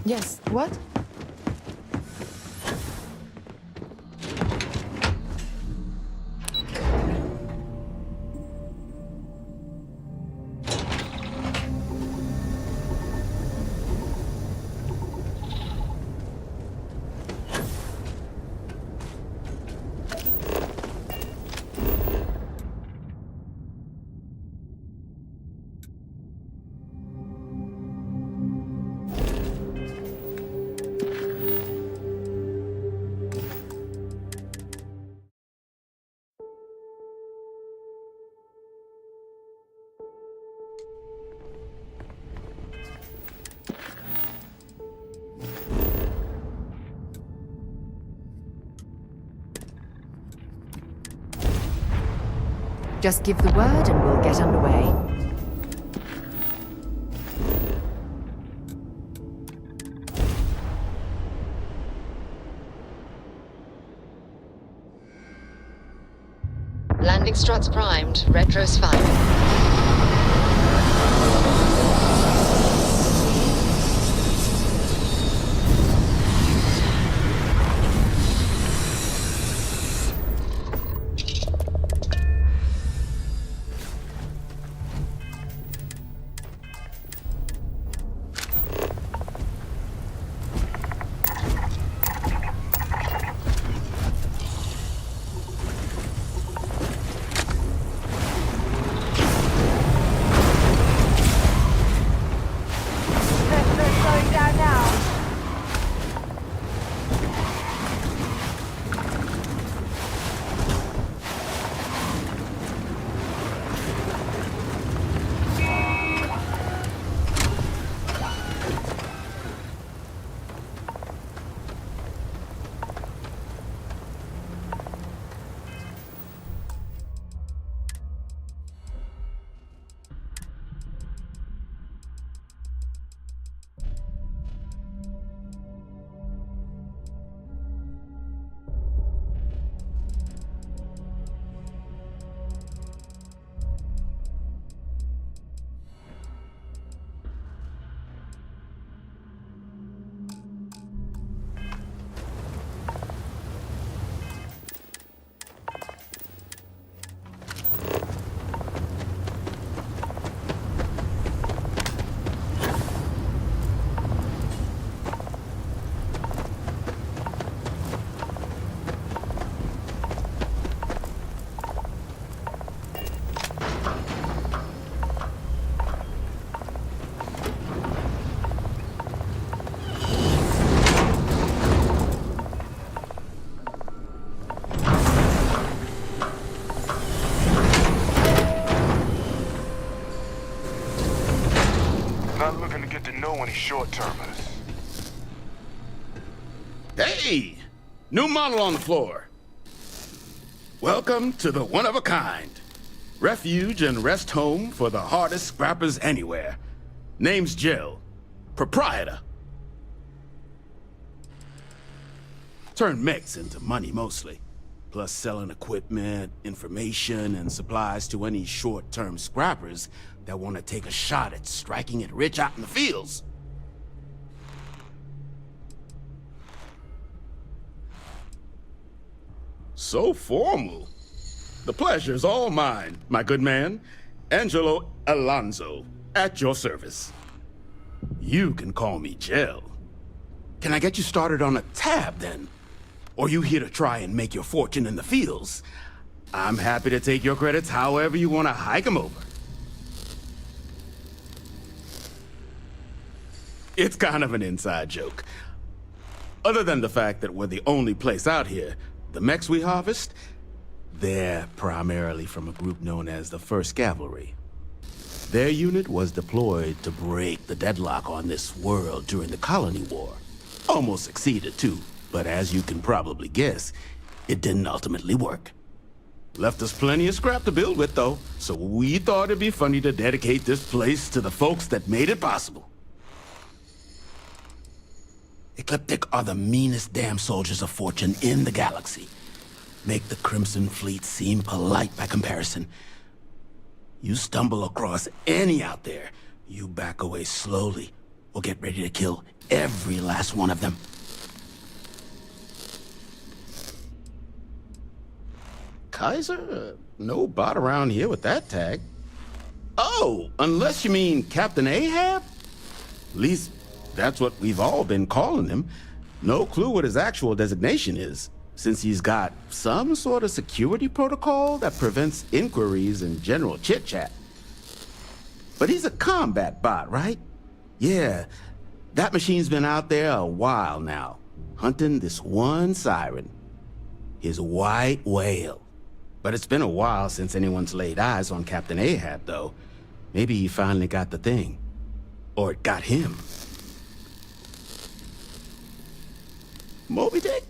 Yes, what? Just give the word and we'll get underway. Landing struts primed. Retros firing. Not looking to get to know any short-termers. Hey! New model on the floor. Welcome to the one-of-a-kind. Refuge and rest home for the hardest scrappers anywhere. Name's Jill. Proprietor. Turn mechs into money mostly. Plus selling equipment, information, and supplies to any short-term scrappers that want to take a shot at striking it rich out in the fields. So formal. The pleasure's all mine, my good man. Angelo Alonso, at your service. You can call me Jill. Can I get you started on a tab, then? Or you here to try and make your fortune in the fields? I'm happy to take your credits however you want to hike them over. It's kind of an inside joke. Other than the fact that we're the only place out here, the mechs we harvest, They're primarily from a group known as the 1st Cavalry. Their unit was deployed to break the deadlock on this world during the Colony War. Almost succeeded, too, but as you can probably guess, it didn't ultimately work. Left us plenty of scrap to build with, though, so we thought it'd be funny to dedicate this place to the folks that made it possible. Ecliptic are the meanest damn soldiers of fortune in the galaxy. Make the Crimson Fleet seem polite by comparison. You stumble across any out there, you back away slowly, or get ready to kill every last one of them. Kaiser? No bot around here with that tag. Oh, unless you mean Captain Ahab? At least, that's what we've all been calling him. No clue what his actual designation is, since he's got some sort of security protocol that prevents inquiries and general chit-chat. But he's a combat bot, right? Yeah, that machine's been out there a while now, hunting this one siren. His white whale. But it's been a while since anyone's laid eyes on Captain Ahab, though. Maybe he finally got the thing. Or it got him. Moby Dick?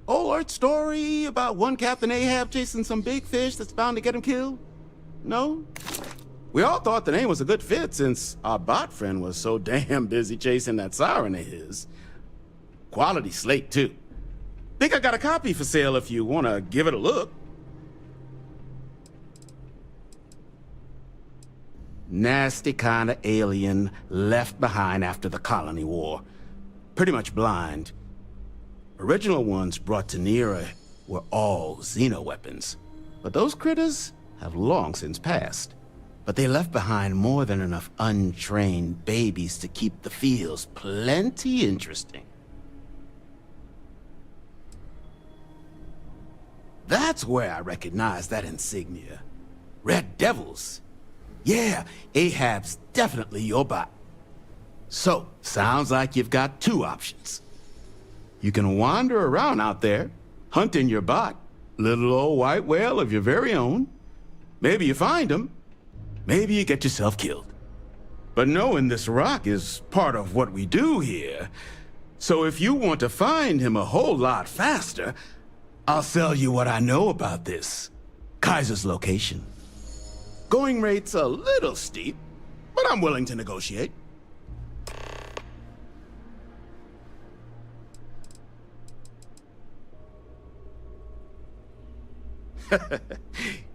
Old Earth story about one Captain Ahab chasing some big fish that's bound to get him killed? No? We all thought the name was a good fit since our bot friend was so damn busy chasing that siren of his. Quality slate, too. Think I got a copy for sale if you want to give it a look. Nasty kind of alien left behind after the Colony War. Pretty much blind. Original ones brought to Nera were all xeno-weapons. But those critters have long since passed. But they left behind more than enough untrained babies to keep the fields plenty interesting. That's where I recognize that insignia. Red Devils. Yeah, Ahab's definitely your bot. So, sounds like you've got two options. You can wander around out there, hunting your bot, little old white whale of your very own. Maybe you find him. Maybe you get yourself killed. But knowing this rock is part of what we do here. So if you want to find him a whole lot faster, I'll sell you what I know about this. Kaiser's location. Going rate's a little steep, but I'm willing to negotiate.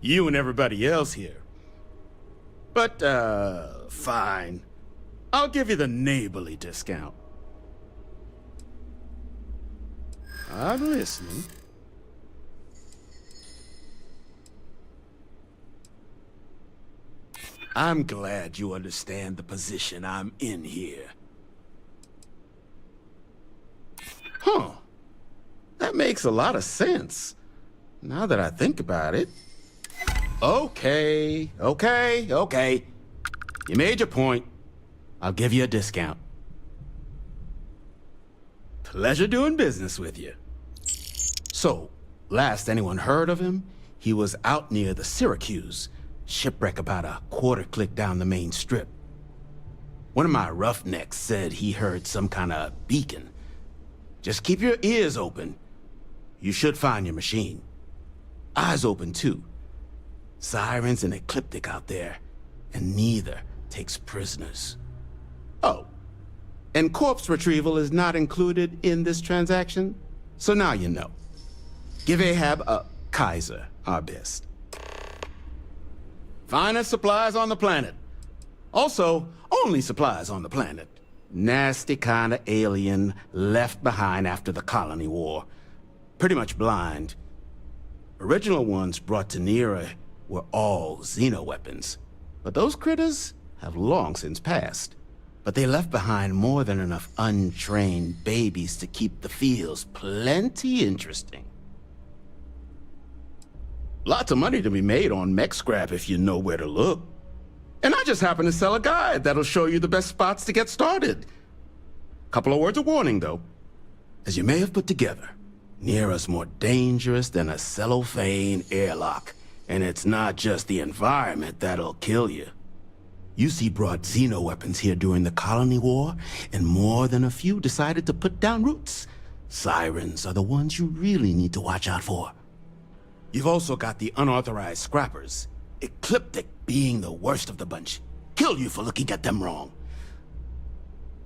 You and everybody else here. But, fine. I'll give you the neighborly discount. I'm listening. I'm glad you understand the position I'm in here. Huh. That makes a lot of sense. Now that I think about it. Okay. You made your point. I'll give you a discount. Pleasure doing business with you. So, last anyone heard of him, he was out near the Syracuse. Shipwreck about a quarter-click down the main strip. One of my roughnecks said he heard some kind of beacon. Just keep your ears open. You should find your machine. Eyes open, too. Sirens and Ecliptic out there, and neither takes prisoners. Oh, and corpse retrieval is not included in this transaction, so now you know. Give Ahab a Kaiser our best. Finest supplies on the planet. Also, only supplies on the planet. Nasty kind of alien left behind after the Colony War. Pretty much blind. Original ones brought to Nera were all xeno-weapons. But those critters have long since passed. But they left behind more than enough untrained babies to keep the fields plenty interesting. Lots of money to be made on mech scrap if you know where to look. And I just happen to sell a guide that'll show you the best spots to get started. Couple of words of warning, though. As you may have put together, Nira's more dangerous than a cellophane airlock, and it's not just the environment that'll kill you. UC brought Xeno weapons here during the Colony War, and more than a few decided to put down roots. Sirens are the ones you really need to watch out for. You've also got the unauthorized scrappers, Ecliptic being the worst of the bunch. Kill you for looking at them wrong.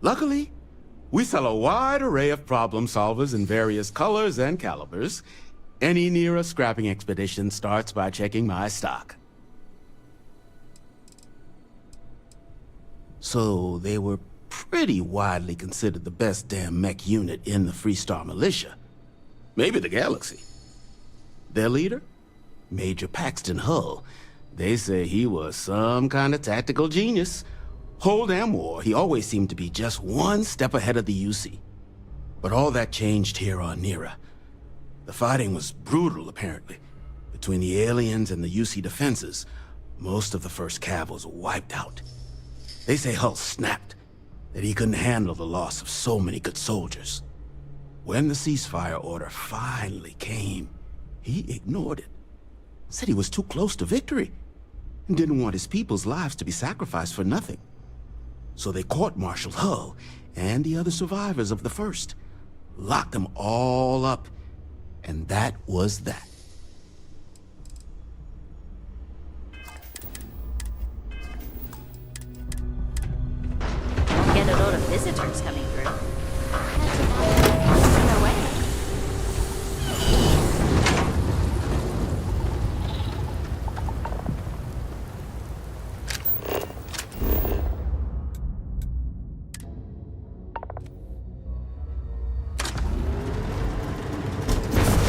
Luckily, we sell a wide array of problem solvers in various colors and calibers. Any Nira scrapping expedition starts by checking my stock. So they were pretty widely considered the best damn mech unit in the Freestar Militia. Maybe the galaxy. Their leader? Major Paxton Hull. They say he was some kind of tactical genius. Whole damn war, he always seemed to be just one step ahead of the UC. But all that changed here on Nira. The fighting was brutal, apparently. Between the aliens and the UC defenses, most of the first cav was wiped out. They say Hull snapped, that he couldn't handle the loss of so many good soldiers. When the ceasefire order finally came, he ignored it. Said he was too close to victory, and didn't want his people's lives to be sacrificed for nothing. So they court-martialed Hull and the other survivors of the first, locked them all up, and that was that. Get a lot of visitors coming through. No way.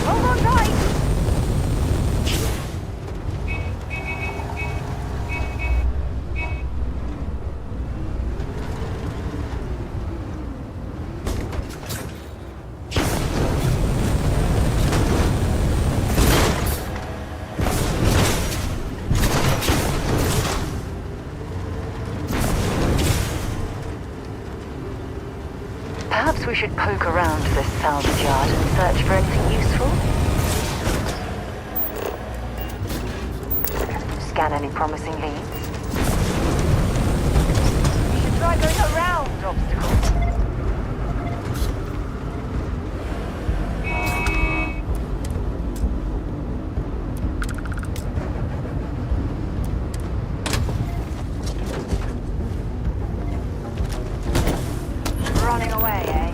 Hold on tight. Perhaps we should poke around this salvage yard and search for anything useful. Scan any promising leads. We should try going around obstacles. Running away, eh?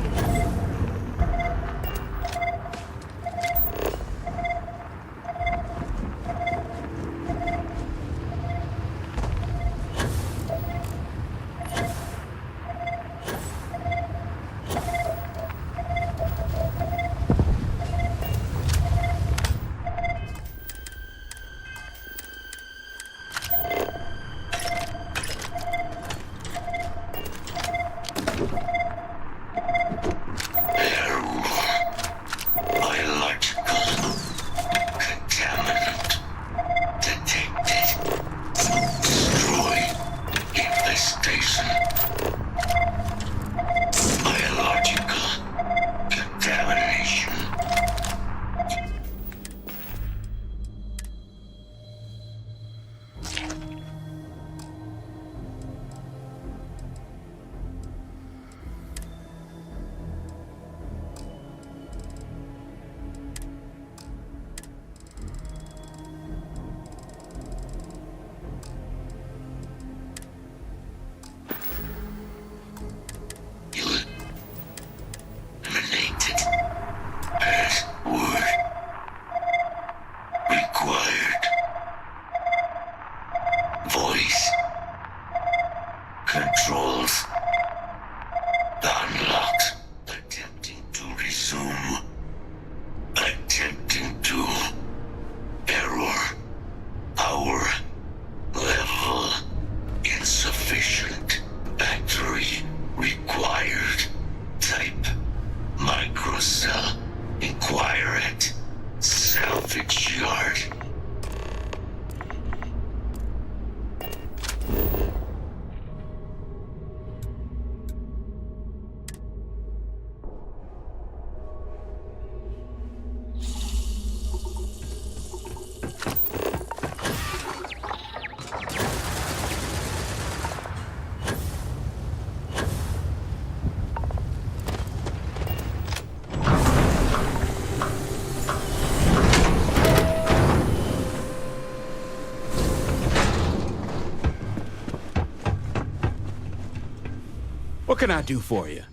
What can I do for you?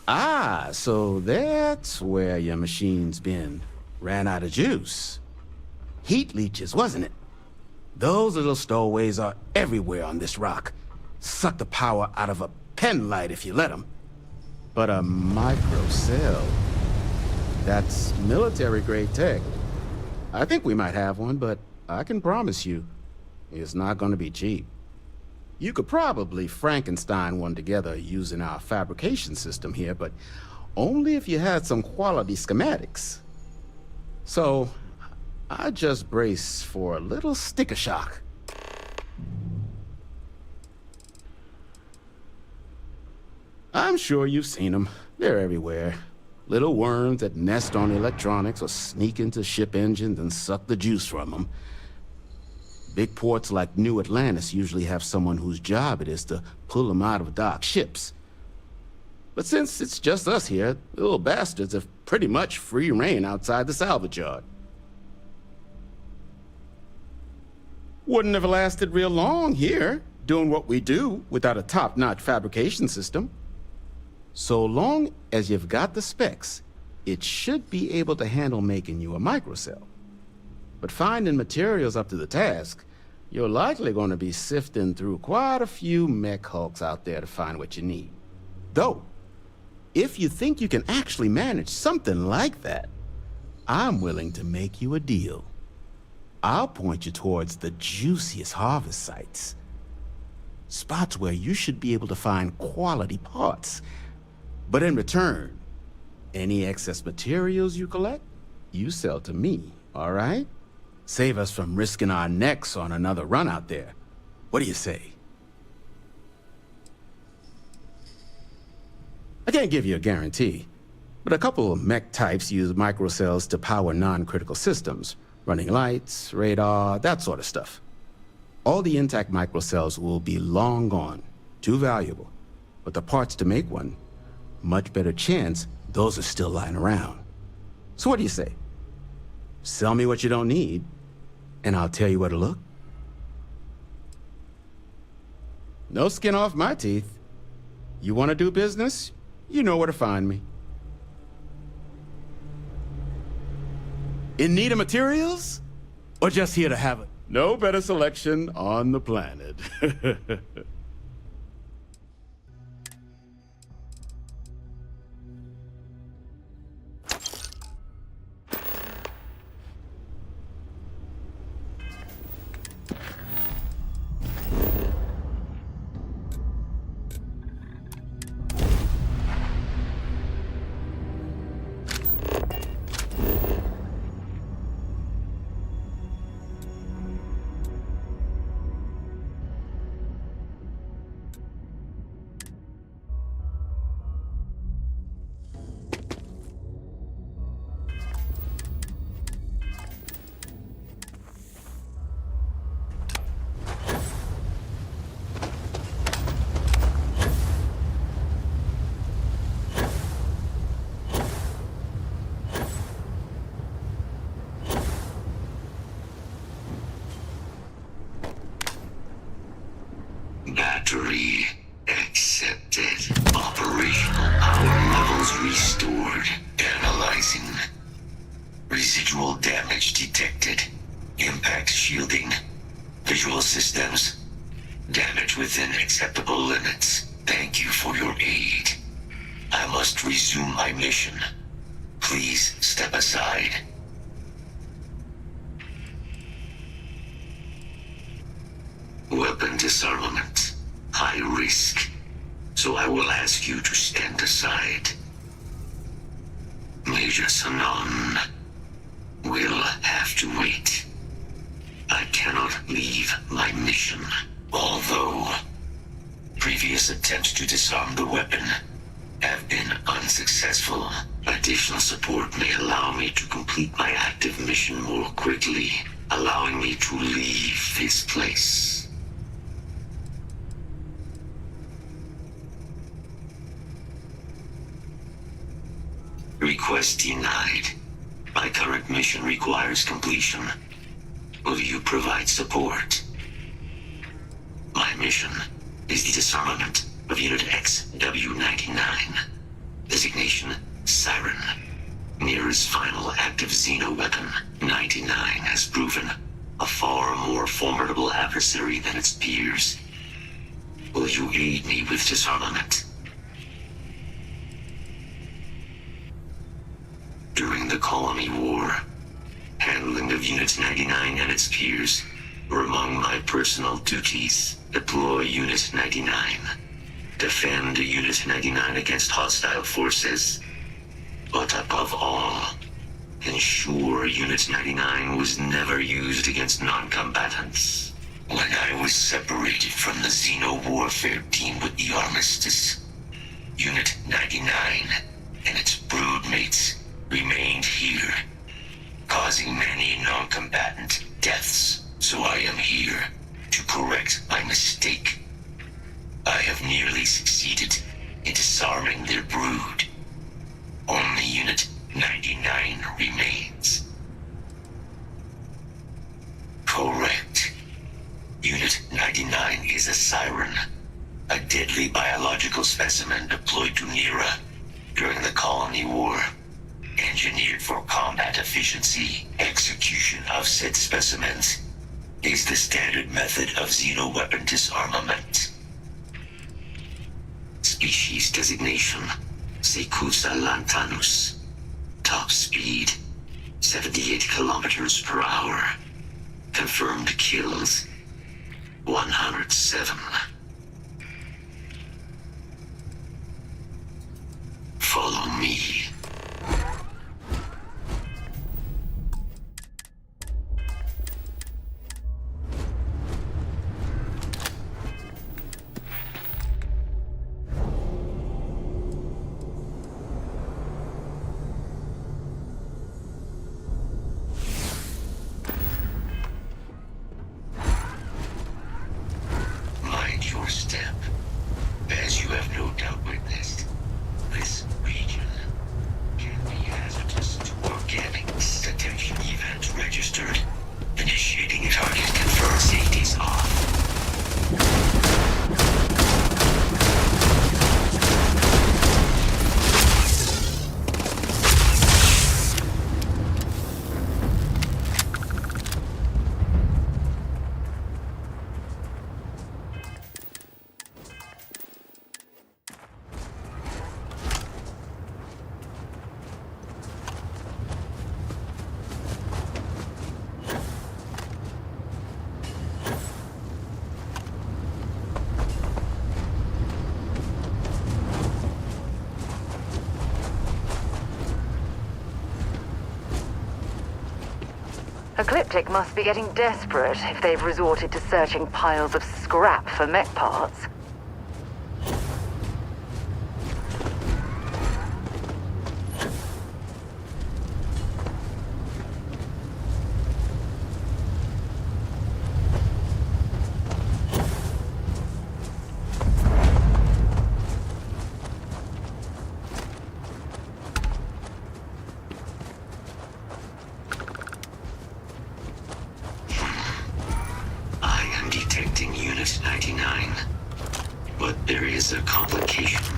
Ah, so that's where your machine's been. Ran out of juice. Heat leeches, wasn't it? Those little stowaways are everywhere on this rock. Suck the power out of a pen light if you let them. But a microcell, that's military-grade tech. I think we might have one, but I can promise you, it's not going to be cheap. You could probably Frankenstein one together using our fabrication system here, but only if you had some quality schematics. So, I just brace for a little sticker shock. I'm sure you've seen them. They're everywhere. Little worms that nest on electronics or sneak into ship engines and suck the juice from them. Big ports like New Atlantis usually have someone whose job it is to pull them out of docked ships. But since it's just us here, the little bastards have pretty much free reign outside the salvage yard. Wouldn't have lasted real long here, doing what we do without a top-notch fabrication system. So long as you've got the specs, it should be able to handle making you a microcell. But finding materials up to the task, you're likely going to be sifting through quite a few mech hulks out there to find what you need. Though, if you think you can actually manage something like that, I'm willing to make you a deal. I'll point you towards the juiciest harvest sites. Spots where you should be able to find quality parts. But in return, any excess materials you collect, you sell to me, all right? Save us from risking our necks on another run out there. What do you say? I can't give you a guarantee, but a couple of mech types use microcells to power non-critical systems, running lights, radar, that sort of stuff. All the intact microcells will be long gone, too valuable. But the parts to make one, much better chance those are still lying around. So what do you say? Sell me what you don't need, and I'll tell you where to look. No skin off my teeth. You want to do business? You know where to find me. In need of materials? Or just here to have it? No better selection on the planet. Battery accepted. Operational power levels restored. Analyzing. Residual damage detected. Impact shielding. Visual systems. Damage within acceptable limits. Thank you for your aid. I must resume my mission. Please step aside. Weapon disarmament. High risk. So I will ask you to stand aside. Major Sanon will have to wait. I cannot leave my mission. Although previous attempts to disarm the weapon have been unsuccessful, additional support may allow me to complete my active mission more quickly, allowing me to leave this place. Request denied. My current mission requires completion. Will you provide support? My mission is the disarmament of Unit XW-99. Designation, Siren. Nearest final active Xeno weapon, 99 has proven a far more formidable adversary than its peers. Will you aid me with disarmament? During the Colony War, handling of Unit 99 and its peers were among my personal duties. Deploy Unit 99. Defend Unit 99 against hostile forces. But above all, ensure Unit 99 was never used against non-combatants. When I was separated from the Xeno Warfare team with the Armistice, Unit 99 and its broodmates remained here, causing many non-combatant deaths. So I am here to correct my mistake. I have nearly succeeded in disarming their brood. Only Unit 99 remains. Correct. Unit 99 is a Siren, a deadly biological specimen deployed to Nera during the Colony War. Engineered for combat efficiency, execution of said specimens is the standard method of xeno-weapon disarmament. Species designation, Secusa lantanus. Top speed, 78 kilometers per hour. Confirmed kills, 107. Follow me. Step. As you have no doubt witnessed, this region can be hazardous to organics. Attention event registered. Initiating target confirmed. Safety's off. Ecliptic must be getting desperate if they've resorted to searching piles of scrap for mech parts. Detecting Unit 99. But there is a complication.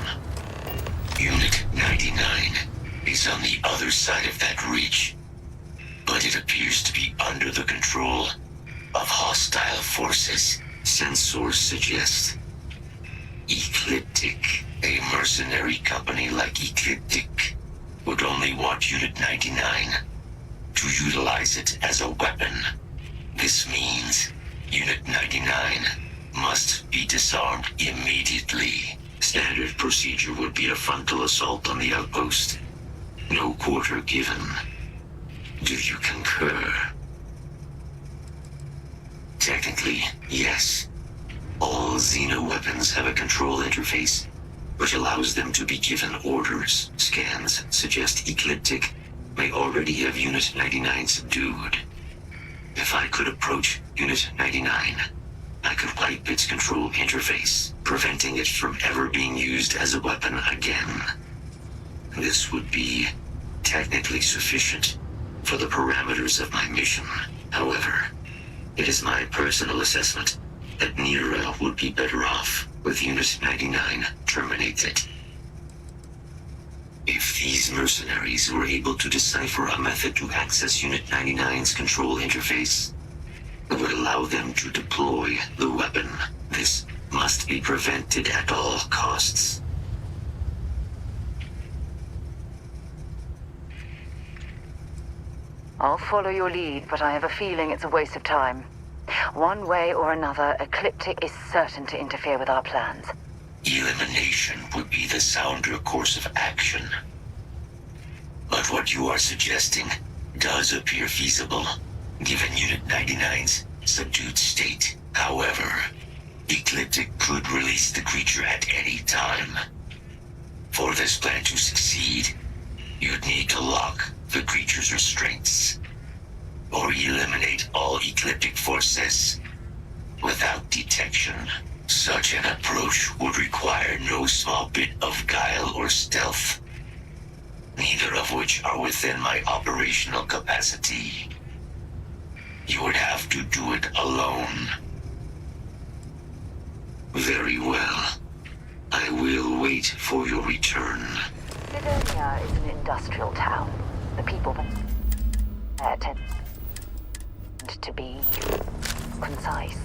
Unit 99 is on the other side of that reach. But it appears to be under the control of hostile forces. Sensors suggest Ecliptic, a mercenary company like Ecliptic, would only want Unit 99 to utilize it as a weapon. This means Unit 99 must be disarmed immediately. Standard procedure would be a frontal assault on the outpost. No quarter given. Do you concur? Technically, yes. All Xeno weapons have a control interface, which allows them to be given orders. Scans suggest Ecliptic may already have Unit 99 subdued. If I could approach Unit 99, I could wipe its control interface, preventing it from ever being used as a weapon again. This would be technically sufficient for the parameters of my mission. However, it is my personal assessment Admira would be better off with Unit 99 terminated. If these mercenaries were able to decipher a method to access Unit 99's control interface, it would allow them to deploy the weapon. This must be prevented at all costs. I'll follow your lead, but I have a feeling it's a waste of time. One way or another, Ecliptic is certain to interfere with our plans. Elimination would be the sounder course of action. But what you are suggesting does appear feasible, given Unit 99's subdued state. However, Ecliptic could release the creature at any time. For this plan to succeed, you'd need to lock the creature's restraints, or eliminate all Ecliptic forces without detection. Such an approach would require no small bit of guile or stealth, neither of which are within my operational capacity. You would have to do it alone. Very well. I will wait for your return. Sidonia is an industrial town. The people there tend to be concise.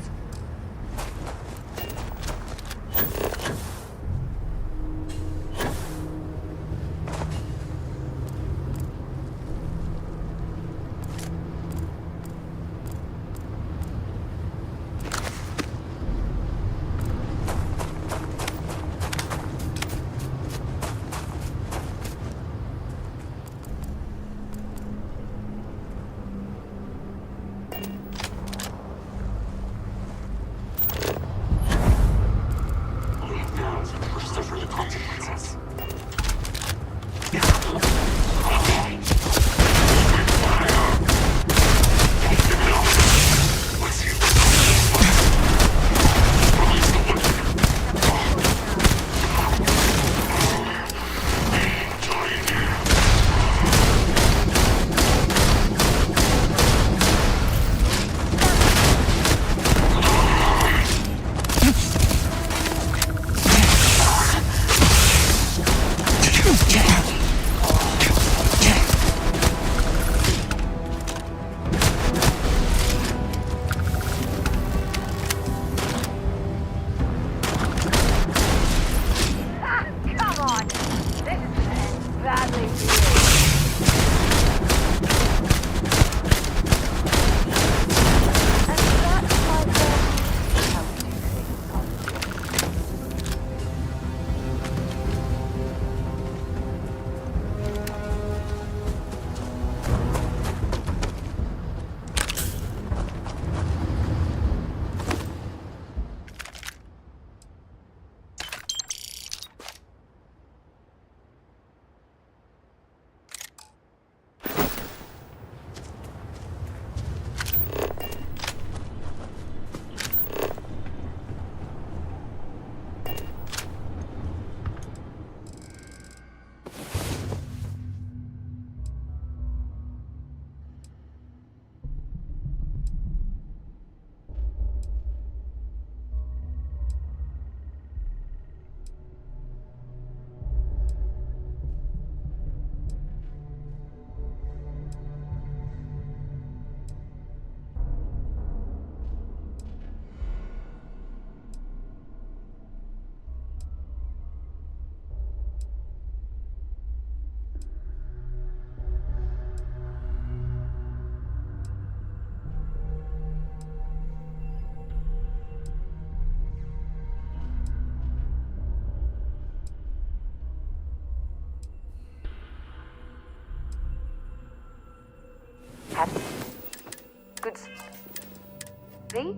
Had good sleep?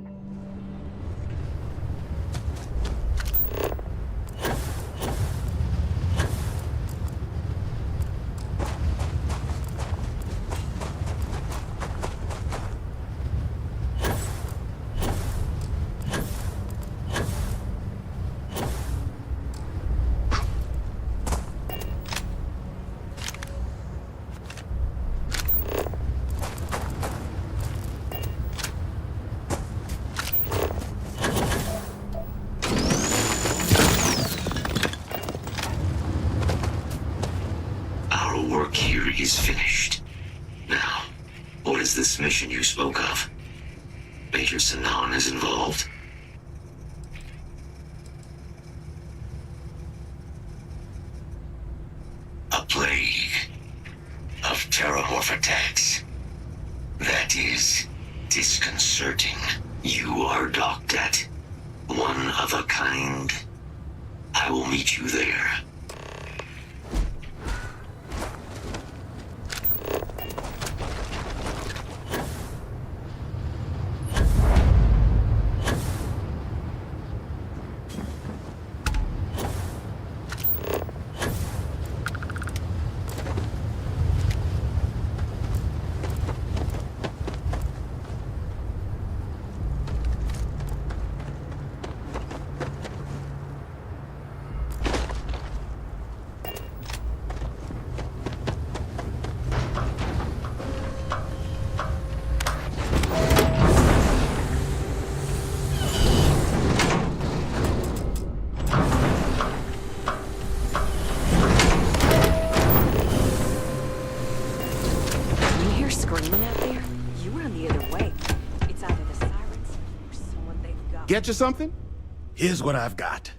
mission you spoke of. Major Sinan is involved. A plague of terramorph attacks. That is disconcerting. You are docked at one of a kind. I will meet you there. You hear screaming out there? You run the other way. It's either the sirens or someone they've got. Get you something? Here's what I've got.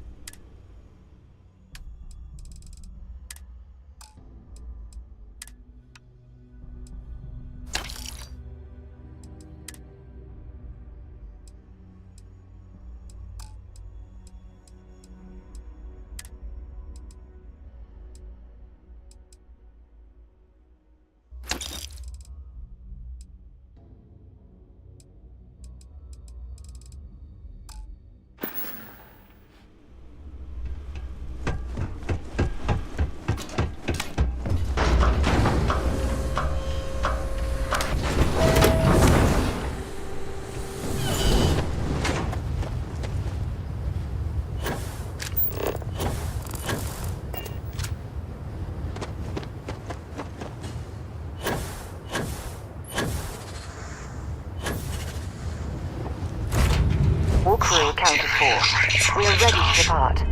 All crew accounted for. We are ready to depart.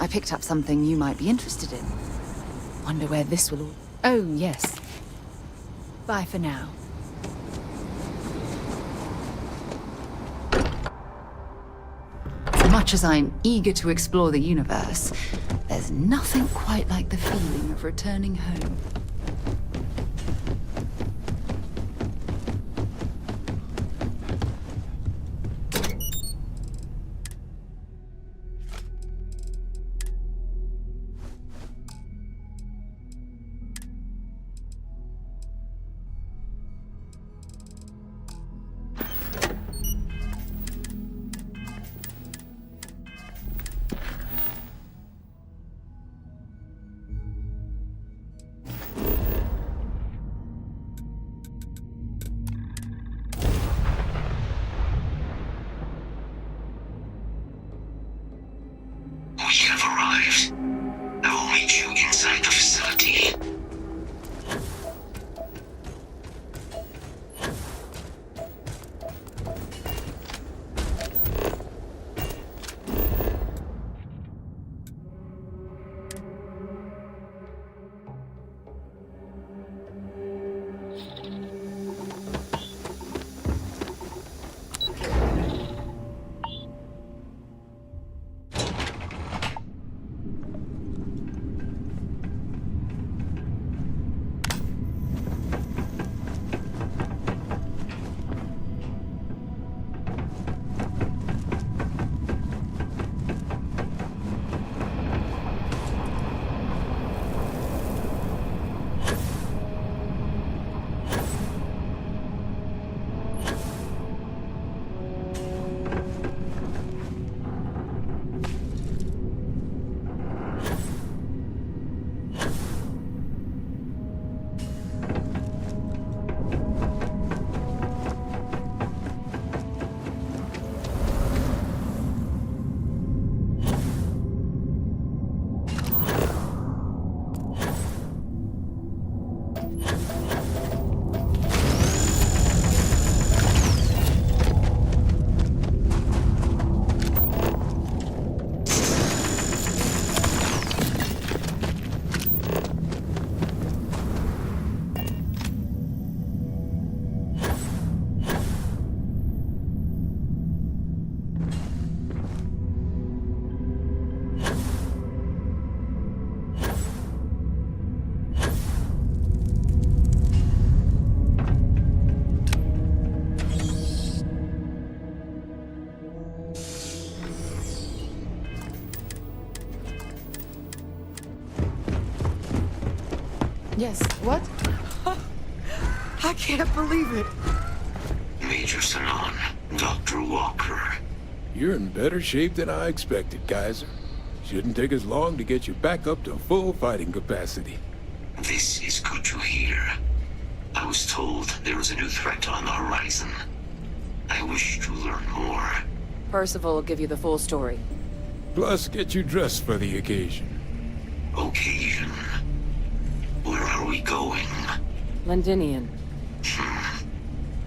I picked up something you might be interested in. Wonder where this will all... Oh, yes. Bye for now. Much as I'm eager to explore the universe, there's nothing quite like the feeling of returning home. We have arrived. I will meet you inside the facility. Yes, what? I can't believe it. Major Sanon, Dr. Walker. You're in better shape than I expected, Kaiser. Shouldn't take us long to get you back up to full fighting capacity. This is good to hear. I was told there was a new threat on the horizon. I wish to learn more. Percival will give you the full story. Plus, get you dressed for the occasion. Occasion. Where are we going? Londinian.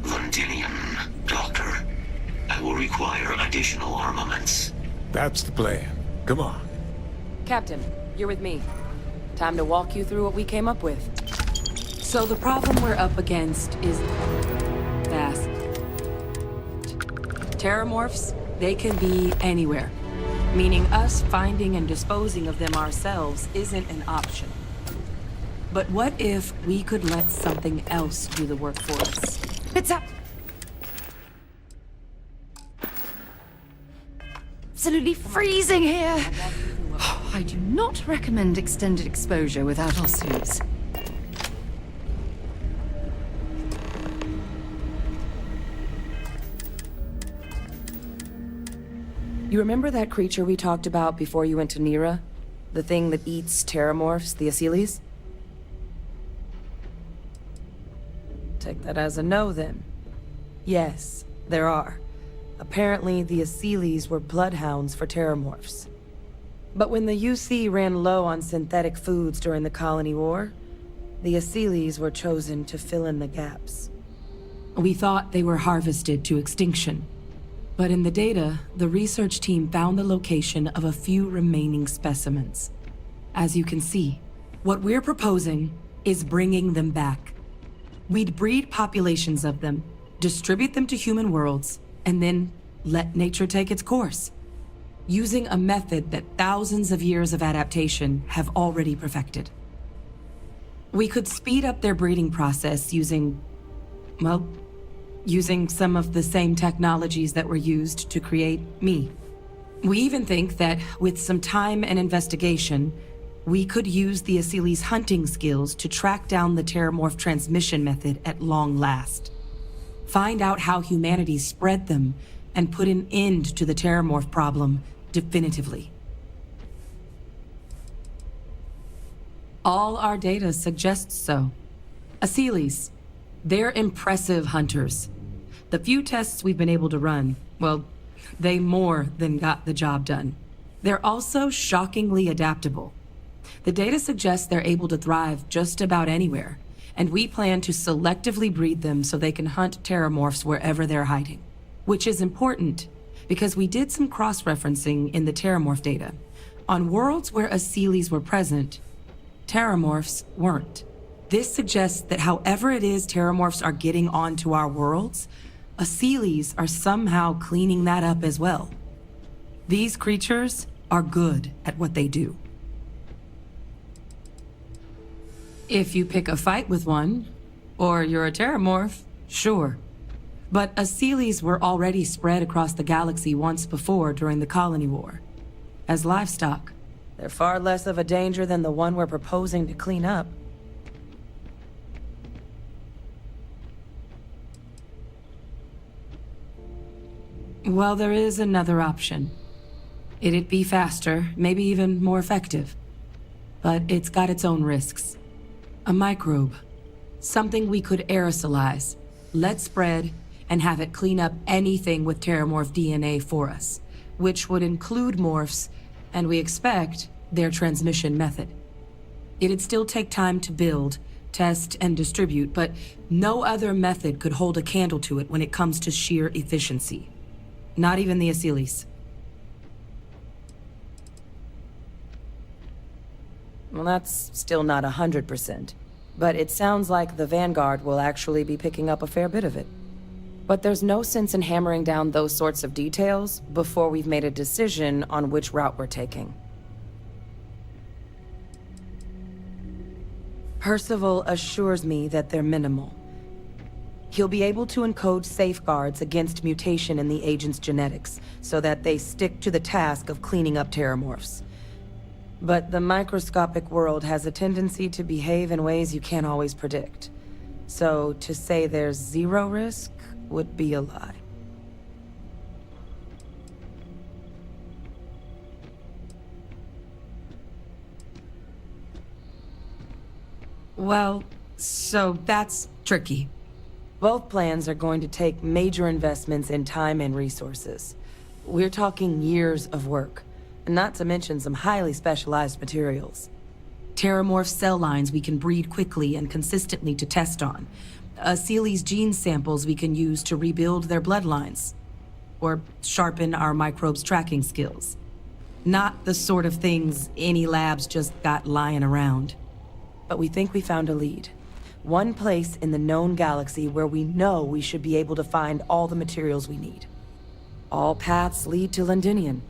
Londinium, Doctor. I will require additional armaments. That's the plan. Come on. Captain, you're with me. Time to walk you through what we came up with. So the problem we're up against is vast. Terramorphs, they can be anywhere. Meaning us finding and disposing of them ourselves isn't an option. But what if we could let something else do the work for us? It's up. Absolutely freezing here. I do not recommend extended exposure without our suits. You remember that creature we talked about before you went to Nira? The thing that eats terramorphs, the Asylees? Take that as a no, then. Yes, there are. Apparently, the Asylees were bloodhounds for terramorphs. But when the UC ran low on synthetic foods during the Colony War, the Asylees were chosen to fill in the gaps. We thought they were harvested to extinction. But in the data, the research team found the location of a few remaining specimens. As you can see, what we're proposing is bringing them back. We'd breed populations of them, distribute them to human worlds, and then let nature take its course. Using a method that thousands of years of adaptation have already perfected. We could speed up their breeding process using some of the same technologies that were used to create me. We even think that with some time and investigation, we could use the Asylees' hunting skills to track down the terramorph transmission method at long last. Find out how humanity spread them and put an end to the terramorph problem definitively. All our data suggests so. Asylees, they're impressive hunters. The few tests we've been able to run, well, they more than got the job done. They're also shockingly adaptable. The data suggests they're able to thrive just about anywhere, and we plan to selectively breed them so they can hunt terramorphs wherever they're hiding. Which is important, because we did some cross-referencing in the terramorph data. On worlds where Asylees were present, terramorphs weren't. This suggests that however it is terramorphs are getting onto our worlds, Asylees are somehow cleaning that up as well. These creatures are good at what they do. If you pick a fight with one, or you're a terramorph, sure. But Asylees were already spread across the galaxy once before during the Colony War. As livestock, they're far less of a danger than the one we're proposing to clean up. Well, there is another option. It'd be faster, maybe even more effective. But it's got its own risks. A microbe. Something we could aerosolize, let spread, and have it clean up anything with terramorph DNA for us, which would include morphs, and we expect their transmission method. It'd still take time to build, test, and distribute, but no other method could hold a candle to it when it comes to sheer efficiency. Not even the Asylees. Well, that's still not 100%. But it sounds like the Vanguard will actually be picking up a fair bit of it. But there's no sense in hammering down those sorts of details before we've made a decision on which route we're taking. Percival assures me that they're minimal. He'll be able to encode safeguards against mutation in the agent's genetics, so that they stick to the task of cleaning up terramorphs. But the microscopic world has a tendency to behave in ways you can't always predict. So to say there's zero risk would be a lie. Well, so that's tricky. Both plans are going to take major investments in time and resources. We're talking years of work, not to mention some highly specialized materials. Terramorph cell lines we can breed quickly and consistently to test on. Seely's gene samples we can use to rebuild their bloodlines. Or sharpen our microbes' tracking skills. Not the sort of things any labs just got lying around. But we think we found a lead. One place in the known galaxy where we know we should be able to find all the materials we need. All paths lead to Londinian.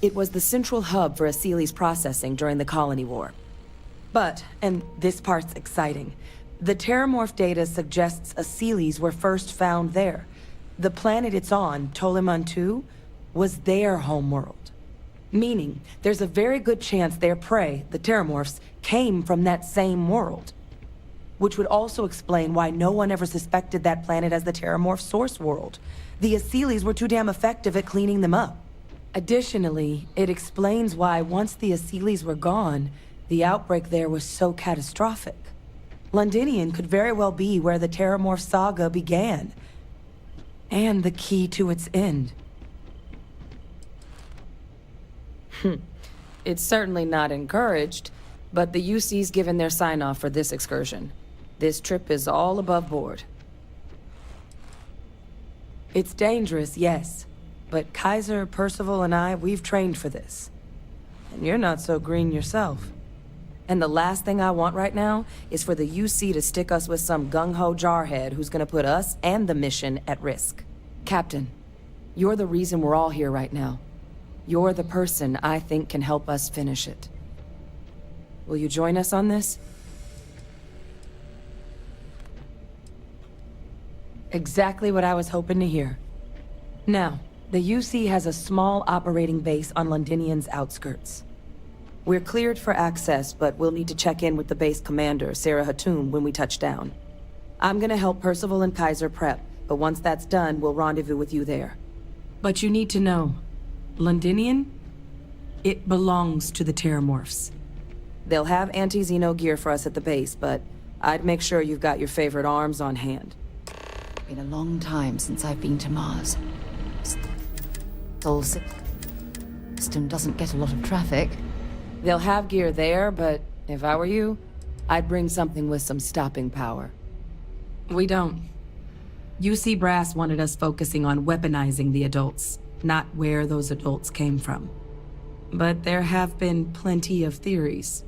It was the central hub for Seely's processing during the Colony War. But, and this part's exciting, the Terramorph data suggests Seely's were first found there. The planet it's on, Toliman 2, was their homeworld. Meaning, there's a very good chance their prey, the Terramorphs, came from that same world. Which would also explain why no one ever suspected that planet as the Terramorph source world. The Seely's were too damn effective at cleaning them up. Additionally, it explains why once the Seely's were gone, the outbreak there was so catastrophic. Londinian could very well be where the Terramorph saga began. And the key to its end. It's certainly not encouraged, but the UC's given their sign-off for this excursion. This trip is all above board. It's dangerous, yes, but Kaiser, Percival, and I, we've trained for this. And you're not so green yourself. And the last thing I want right now is for the UC to stick us with some gung-ho jarhead who's gonna put us and the mission at risk. Captain, you're the reason we're all here right now. You're the person I think can help us finish it. Will you join us on this? Exactly what I was hoping to hear. Now, the UC has a small operating base on Londinian's outskirts. We're cleared for access, but we'll need to check in with the base commander, Sarah Hatum, when we touch down. I'm gonna help Percival and Kaiser prep, but once that's done, we'll rendezvous with you there. But you need to know, Londinian? It belongs to the Terramorphs. They'll have anti-Xeno gear for us at the base, but I'd make sure you've got your favorite arms on hand. Been a long time since I've been to Mars. Sol system doesn't get a lot of traffic. They'll have gear there, but if I were you, I'd bring something with some stopping power. We don't. UC Brass wanted us focusing on weaponizing the adults, not where those adults came from. But there have been plenty of theories.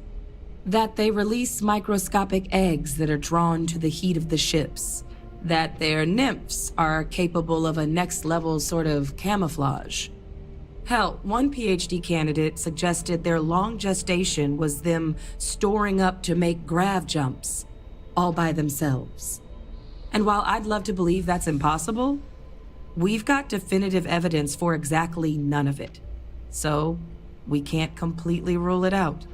That they release microscopic eggs that are drawn to the heat of the ships. That their nymphs are capable of a next-level sort of camouflage. Hell, one PhD candidate suggested their long gestation was them storing up to make grav jumps, all by themselves. And while I'd love to believe that's impossible, we've got definitive evidence for exactly none of it. So, we can't completely rule it out.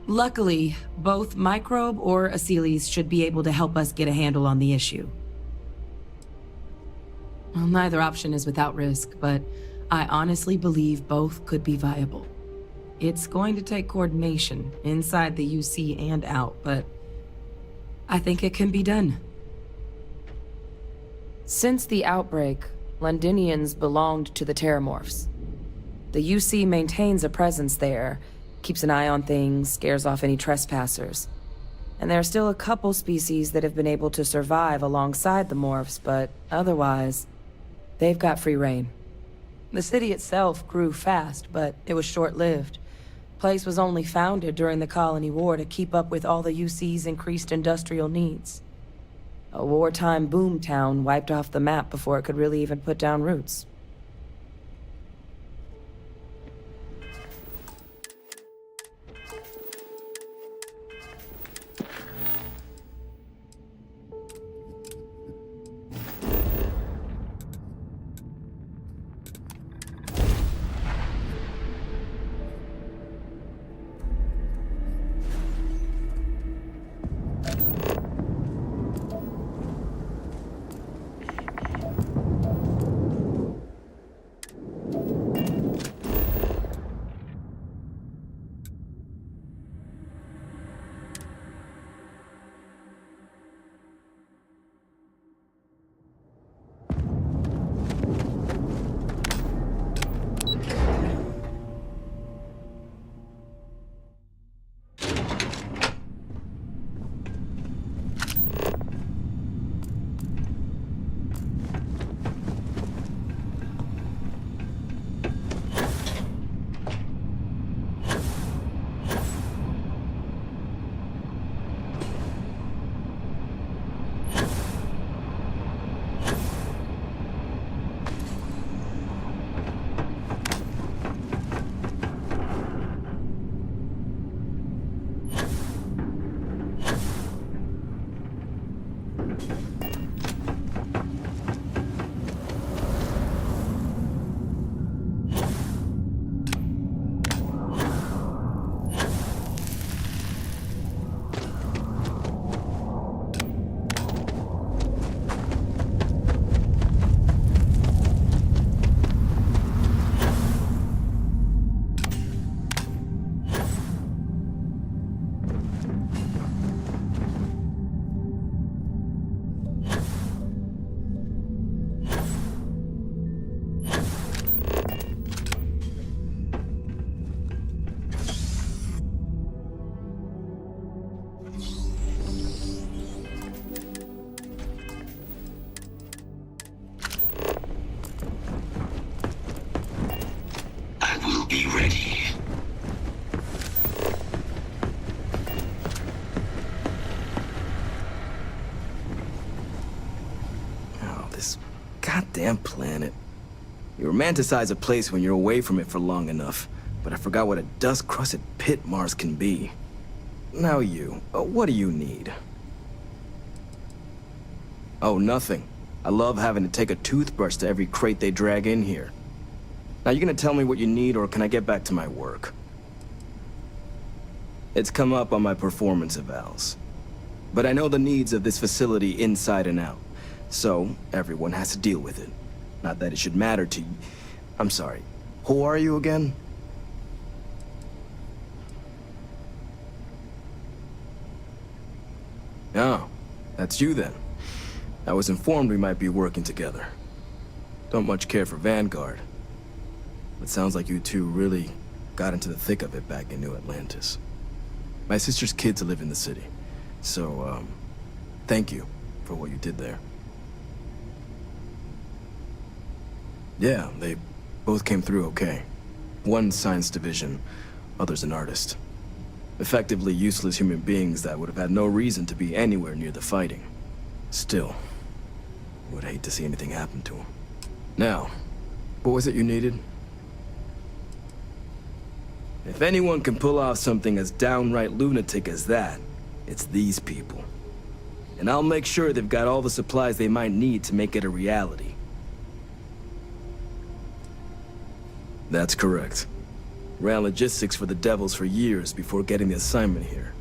Luckily, both Microbe or Seely's should be able to help us get a handle on the issue. Well, neither option is without risk, but I honestly believe both could be viable. It's going to take coordination inside the UC and out, but I think it can be done. Since the outbreak, Londinians belonged to the Terramorphs. The UC maintains a presence there, keeps an eye on things, scares off any trespassers. And there are still a couple species that have been able to survive alongside the Morphs, but otherwise, they've got free reign. The city itself grew fast, but it was short-lived. Place was only founded during the Colony War to keep up with all the UC's increased industrial needs. A wartime boom town wiped off the map before it could really even put down roots. this goddamn planet. You romanticize a place when you're away from it for long enough, but I forgot what a dust-crusted pit Mars can be. Now what do you need? Oh, nothing. I love having to take a toothbrush to every crate they drag in here. Now, you gonna tell me what you need, or can I get back to my work? It's come up on my performance evals. But I know the needs of this facility inside and out, so everyone has to deal with it. Not that it should matter to you. I'm sorry. Who are you again? Oh, that's you then. I was informed we might be working together. Don't much care for Vanguard. But sounds like you two really got into the thick of it back in New Atlantis. My sister's kids live in the city, so, thank you for what you did there. Yeah, they both came through okay. One science division, others an artist. Effectively useless human beings that would have had no reason to be anywhere near the fighting. Still, would hate to see anything happen to them. Now, what was it you needed? If anyone can pull off something as downright lunatic as that, it's these people. And I'll make sure they've got all the supplies they might need to make it a reality. That's correct. Ran logistics for the Devils for years before getting the assignment here.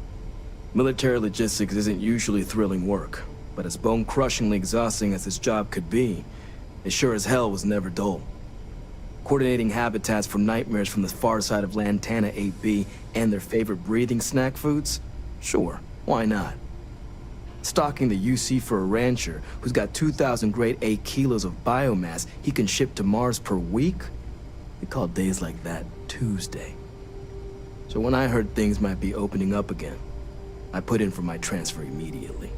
Military logistics isn't usually thrilling work, but as bone-crushingly exhausting as this job could be, it sure as hell was never dull. Coordinating habitats for nightmares from the far side of Lantana 8B and their favorite breathing snack foods? Sure, why not? Stocking the UC for a rancher who's got 2,000 grade A kilos of biomass he can ship to Mars per week? We call days like that Tuesday. So when I heard things might be opening up again, I put in for my transfer immediately.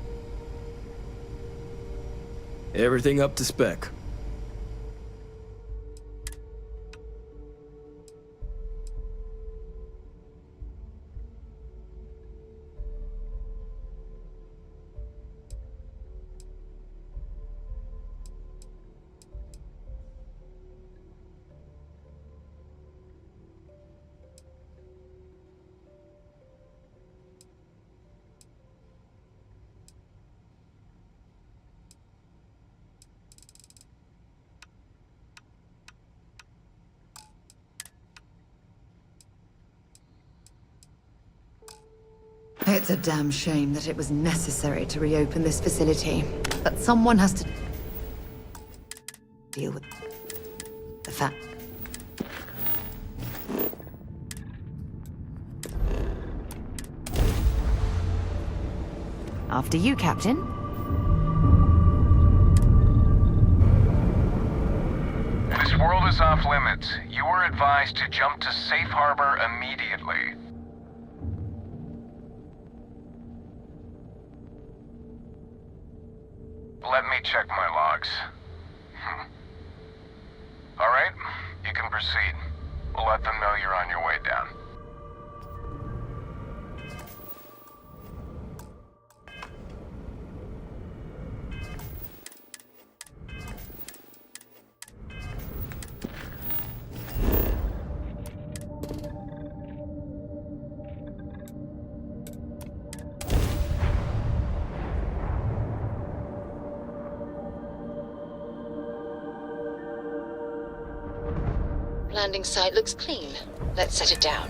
Everything up to spec. It's a damn shame that it was necessary to reopen this facility, but someone has to deal with the fact. After you, Captain. This world is off limits. You were advised to jump to safe harbor immediately. Let me check my logs. All right, you can proceed. We'll let them know you're on your way down. Landing site looks clean. Let's set it down.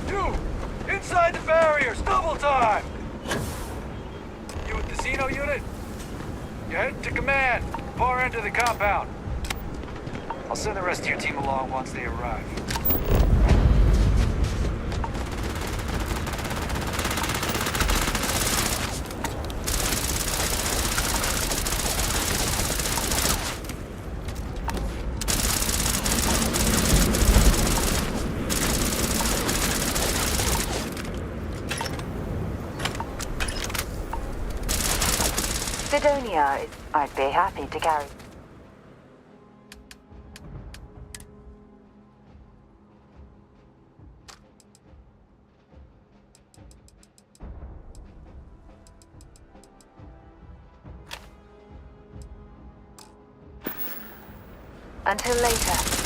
You! Inside the barriers! Double time! You with the Xeno unit? You head to command, far end of the compound. I'll send the rest of your team along once they arrive. Sidonia, I'd be happy to carry. Until later.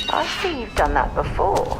I see you've done that before.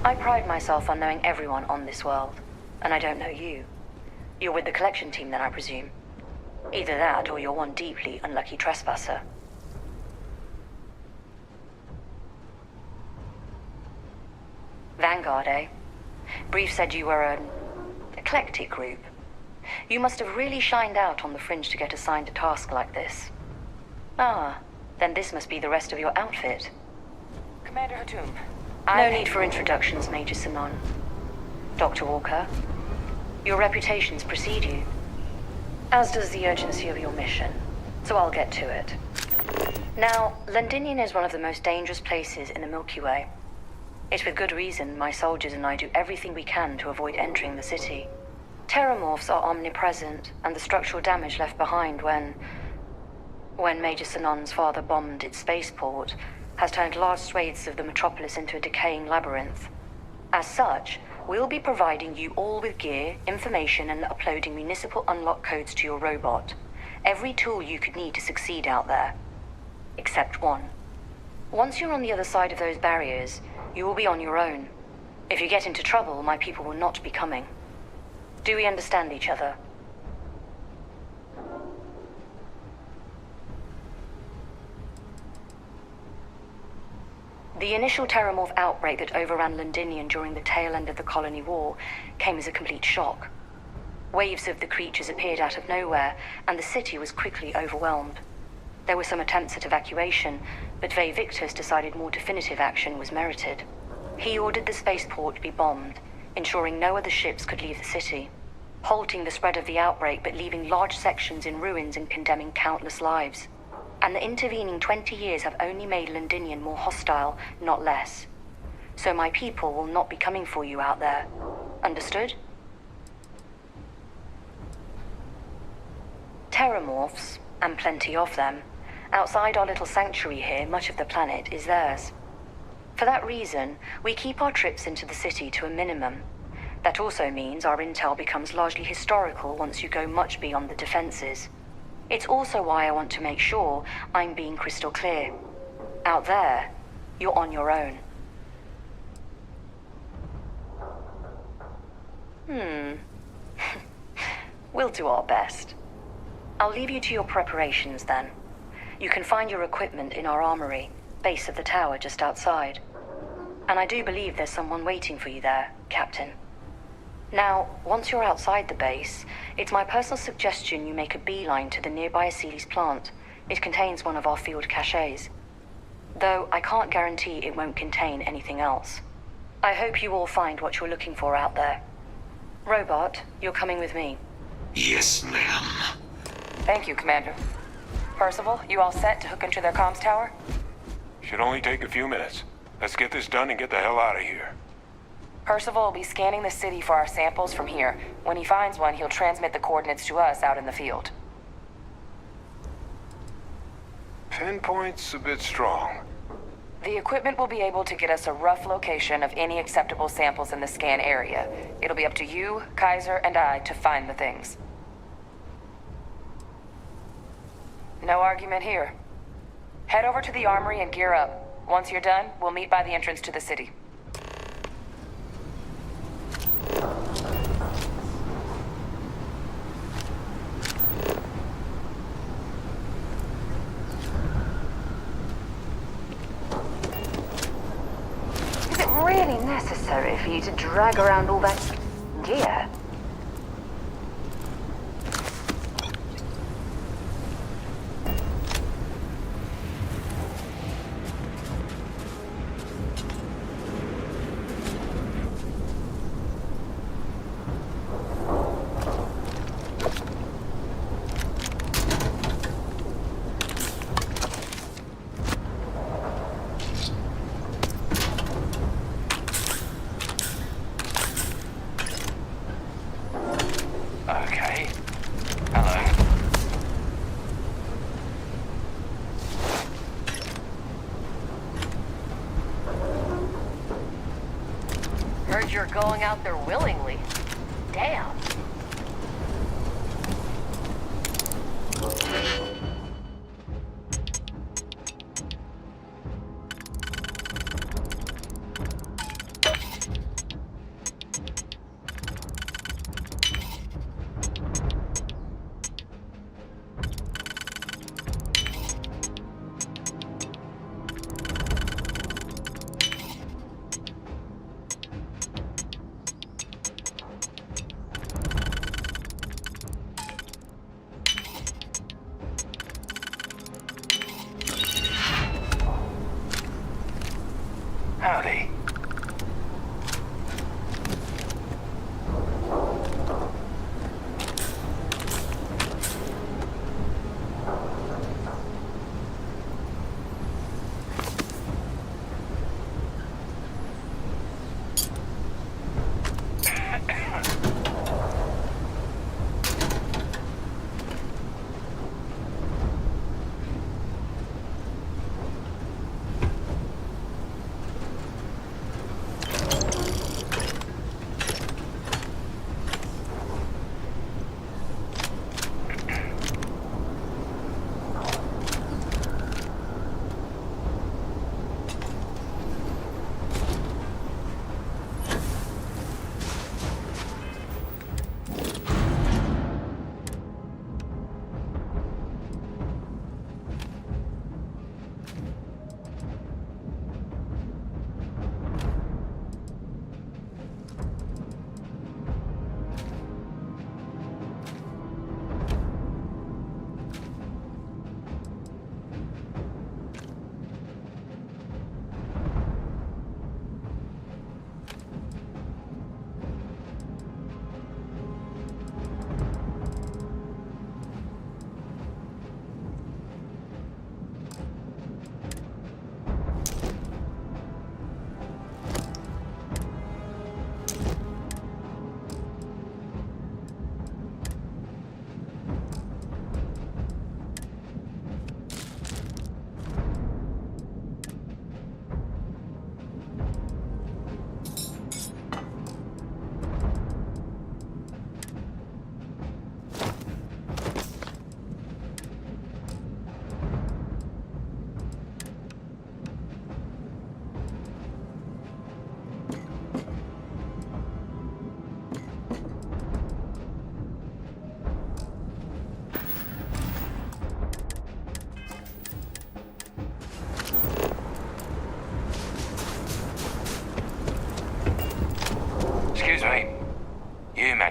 I pride myself on knowing everyone on this world, and I don't know you. You're with the collection team then, I presume. Either that, or you're one deeply unlucky trespasser. Vanguard, eh? Brief said you were an eclectic group. You must have really shined out on the fringe to get assigned a task like this. Ah, then this must be the rest of your outfit. Commander Hatum. No need for introductions, Major Sinon. Dr. Walker, your reputations precede you, as does the urgency of your mission, so I'll get to it. Now, Londinium is one of the most dangerous places in the Milky Way. It's with good reason my soldiers and I do everything we can to avoid entering the city. Terramorphs are omnipresent, and the structural damage left behind when Major Sinon's father bombed its spaceport has turned large swathes of the metropolis into a decaying labyrinth. As such, we'll be providing you all with gear, information, and uploading municipal unlock codes to your robot. Every tool you could need to succeed out there. Except one. Once you're on the other side of those barriers, you will be on your own. If you get into trouble, my people will not be coming. Do we understand each other? The initial Terramorph outbreak that overran Londinium during the tail end of the Colony War came as a complete shock. Waves of the creatures appeared out of nowhere, and the city was quickly overwhelmed. There were some attempts at evacuation, but Ve Victus decided more definitive action was merited. He ordered the spaceport to be bombed, ensuring no other ships could leave the city, halting the spread of the outbreak but leaving large sections in ruins and condemning countless lives. And the intervening 20 years have only made Londinium more hostile, not less. So my people will not be coming for you out there. Understood? Terramorphs, and plenty of them, outside our little sanctuary here, much of the planet is theirs. For that reason, we keep our trips into the city to a minimum. That also means our intel becomes largely historical once you go much beyond the defenses. It's also why I want to make sure I'm being crystal clear. Out there, you're on your own. We'll do our best. I'll leave you to your preparations then. You can find your equipment in our armory, base of the tower just outside. And I do believe there's someone waiting for you there, Captain. Now, once you're outside the base, it's my personal suggestion you make a beeline to the nearby Aceles plant. It contains one of our field caches. Though I can't guarantee it won't contain anything else. I hope you all find what you're looking for out there. Robot, you're coming with me. Yes, ma'am. Thank you, Commander. Percival, you all set to hook into their comms tower? Should only take a few minutes. Let's get this done and get the hell out of here. Percival will be scanning the city for our samples from here. When he finds one, he'll transmit the coordinates to us out in the field. Pinpoint's a bit strong. The equipment will be able to get us a rough location of any acceptable samples in the scan area. It'll be up to you, Kaiser, and I to find the things. No argument here. Head over to the armory and gear up. Once you're done, we'll meet by the entrance to the city. Is it really necessary for you to drag around all that gear? Okay. Hello. Heard you're going out there willingly. Damn.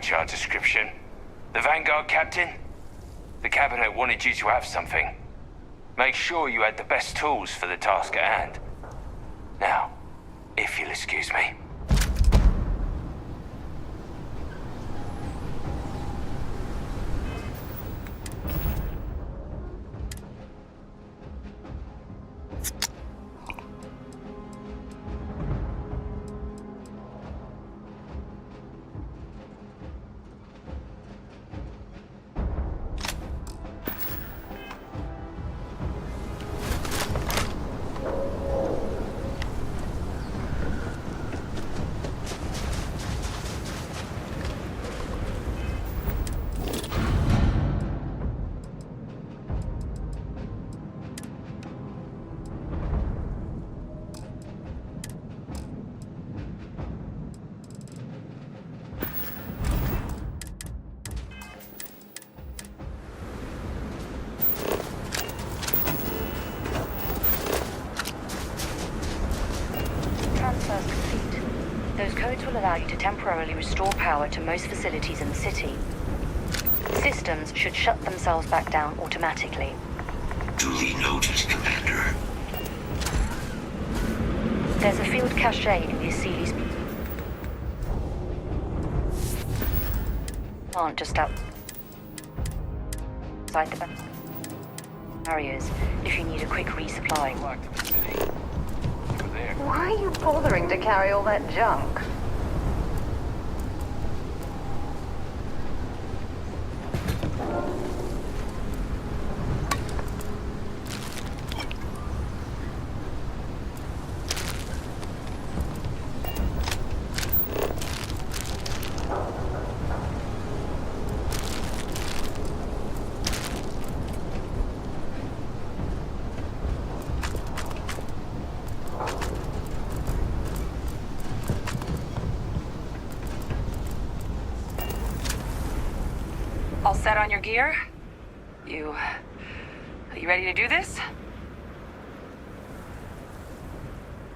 HR description. The Vanguard captain? The cabinet wanted you to have something. Make sure you had the best tools for the task at hand. Now, if you'll excuse me. Transfers complete. Those codes will allow you to temporarily restore power to most facilities in the city. Systems should shut themselves back down automatically. Duly noted, Commander. There's a field cache in the Asili's plant just outside the barriers if you need a quick resupply. Why are you bothering to carry all that junk? All set on your gear? Are you ready to do this?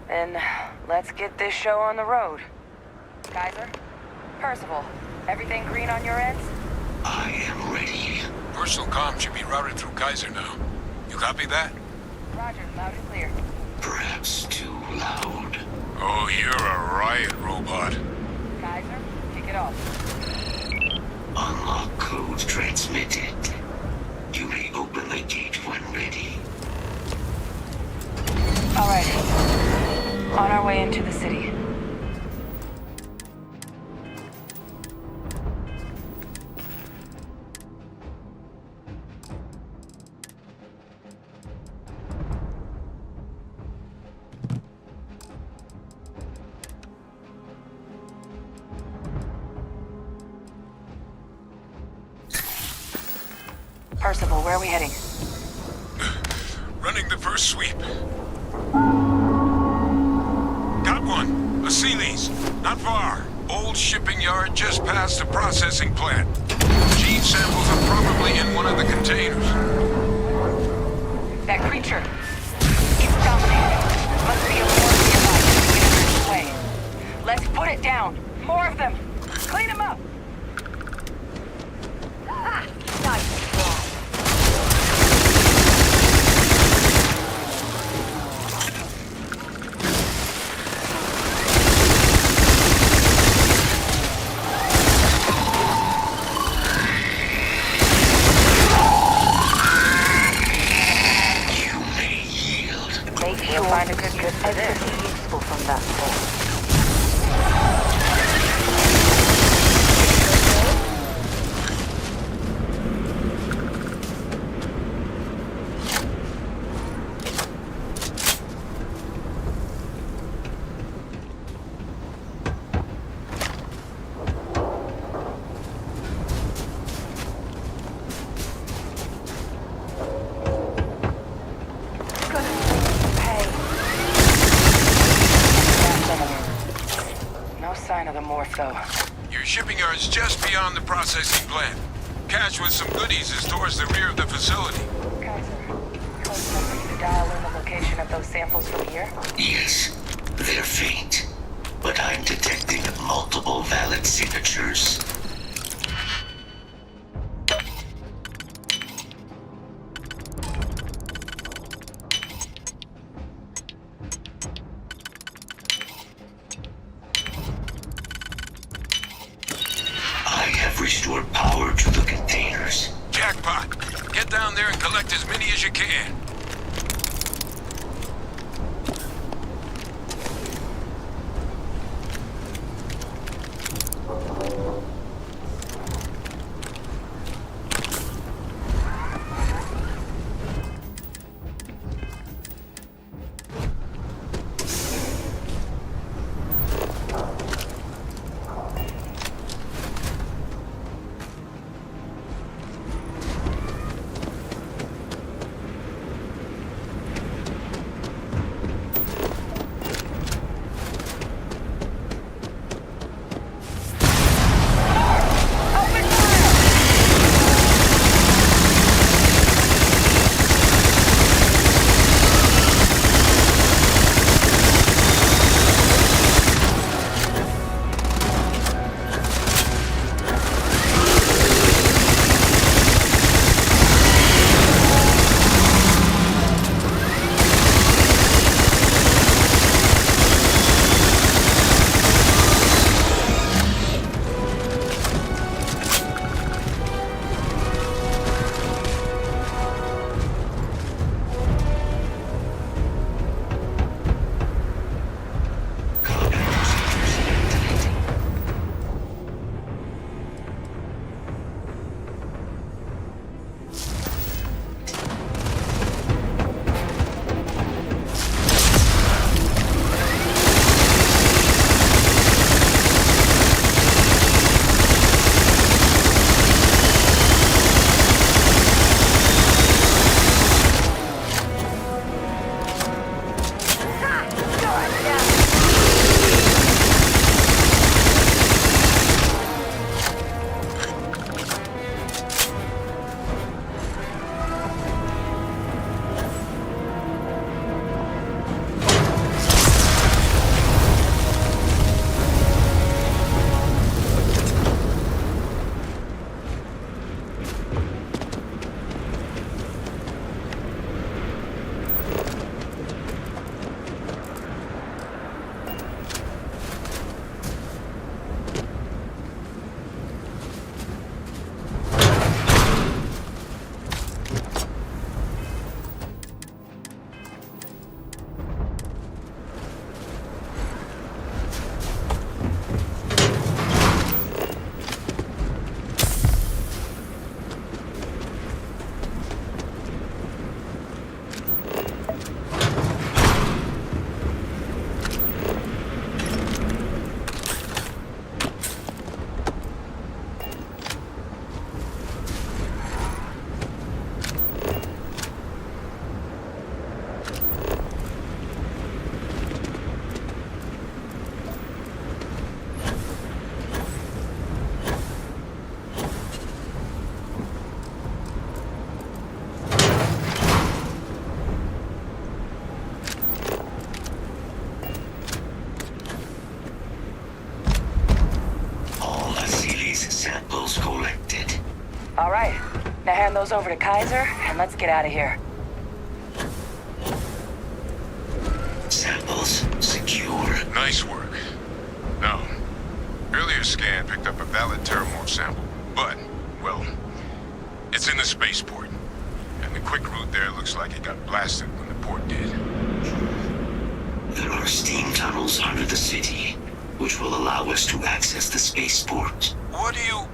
Then let's get this show on the road. Kaiser? Percival, everything green on your ends? I am ready. Personal comm should be routed through Kaiser now. You copy that? Roger, loud and clear. Perhaps too loud. Oh, you're a riot robot. Kaiser, kick it off. Unlock code transmitted. You may open the gate when ready. All right. On our way into the city. Percival, where are we heading? Running the first sweep. Got one. Asili's. Not far. Old shipping yard just past the processing plant. Gene samples are probably in one of the containers. That creature. It's dominating. Must be a war nearby. Way. Let's put it down. More of them. Clean them up. Ah, nice. You'll find a good trip for this. Useful from that point. Your shipping yard's just beyond the processing plant. Cache with some goodies is towards the rear of the facility. Kaiser, close enough for you to dial in the location of those samples from here? Yes, they're faint, but I'm detecting multiple valid signatures. restore power to the containers. Jackpot! Get down there and collect as many as you can. All right. Now hand those over to Kaiser, and let's get out of here. Samples secure. Nice work. No. Earlier scan picked up a valid Terramorph sample, but, well, it's in the spaceport. And the quick route there looks like it got blasted when the port did. There are steam tunnels under the city, which will allow us to access the spaceport. What do you...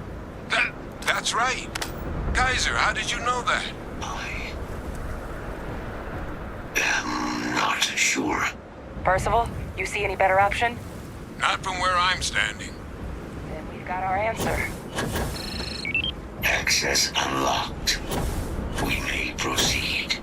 That's right. Kaiser, how did you know that? I am not sure. Percival, you see any better option? Not from where I'm standing. Then we've got our answer. Access unlocked. We may proceed.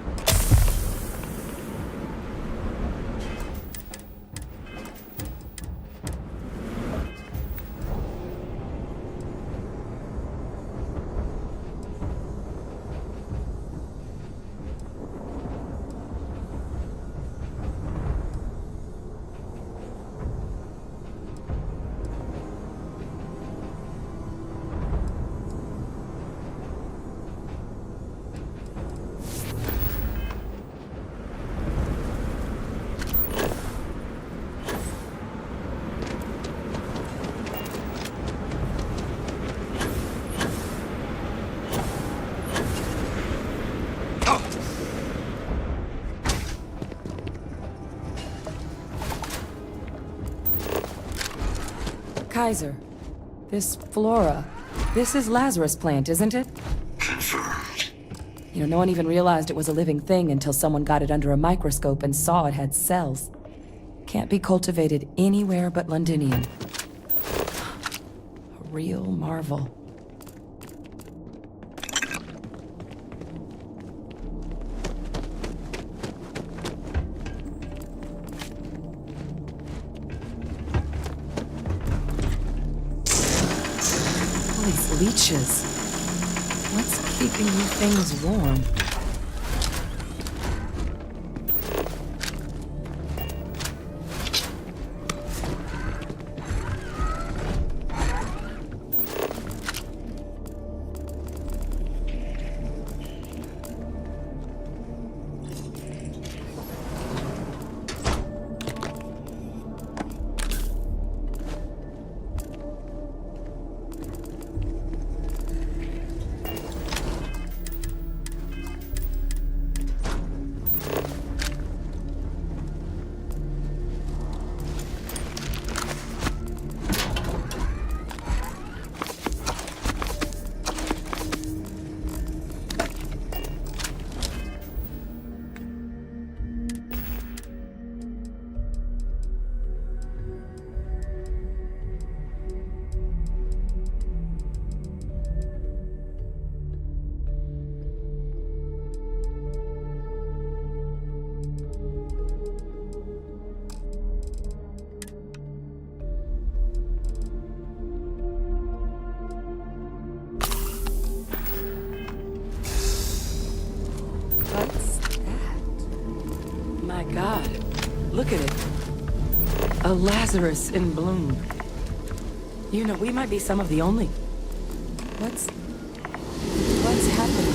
Kaiser, this flora, this is Lazarus plant, isn't it? Confirmed. You know, no one even realized it was a living thing until someone got it under a microscope and saw it had cells. Can't be cultivated anywhere but Londinium. A real marvel. All these leeches. What's keeping you things warm? My God, look at it. A Lazarus in bloom. You know, we might be some of the only... What's happening?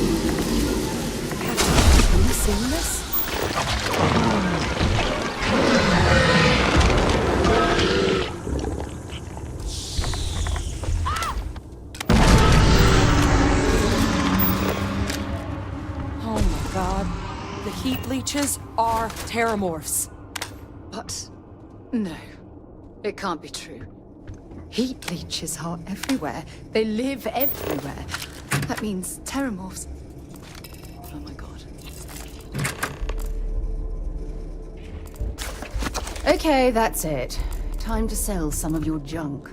Have you seen this? Oh my God. The heat leeches are terramorphs. But no, it can't be true. Heat leeches are everywhere. They live everywhere. That means terramorphs. Oh my God. Okay, that's it. Time to sell some of your junk.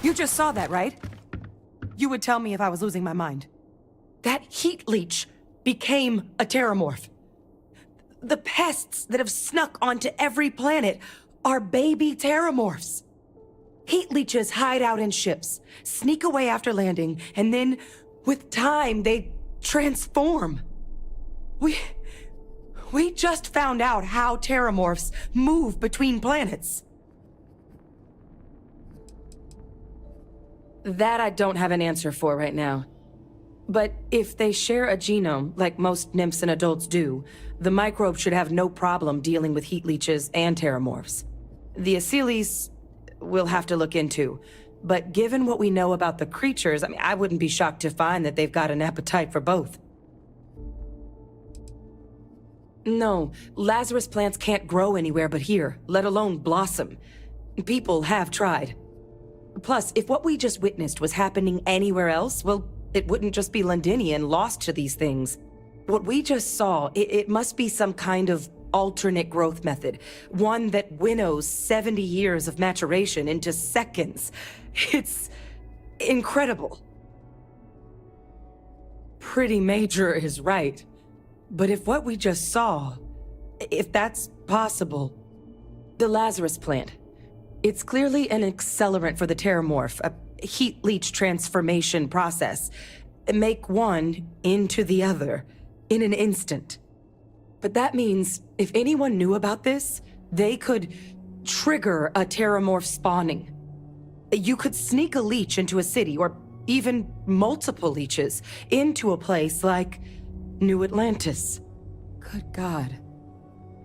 You just saw that, right? You would tell me if I was losing my mind. That heat leech became a terramorph. The pests that have snuck onto every planet are baby terramorphs. Heat leeches hide out in ships, sneak away after landing, and then, with time, they transform. We just found out how terramorphs move between planets. That I don't have an answer for right now. But if they share a genome, like most nymphs and adults do, the microbe should have no problem dealing with heat leeches and terramorphs. The Asylees we'll have to look into. But given what we know about the creatures, I wouldn't be shocked to find that they've got an appetite for both. No, Lazarus plants can't grow anywhere but here, let alone blossom. People have tried. Plus, if what we just witnessed was happening anywhere else, well, it wouldn't just be Londinian lost to these things. What we just saw, it must be some kind of alternate growth method. One that winnows 70 years of maturation into seconds. It's incredible. Pretty Major is right. But if what we just saw, if that's possible, the Lazarus plant, it's clearly an accelerant for the terramorph, a heat leech transformation process. Make one into the other in an instant. But that means if anyone knew about this, they could trigger a terramorph spawning. You could sneak a leech into a city, or even multiple leeches, into a place like New Atlantis. Good God.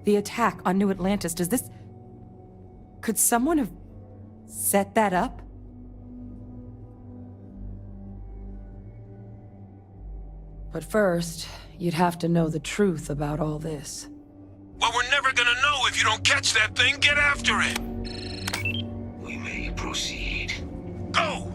The attack on New Atlantis, does this... Could someone have set that up? But first, you'd have to know the truth about all this. Well, we're never gonna know if you don't catch that thing. Get after it! We may proceed. Go!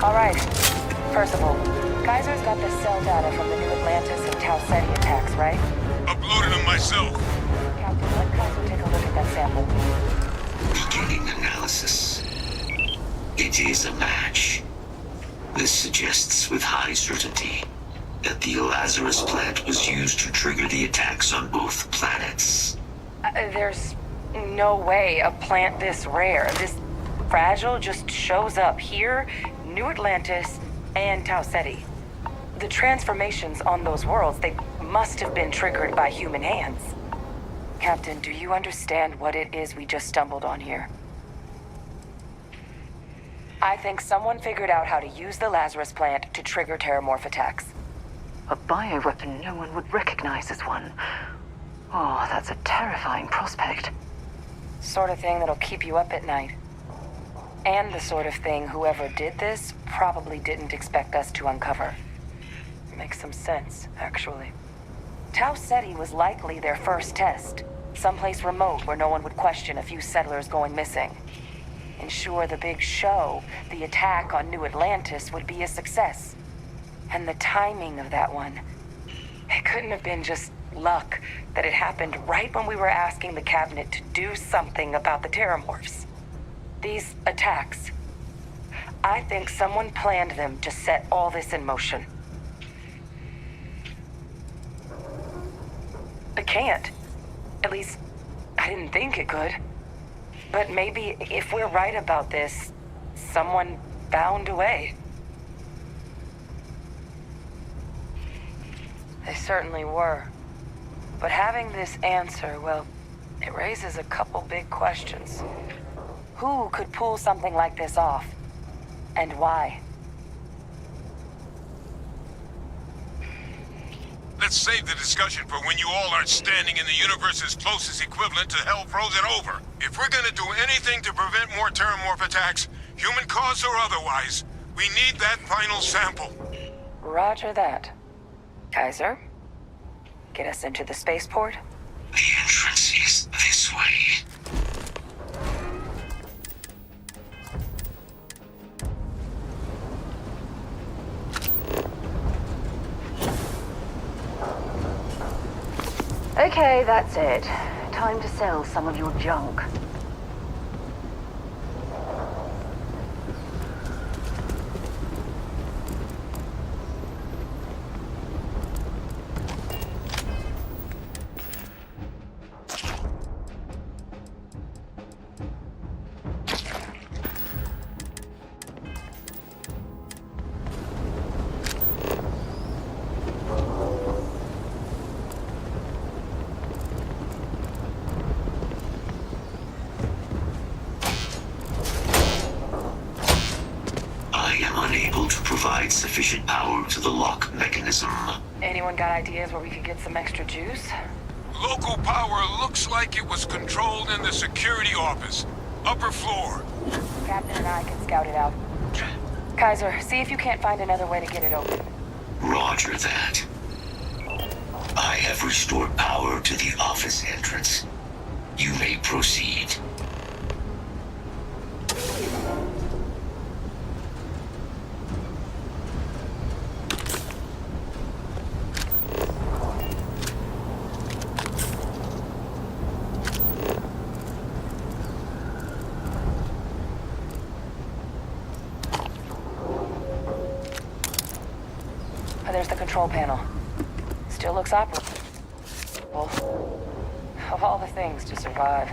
Alright. First of all, Kaiser's got the cell data from the New Atlantis and Tau Ceti attacks, right? Uploaded them myself. Captain, let Kaiser take a look at that sample. Beginning analysis. It is a match. This suggests with high certainty that the Lazarus plant was used to trigger the attacks on both planets. There's no way a plant this rare, this fragile, just shows up here, New Atlantis, and Tau Ceti. The transformations on those worlds, they must have been triggered by human hands. Captain, do you understand what it is we just stumbled on here? I think someone figured out how to use the Lazarus plant to trigger terramorph attacks. A bioweapon no one would recognize as one. Oh, that's a terrifying prospect. Sort of thing that'll keep you up at night. And the sort of thing whoever did this probably didn't expect us to uncover. Makes some sense, actually. Tau Ceti was likely their first test. Someplace remote where no one would question a few settlers going missing. Ensure the big show, the attack on New Atlantis, would be a success. And the timing of that one, it couldn't have been just luck that it happened right when we were asking the cabinet to do something about the terramorphs. These attacks, I think someone planned them to set all this in motion. It can't. At least, I didn't think it could. But maybe if we're right about this, someone found a way. They certainly were. But having this answer, well, it raises a couple big questions. Who could pull something like this off? And why? Let's save the discussion for when you all aren't standing in the universe's closest equivalent to hell frozen over. If we're gonna do anything to prevent more terramorph attacks, human cause or otherwise, we need that final sample. Roger that. Kaiser, get us into the spaceport? The entrance is this way. Okay, that's it. Time to sell some of your junk. Sufficient power to the lock mechanism. Anyone got ideas where we could get some extra juice? Local power looks like it was controlled in the security office. Upper floor. Captain and I can scout it out. Kaiser, see if you can't find another way to get it open. Roger that. I have restored power to the office entrance. You may proceed. There's the control panel. Still looks operable. Of all the things to survive.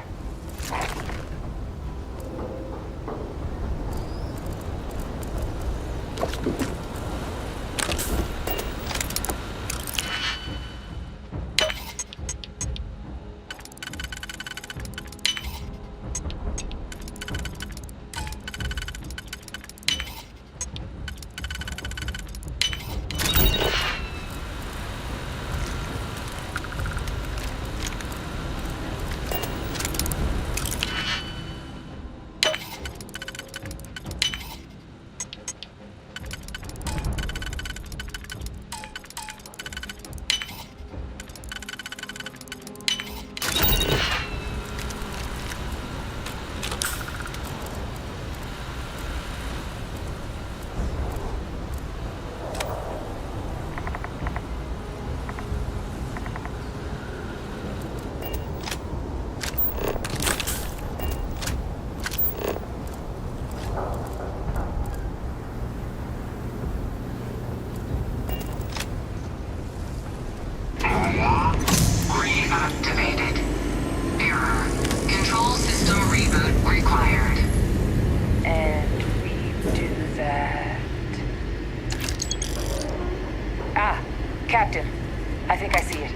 Reactivated. Error. Control system reboot required. And we do that. Ah, Captain. I think I see it.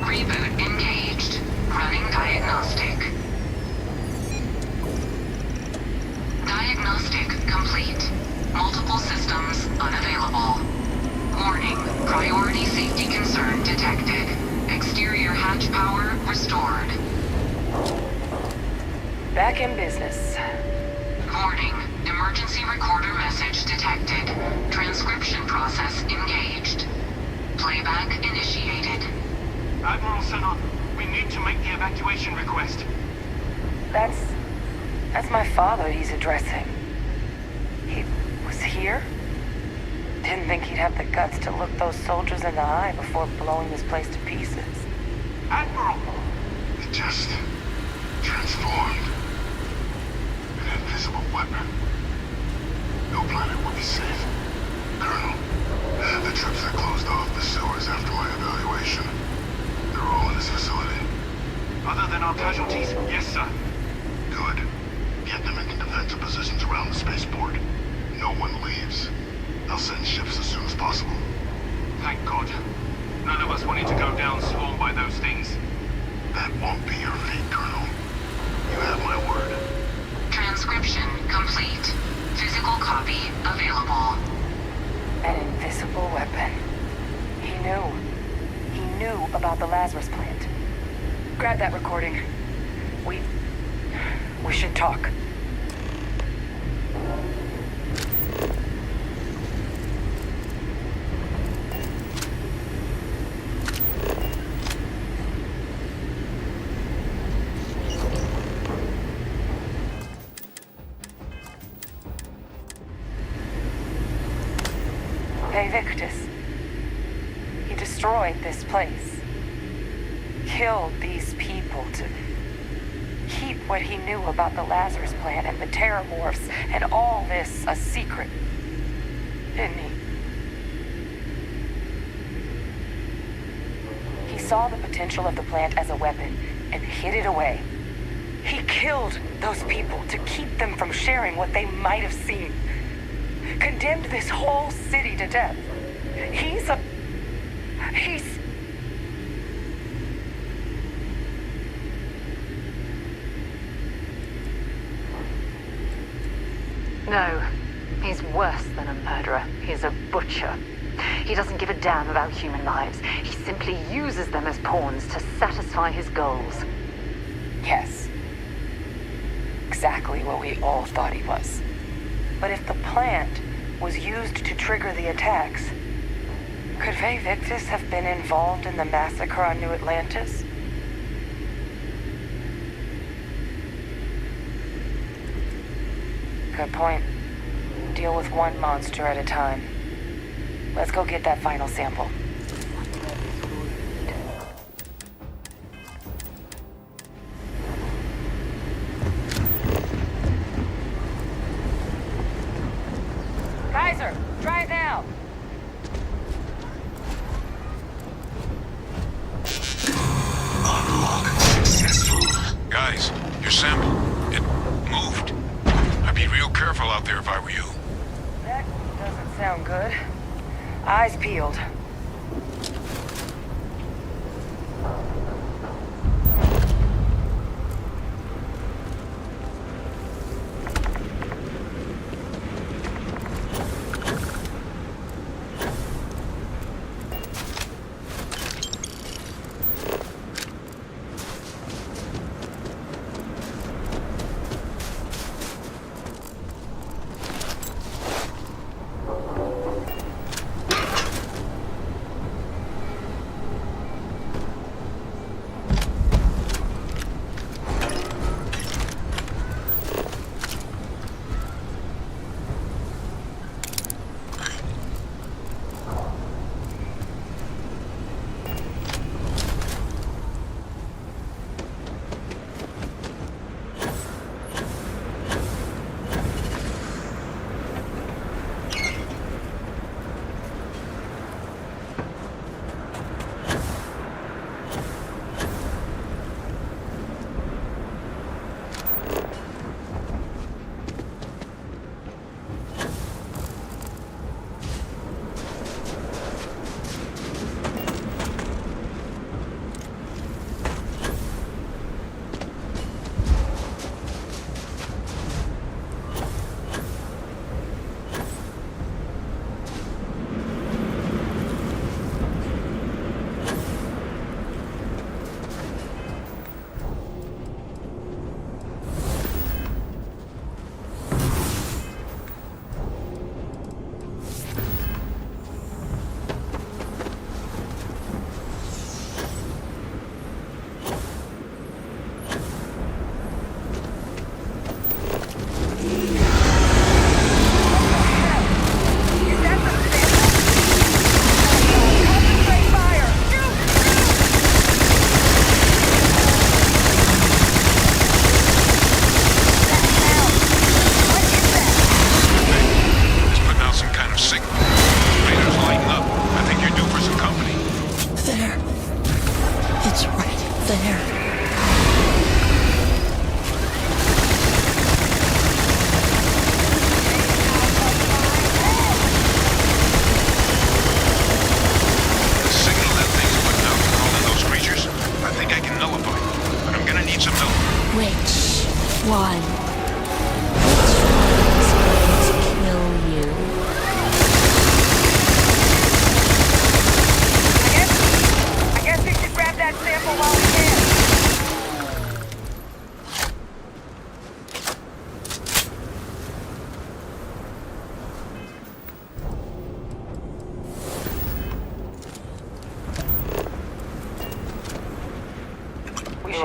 Reboot engaged. Running diagnostic. Diagnostic complete. Multiple systems unavailable. Warning. Priority safety concern detected. Exterior hatch power restored. Back in business. Warning. Emergency recorder message detected. Transcription process engaged. Playback initiated. Admiral Sinon, we need to make the evacuation request. That's my father he's addressing. He was here? Didn't think he'd have the guts to look those soldiers in the eye before blowing this place to pieces. Admiral! It just transformed. An invisible weapon. No planet will be safe. Colonel, the troops that closed off the sewers after my evaluation. They're all in this facility. Other than our casualties, yes, sir. Good. Get them into defensive positions around the spaceport. No one leaves. I'll send ships as soon as possible. Thank God. None of us wanted to go down swarmed by those things. That won't be your fate, Colonel. You have my word. Transcription complete. Physical copy available. An invisible weapon. He knew. He knew about the Lazarus plant. Grab that recording. We should talk. Hey, Victus. He destroyed this place. Killed these people to keep what he knew about the Lazarus plant and the Terramorphs and all this a secret. Didn't he? He saw the potential of the plant as a weapon and hid it away. He killed those people to keep them from sharing what they might have seen. Condemned this whole city to death. He's No. He's worse than a murderer. He's a butcher. He doesn't give a damn about human lives. He simply uses them as pawns to satisfy his goals. Yes. Exactly what we all thought he was. But if the plant was used to trigger the attacks, could Faye Victus have been involved in the massacre on New Atlantis? Good point. Deal with one monster at a time. Let's go get that final sample. Kaiser, try it now. Unlock successful. Guys, your sample, it moved. I'd be real careful out there if I were you. That doesn't sound good. Eyes peeled.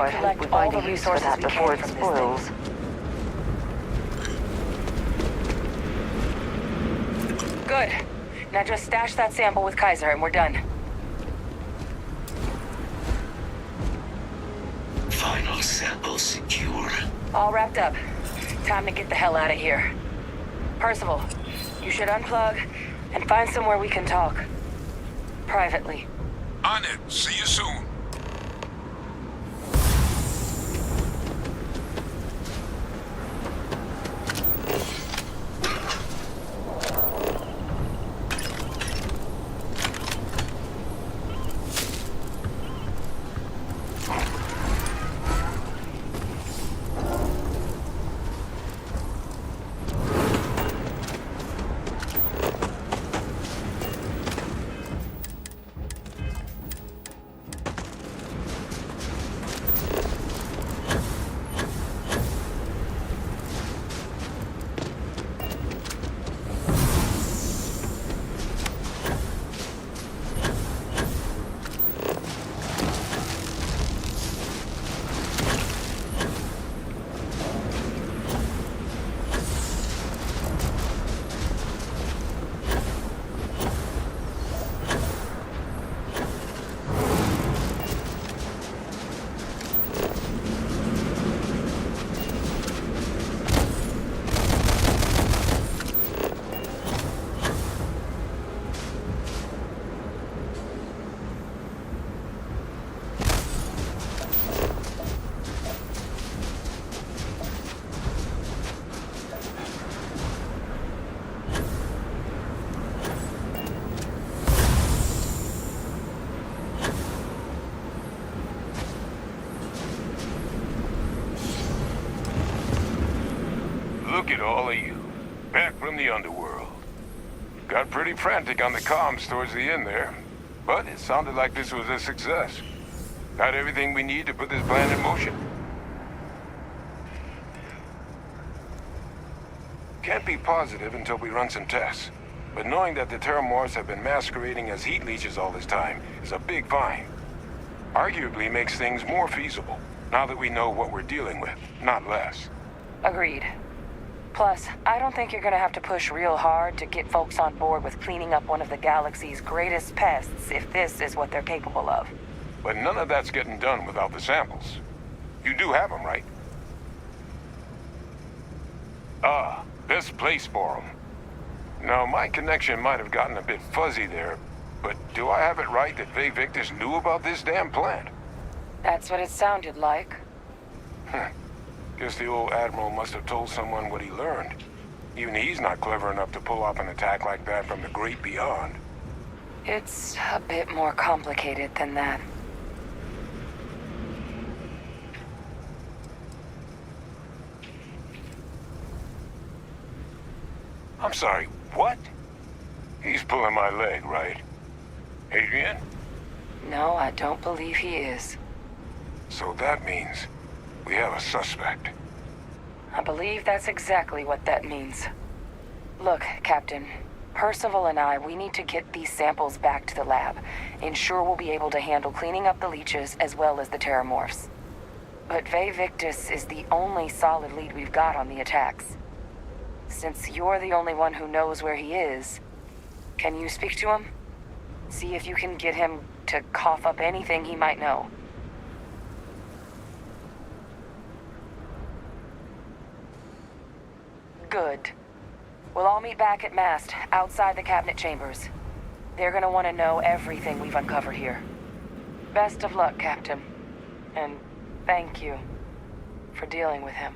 I hope we find a use for that before it spoils. Good. Now just stash that sample with Kaiser and we're done. Final sample secure. All wrapped up. Time to get the hell out of here. Percival, you should unplug and find somewhere we can talk. Privately. On it. See you soon. Look at all of you. Back from the underworld. Got pretty frantic on the comms towards the end there. But it sounded like this was a success. Got everything we need to put this plan in motion. Can't be positive until we run some tests. But knowing that the Terramorphs have been masquerading as heat leeches all this time is a big find. Arguably makes things more feasible, now that we know what we're dealing with, not less. Agreed. Plus, I don't think you're gonna have to push real hard to get folks on board with cleaning up one of the galaxy's greatest pests if this is what they're capable of. But none of that's getting done without the samples. You do have them, right? Ah, best place for them. Now, my connection might have gotten a bit fuzzy there, but do I have it right that Vae Victus knew about this damn plant? That's what it sounded like. Guess the old Admiral must have told someone what he learned. Even he's not clever enough to pull off an attack like that from the great beyond. It's a bit more complicated than that. I'm sorry, what? He's pulling my leg, right? Adrian? No, I don't believe he is. So that means we have a suspect. I believe that's exactly what that means. Look, Captain. Percival and we need to get these samples back to the lab. Ensure we'll be able to handle cleaning up the leeches as well as the Terramorphs. But Vae Victus is the only solid lead we've got on the attacks. Since you're the only one who knows where he is, can you speak to him? See if you can get him to cough up anything he might know. Good. We'll all meet back at Mast, outside the cabinet chambers. They're gonna want to know everything we've uncovered here. Best of luck, Captain. And thank you for dealing with him.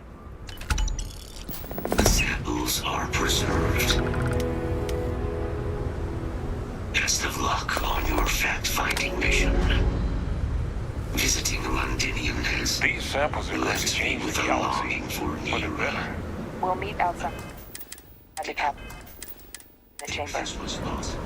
The samples are preserved. Best of luck on your fact-finding mission. Visiting Londinium has these samples are going to change with the a galaxy longing for for the new. better. We'll meet outside the cabinet chamber. This was possible.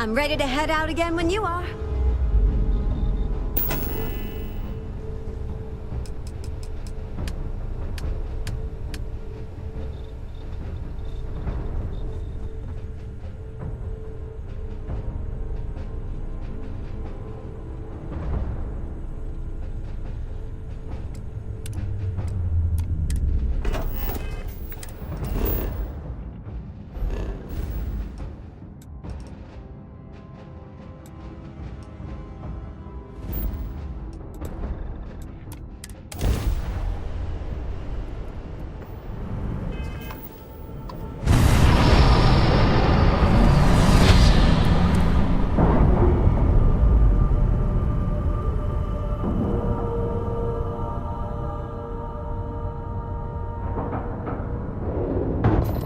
I'm ready to head out again when you are.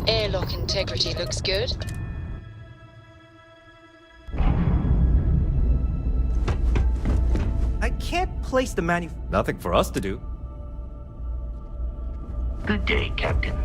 Airlock integrity looks good. I can't place the Nothing for us to do. Good day, Captain.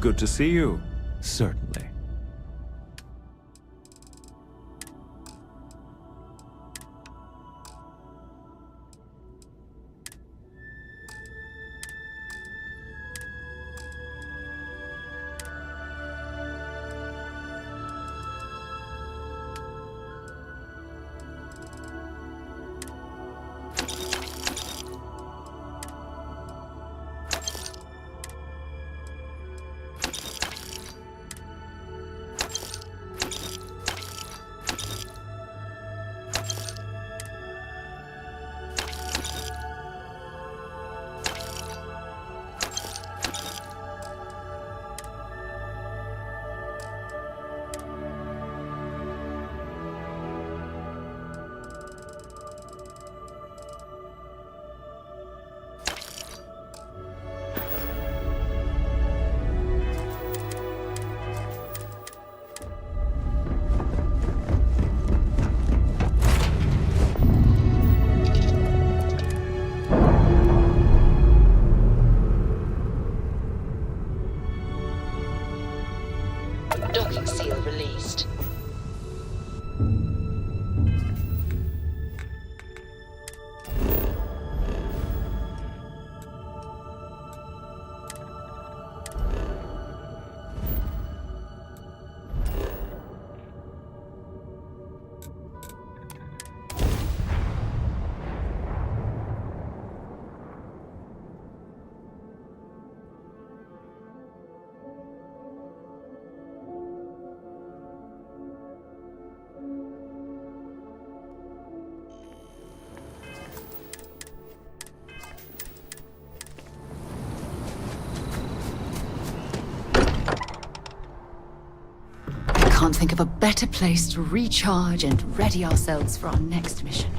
Good to see you. Certainly. Docking seal released. Can't think of a better place to recharge and ready ourselves for our next mission.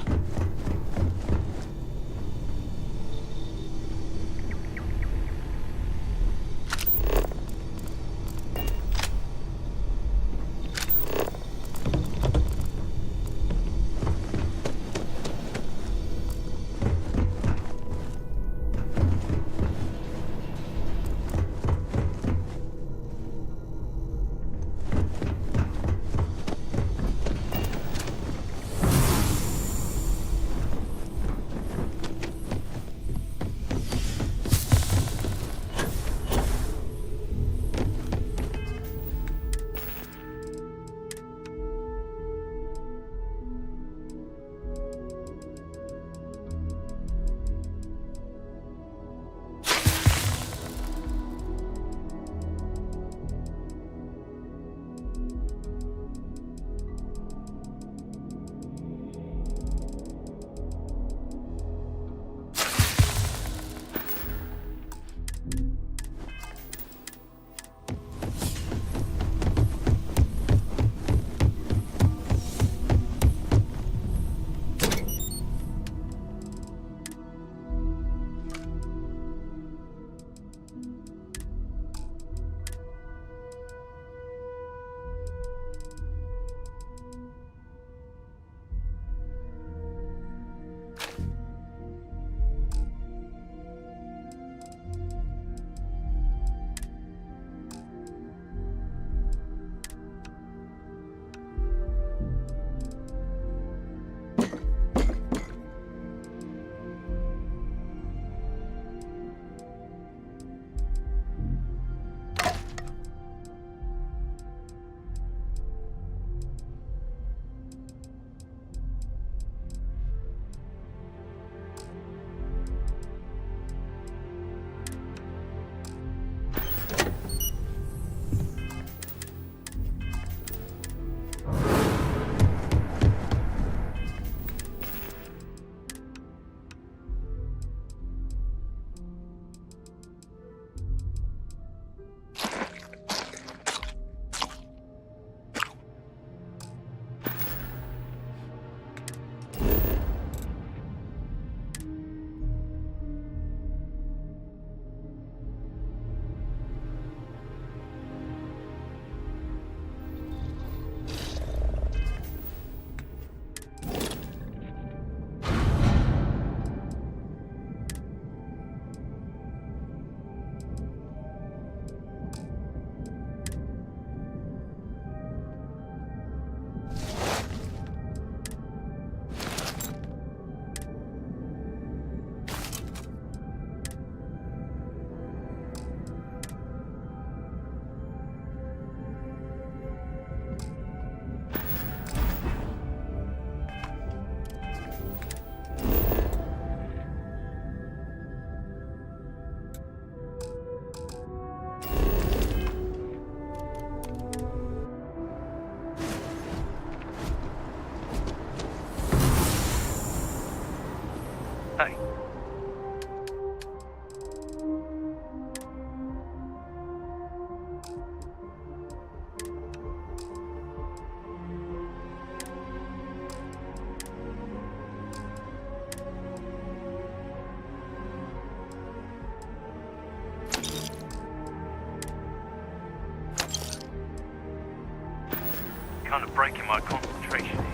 kind of breaking my concentration here.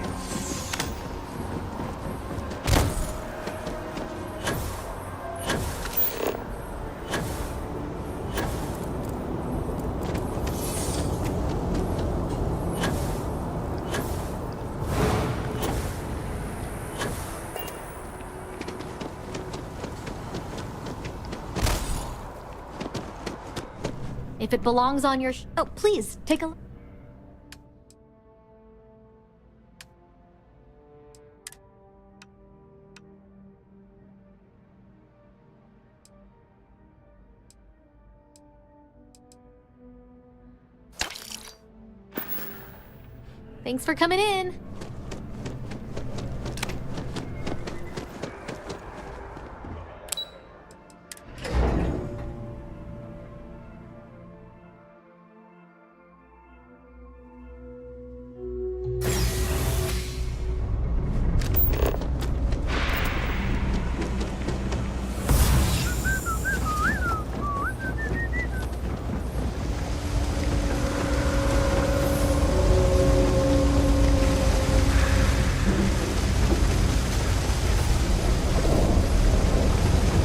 If it belongs on your oh, please, take a look. Thanks for coming in.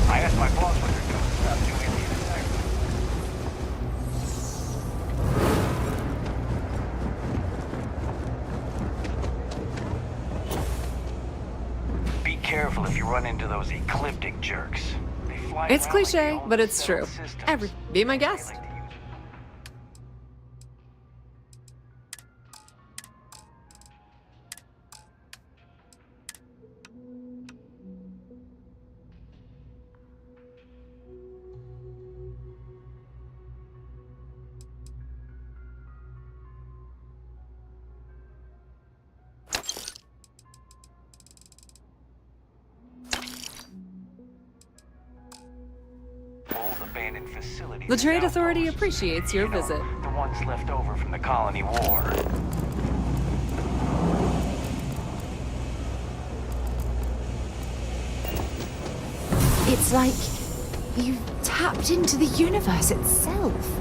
I asked my boss what they're doing about doing the attack. Be careful if you run into those ecliptic jerks. They fly It's around like they cliche, own but it's settled true. systems. Be my guest. Old abandoned facilities. The Trade and Authority outposts. appreciates your You know, visit. The ones left over from the Colony War. It's like you've tapped into the universe itself.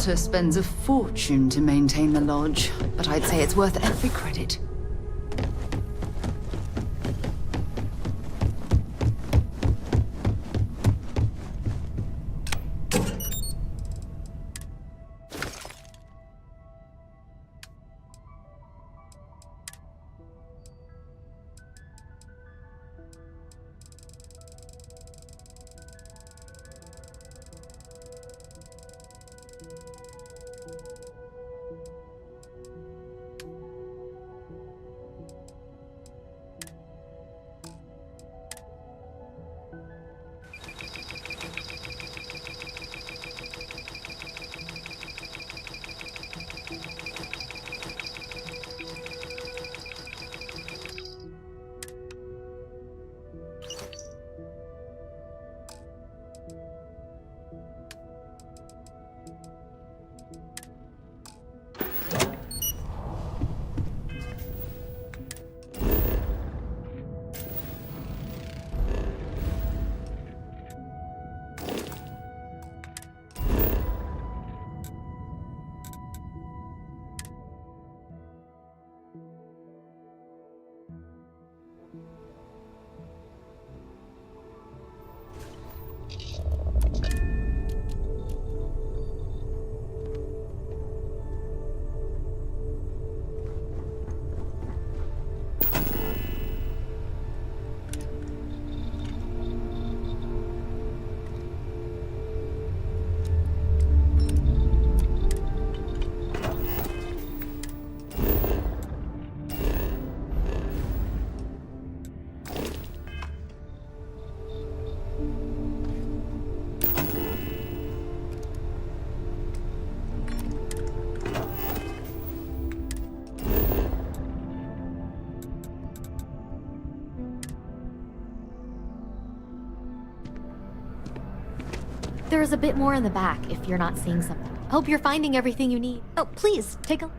Walter spends a fortune to maintain the lodge, but I'd say it's worth every credit. There is a bit more in the back if you're not seeing something. Hope you're finding everything you need. Oh, please, take a...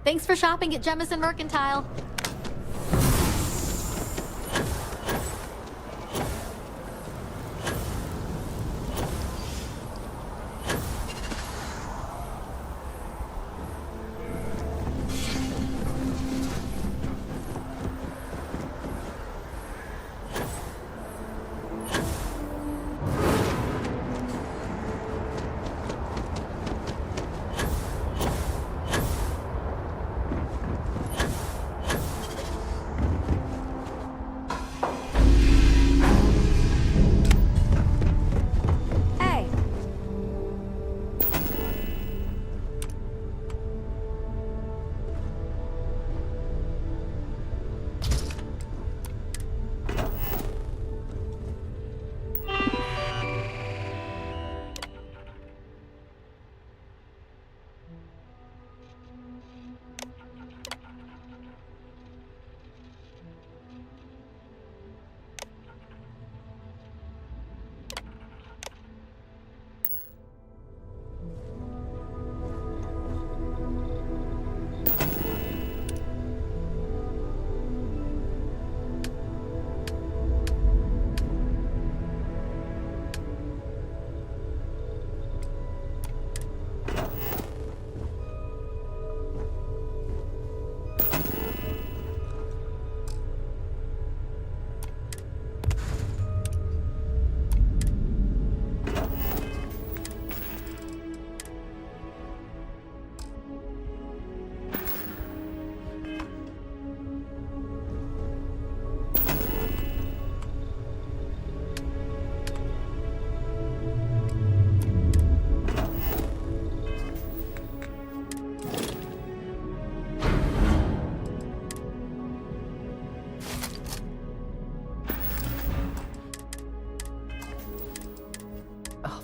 Thanks for shopping at Jemison Mercantile.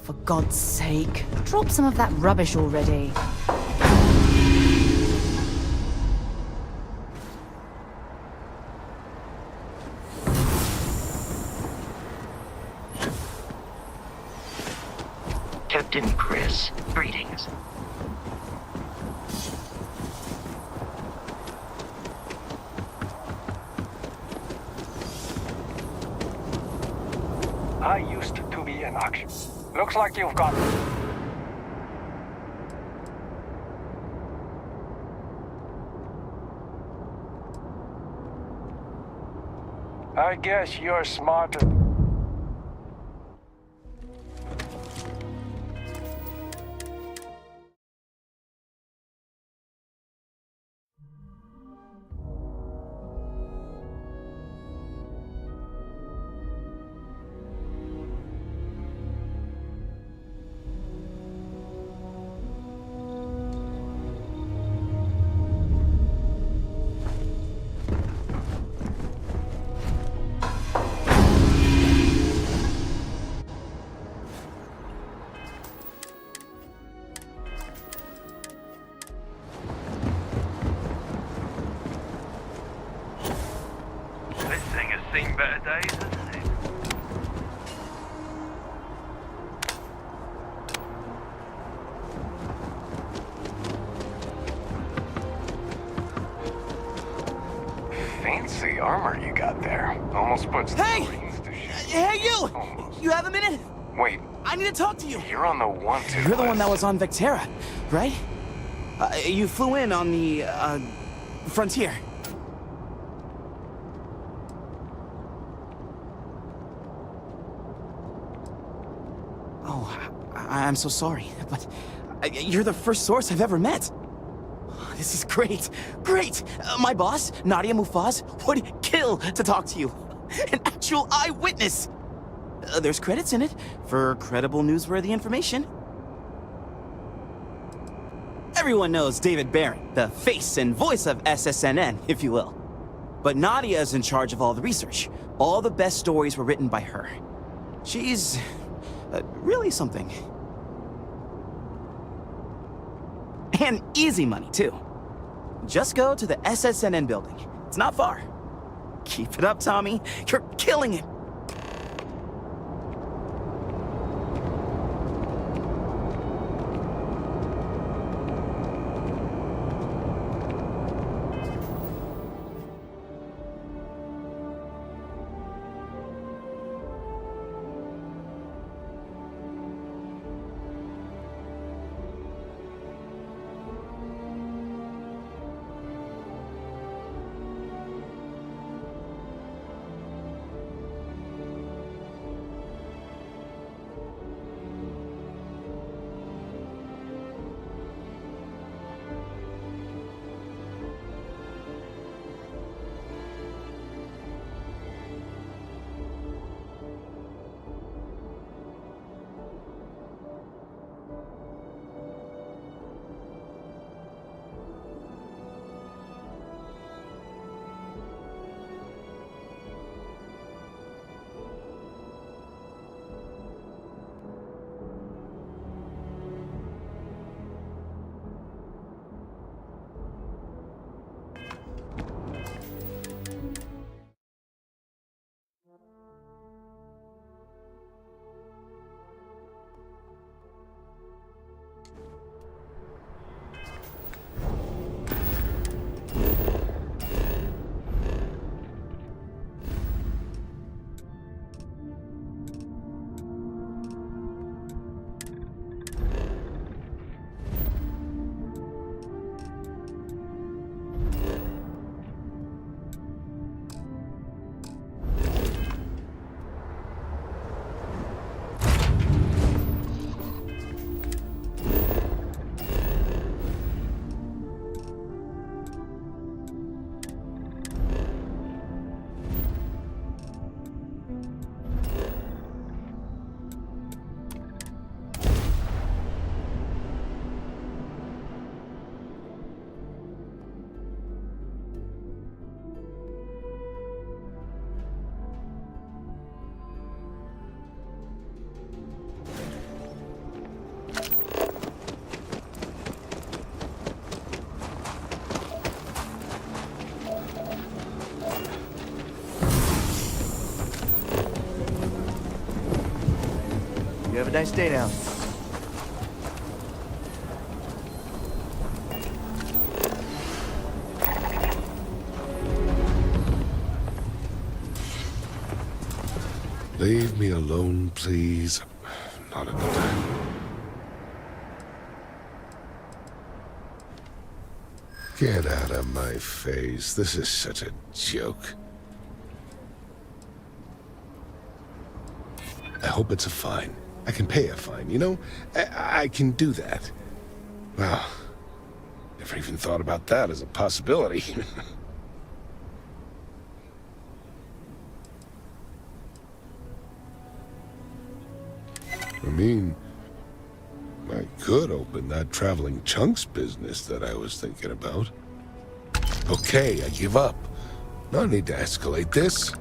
For God's sake, drop some of that rubbish already. Captain Chris, greetings. I used to be in action. Looks like you've got... I guess you're smarter. Seen better days, hasn't it? Fancy armor you got there. Almost puts the Marines to shame. Hey, you! Almost. You have a minute? Wait. I need to talk to you. You're on the wanted You're the one list. that was on Vectera, right? You flew in on the, Frontier. Oh, I'm so sorry, but you're the first source I've ever met. This is great. Great! My boss, Nadia Mufaz, would kill to talk to you. An actual eyewitness! There's credits in it for credible, newsworthy information. Everyone knows David Barron, the face and voice of SSNN, if you will. But Nadia is in charge of all the research. All the best stories were written by her. She's... really something. And easy money, too. Just go to the SSNN building. It's not far. Keep it up, Tommy. You're killing it. You have a nice day now. Leave me alone, please. Not at the time. Get out of my face. This is such a joke. I hope it's a fine. I can pay a fine, you know? I can do that. Wow. Never even thought about that as a possibility. I mean, I could open that traveling chunks business that I was thinking about. Okay, I give up. No need to escalate this.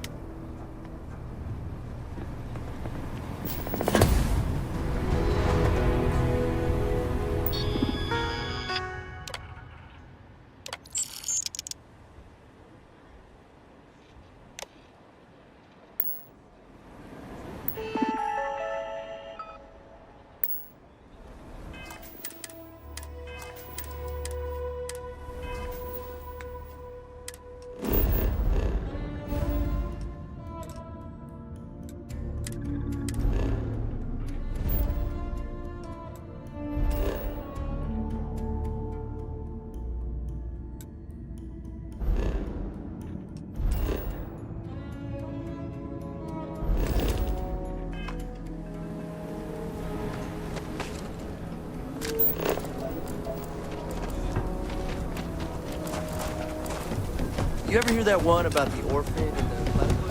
You ever hear that one about the orphan and the platypus?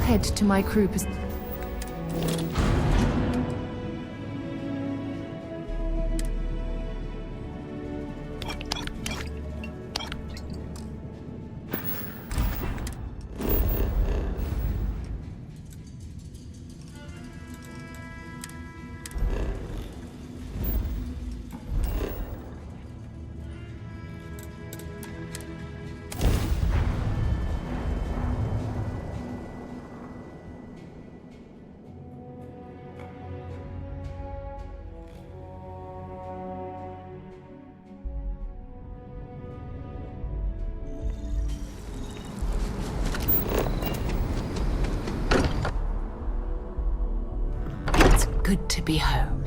I'll head to my crew position. Good to be home.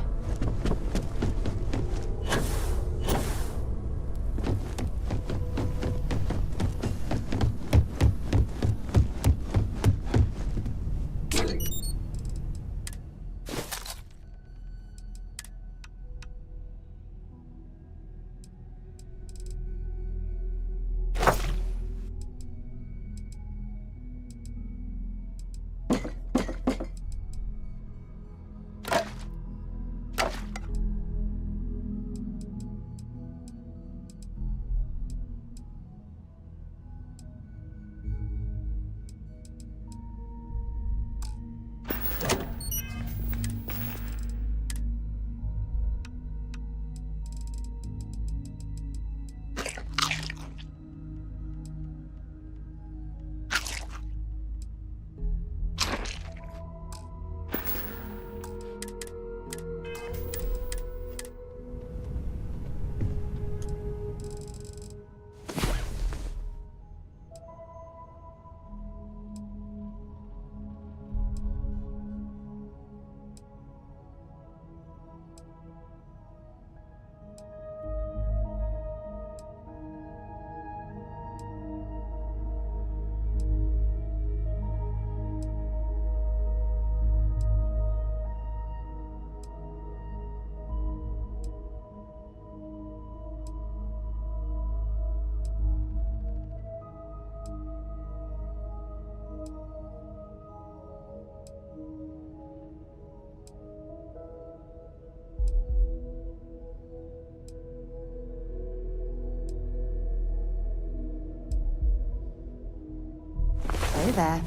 Stay there.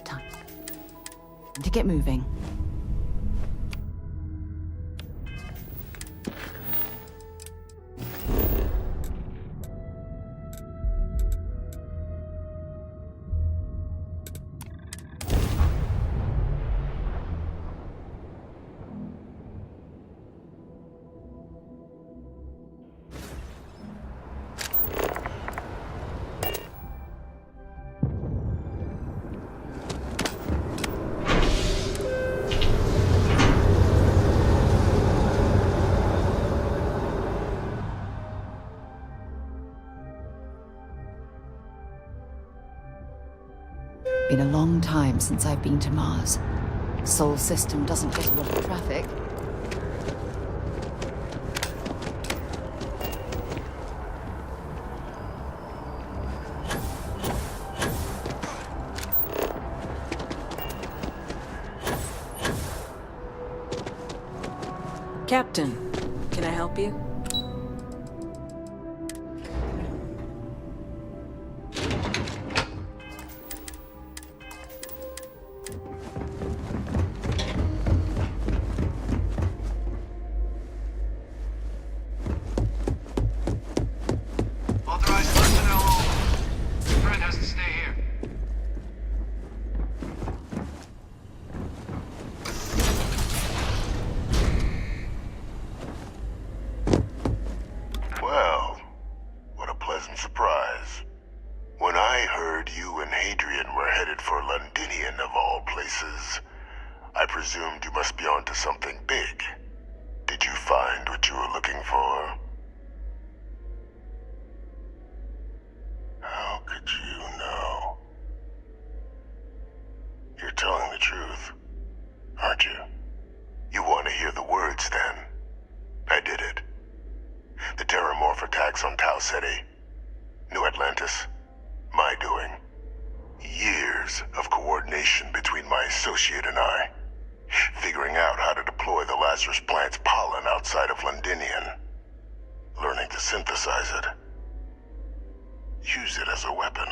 Time to get moving. Been a long time since I've been to Mars. Sol system doesn't get a lot of traffic. Captain, can I help you? Authorized personnel only. Friend has to stay here. Well, what a pleasant surprise. When I heard you and Hadrian were headed for Londinian of all places, I presumed you must be onto something big. Did you find what you were looking for? How could you know? You're telling the truth, aren't you? You want to hear the words, then? I did it. The Terramorph attacks on Tau Ceti. New Atlantis. My doing. Years of associate and I, figuring out how to deploy the Lazarus plant's pollen outside of Londinian, learning to synthesize it, use it as a weapon.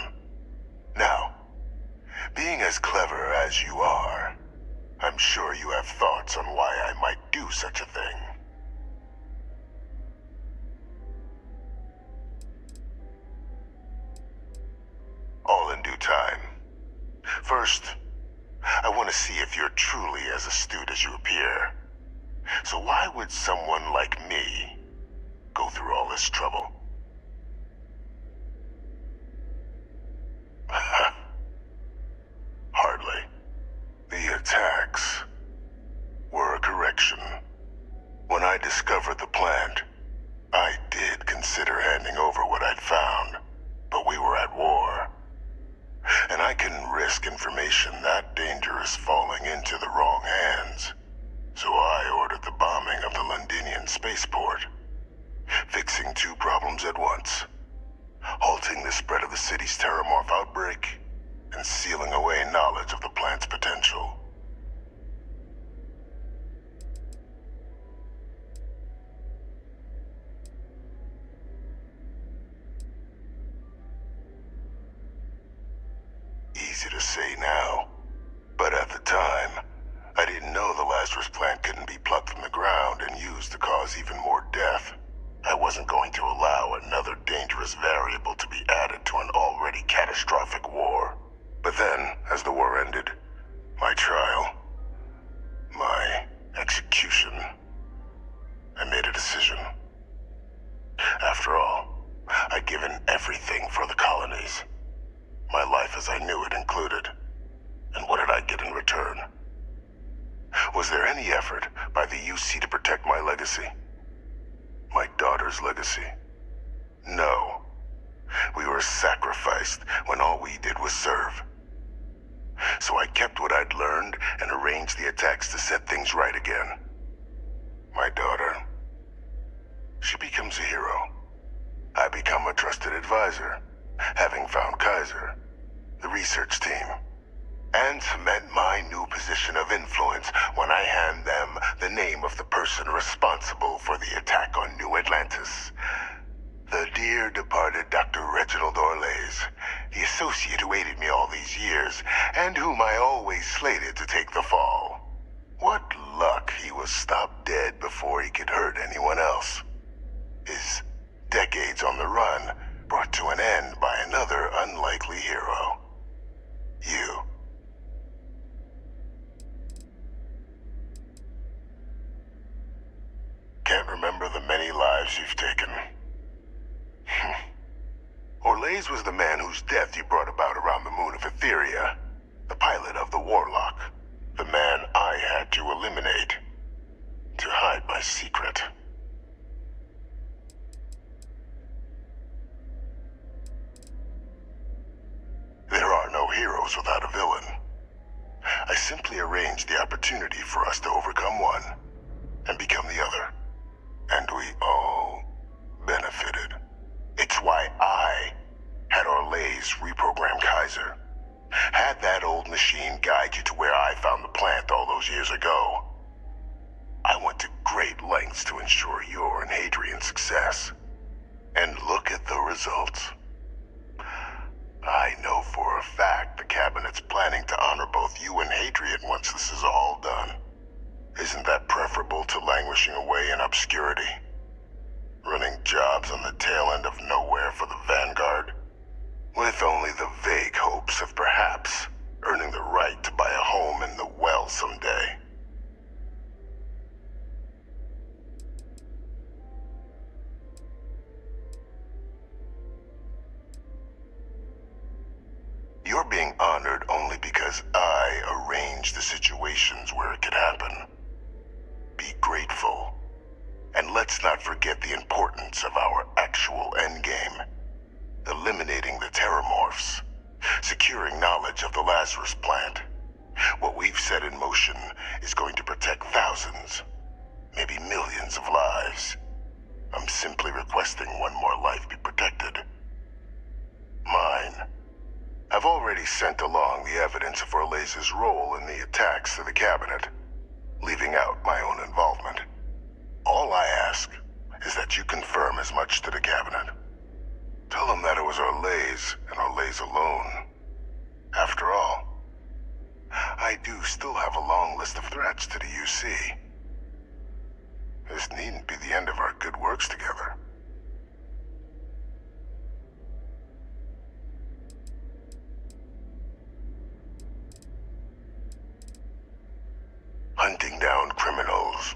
Now, being as clever as you are, I'm sure you have thoughts on why I might do such a thing. All in due time. First, I want to see if you're truly as astute as you appear. So why would someone like me go through all this trouble? Hardly. The attacks were a correction. When I discovered the plant, I did consider handing over what I'd found, but we were at war. And I couldn't risk information that dangerous falling into the wrong hands. So I ordered the bombing of the Londinian spaceport, fixing two problems at once: halting the spread of the city's terramorph outbreak, and sealing away knowledge of the plant's potential. Easy to say now, but at the time, I didn't know the Lazarus plant couldn't be plucked from the ground and used to cause even more death. I wasn't going to allow another dangerous variable to be added to an already catastrophic war. But then, as the war ended, my trial, my execution, I made a decision. After all, I'd given everything for the colonies. My life as I knew it included. And what did I get in return? Was there any effort by the UC to protect my legacy? My daughter's legacy? No. We were sacrificed when all we did was serve. So I kept what I'd learned and arranged the attacks to set things right again. My daughter, she becomes a hero. I become a trusted advisor, having found Kaiser, the research team, and cement my new position of influence when I hand them the name of the person responsible for the attack on New Atlantis. The dear departed Dr. Reginald Orlays, the associate who aided me all these years, and whom I always slated to take the fall. What luck he was stopped dead before he could hurt anyone else. His decades on the run brought to an end by another unlikely hero. You. Can't remember the many lives you've taken. Orlays was the man whose death you brought about around the moon of Etheria, the pilot of the Warlock, the man I had to eliminate, to hide my secret. There are no heroes without a villain. I simply arranged the opportunity for us to overcome one and become the other. And we all benefited. It's why I had Orlays reprogram Kaiser. Had that old machine guide you to where I found the plant all those years ago. I went to great lengths to ensure your and Hadrian's success. And look at the results. I know for a fact the Cabinet's planning to honor both you and Hadrian once this is all done. Isn't that preferable to languishing away in obscurity? Running jobs on the tail end of nowhere for the Vanguard? With only the vague hopes of perhaps earning the right to buy a home in the well someday. You're being honored only because I arranged the situations where it could happen. Be grateful. And let's not forget the importance of our actual endgame. Eliminating the terramorphs. Securing knowledge of the Lazarus plant. What we've set in motion is going to protect thousands, maybe millions of lives. I'm simply requesting one more life be protected. Mine. I've already sent along the evidence of Orleza's role in the attacks to the cabinet, leaving out my own involvement. All I ask is that you confirm as much to the cabinet. Tell them that it was Orlez and Orlez alone. After all, I do still have a long list of threats to the UC. This needn't be the end of our good works together. Hunting down criminals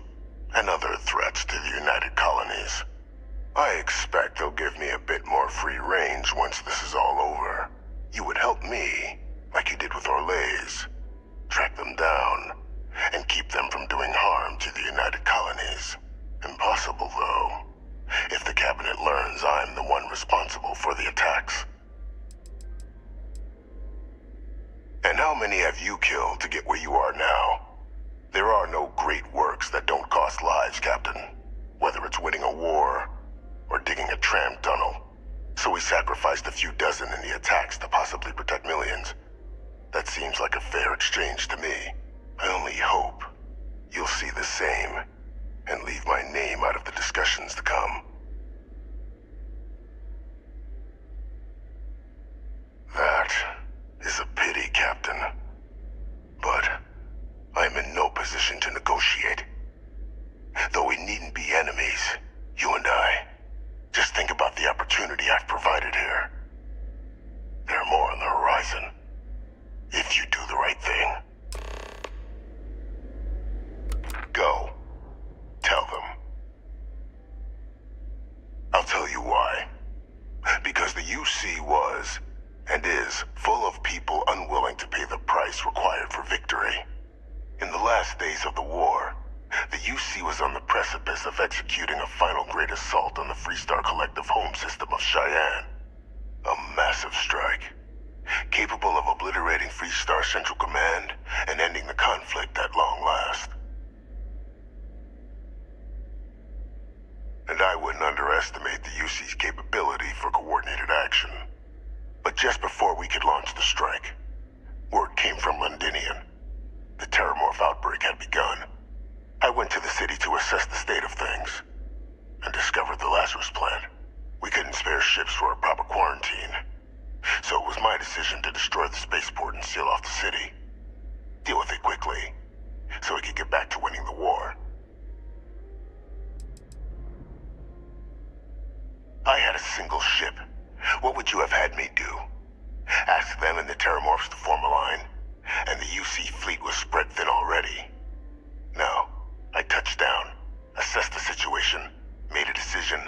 and other threats to the United Colonies. I expect they'll give me a bit more free range once this is all over. You would help me, like you did with Orlez, track them down and keep them from doing harm to the United Colonies. Impossible, though, if the cabinet learns I'm the one responsible for the attacks. And how many have you killed to get where you are now? There are no great works that don't cost lives, Captain. Whether it's winning a war or digging a tram tunnel. So we sacrificed a few dozen in the attacks to possibly protect millions. That seems like a fair exchange to me. I only hope you'll see the same and leave my name out of the discussions to come. That is a pity, Captain. But I'm in no position to negotiate. Though we needn't be enemies, you and I. Just think about the opportunity I've provided here. There are more on the horizon. If you do the right thing. Go. Tell them. I'll tell you why. Because the UC was, and is, full of people unwilling to pay the price required for victory. In the last days of the war, the UC was on the precipice of executing a final great assault on the Freestar Collective home system of Cheyenne. A massive strike, capable of obliterating Freestar Central Command and ending the conflict at long last. And I wouldn't underestimate the UC's capability for coordinated action. But just before we could launch the strike, word came from Londinian. The Terramorph outbreak had begun. I went to the city to assess the state of things, and discovered the Lazarus plant. We couldn't spare ships for a proper quarantine, so it was my decision to destroy the spaceport and seal off the city. Deal with it quickly, so we could get back to winning the war. I had a single ship. What would you have had me do? Ask them and the Terramorphs to form a line, and the UC fleet was spread thin already. No. I touched down, assessed the situation, made a decision,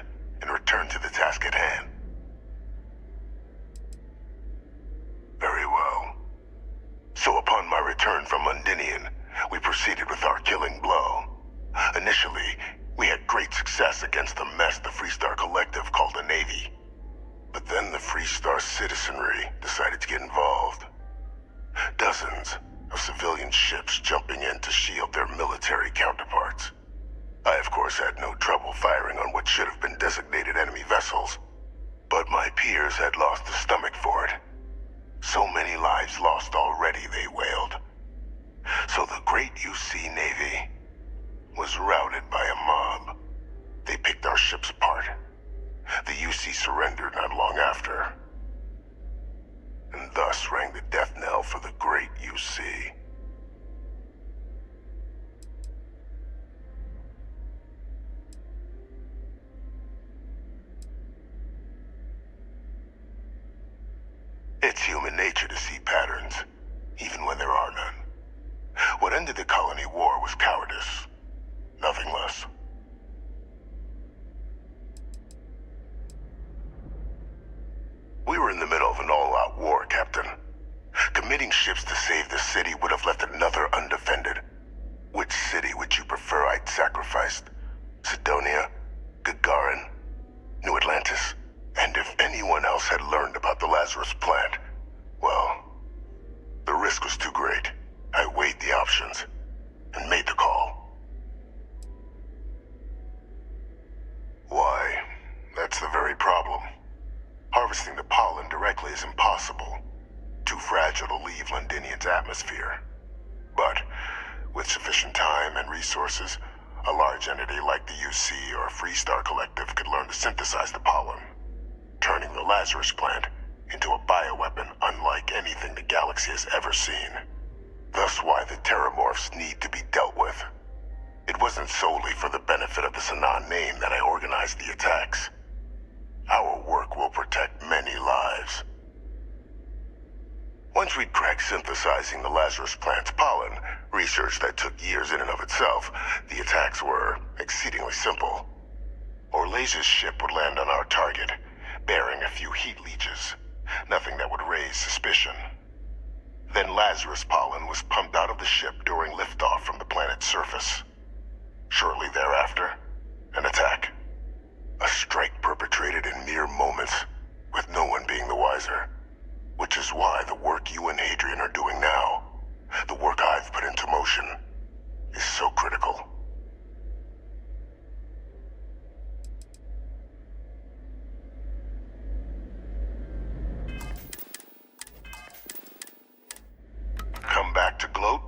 and returned to the task at hand. Very well. So upon my return from Londinian, we proceeded with our killing blow. Initially, we had great success against the mess the Freestar Collective called a Navy. But then the Freestar citizenry decided to get involved. Dozens of civilian ships jumping in to shield their military counterparts. I, of course, had no trouble firing on what should have been designated enemy vessels, but my peers had lost the stomach for it. So many lives lost already, they wailed. So the great UC Navy was routed by a mob. They picked our ships apart. The UC surrendered not long after. And thus rang the death knell for the great UC. It's human nature to see patterns, even when there are none. What ended the colony war was cowardice, nothing less. We were in the middle of an all-out war, Captain. Committing ships to save the city would have left another undefended. Which city would you prefer I'd sacrificed? Sidonia? Gagarin? New Atlantis? And if anyone else had learned about the Lazarus plant, well, the risk was too great. I weighed the options and made the call. Why, that's the very problem. Harvesting the pollen directly is impossible. barrier. But with sufficient time and resources, a large entity like the UC or Freestar Collective could learn to synthesize the pollen, turning the Lazarus plant into a bioweapon unlike anything the galaxy has ever seen. Thus why the Terramorphs need to be dealt with. It wasn't solely for the benefit of the Sanan name that I organized the attacks. Our work will protect many lives. Once we'd cracked synthesizing the Lazarus plant's pollen, research that took years in and of itself, the attacks were exceedingly simple. Orlaze's ship would land on our target, bearing a few heat leeches. Nothing that would raise suspicion. Then Lazarus pollen was pumped out of the ship during liftoff from the planet's surface. Shortly thereafter, an attack. A strike perpetrated in mere moments, with no one being the wiser. Which is why the work you and Hadrian are doing now, the work I've put into motion, is so critical. Come back to gloat?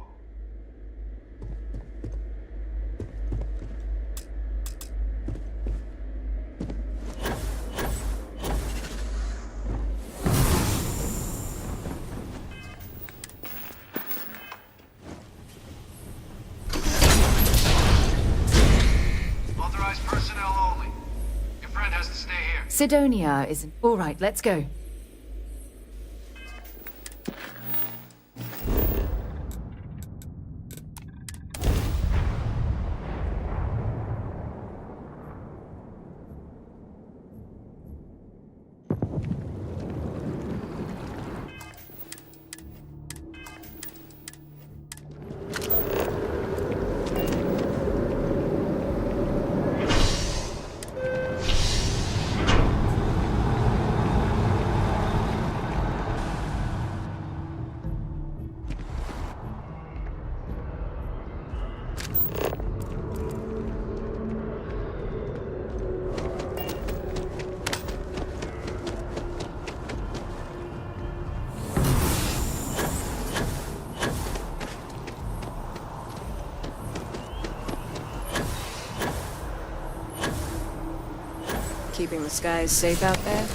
Authorized personnel only. Your friend has to stay here. Sidonia isn't. All right, let's go. Keeping the skies safe out there?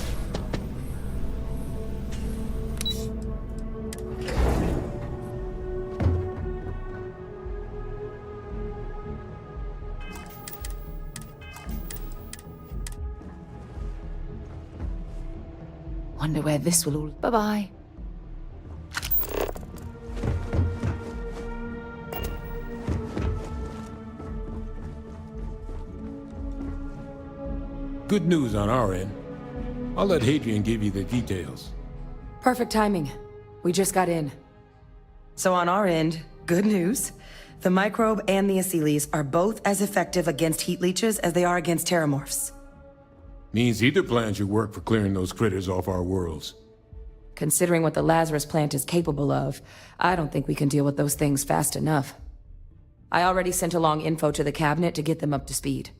Wonder where this will all... Bye-bye. Good news on our end. I'll let Hadrian give you the details. Perfect timing. We just got in. So on our end, good news. The microbe and the Asylees are both as effective against heat leeches as they are against terramorphs. Means either plan should work for clearing those critters off our worlds. Considering what the Lazarus plant is capable of, I don't think we can deal with those things fast enough. I already sent along info to the cabinet to get them up to speed.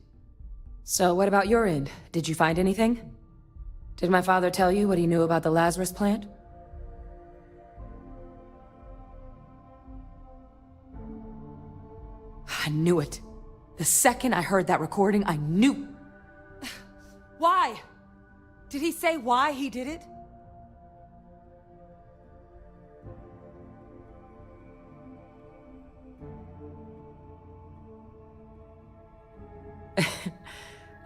So what about your end? Did you find anything? Did my father tell you what he knew about the Lazarus plant? I knew it. The second I heard that recording, I knew. Why? Did he say why he did it?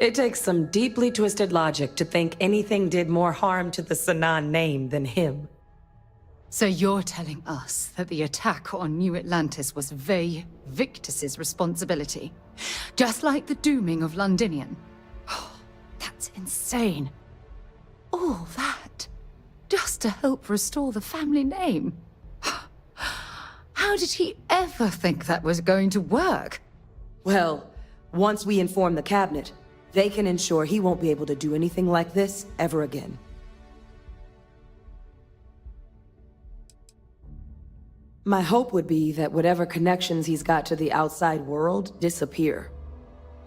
It takes some deeply twisted logic to think anything did more harm to the Sanan name than him. So you're telling us that the attack on New Atlantis was Victus's responsibility? Just like the dooming of Londinian? That's insane. All that, just to help restore the family name. How did he ever think that was going to work? Well, once we inform the cabinet, they can ensure he won't be able to do anything like this ever again. My hope would be that whatever connections he's got to the outside world disappear.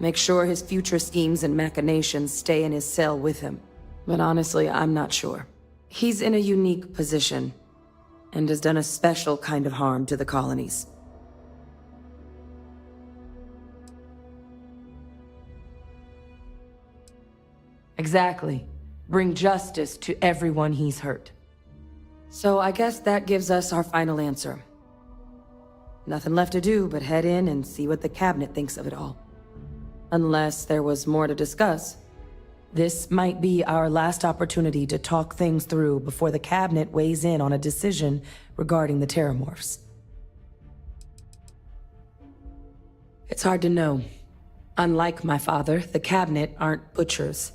Make sure his future schemes and machinations stay in his cell with him. But honestly, I'm not sure. He's in a unique position. and has done a special kind of harm to the colonies. Exactly. Bring justice to everyone he's hurt. So I guess that gives us our final answer. Nothing left to do but head in and see what the cabinet thinks of it all. Unless there was more to discuss. This might be our last opportunity to talk things through before the cabinet weighs in on a decision regarding the Terramorphs. It's hard to know. Unlike my father, the cabinet aren't butchers.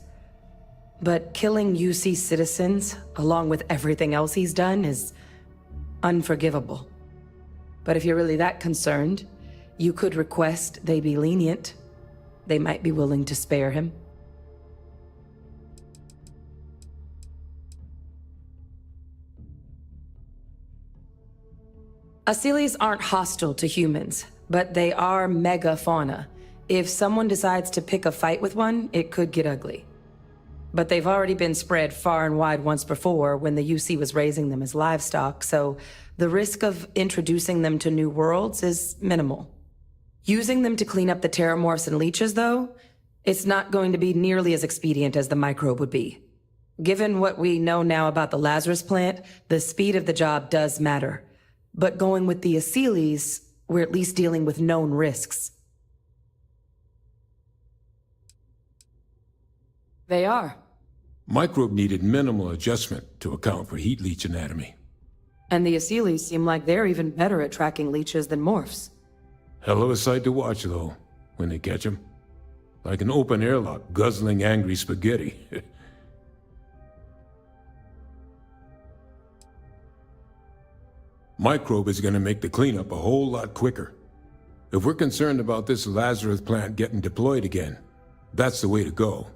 But killing UC citizens, along with everything else he's done, is unforgivable. But if you're really that concerned, you could request they be lenient. They might be willing to spare him. Asylees aren't hostile to humans, but they are megafauna. If someone decides to pick a fight with one, it could get ugly. But they've already been spread far and wide once before when the UC was raising them as livestock, so the risk of introducing them to new worlds is minimal. Using them to clean up the Terramorphs and leeches, though, it's not going to be nearly as expedient as the microbe would be. Given what we know now about the Lazarus plant, the speed of the job does matter. But going with the Asylees, we're at least dealing with known risks. They are. Microbe needed minimal adjustment to account for heat leech anatomy. And the Asylees seem like they're even better at tracking leeches than morphs. Hell of a sight to watch, though, when they catch them. Like an open airlock guzzling angry spaghetti. Microbe is gonna make the cleanup a whole lot quicker. If we're concerned about this Lazarus plant getting deployed again, that's the way to go.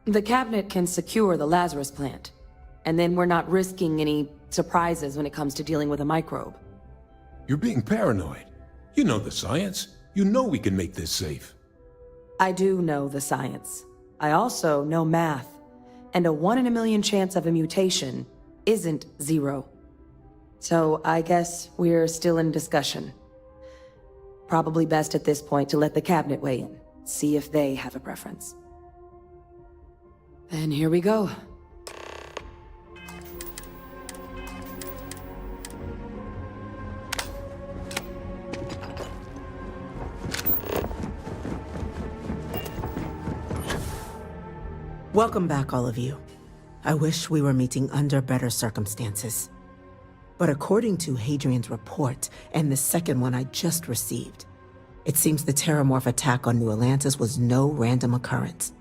The cabinet can secure the Lazarus plant, and then we're not risking any surprises when it comes to dealing with a microbe. You're being paranoid. You know the science. You know we can make this safe. I do know the science. I also know math. And a 1 in a million chance of a mutation isn't 0. So I guess we're still in discussion. Probably best at this point to let the cabinet weigh in, see if they have a preference. Then here we go. Welcome back, all of you. I wish we were meeting under better circumstances. But according to Hadrian's report, and the second one I just received, it seems the Terramorph attack on New Atlantis was no random occurrence,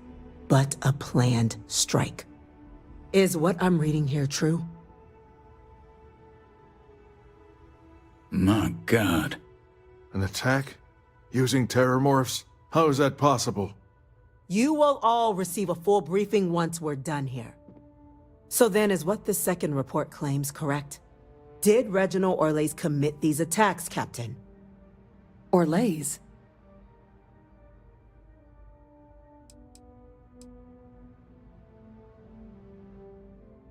but a planned strike. Is what I'm reading here true? My God. An attack? Using Terramorphs? How is that possible? You will all receive a full briefing once we're done here. So then, is what the second report claims correct? Did Reginald Orlays commit these attacks, Captain? Orlays?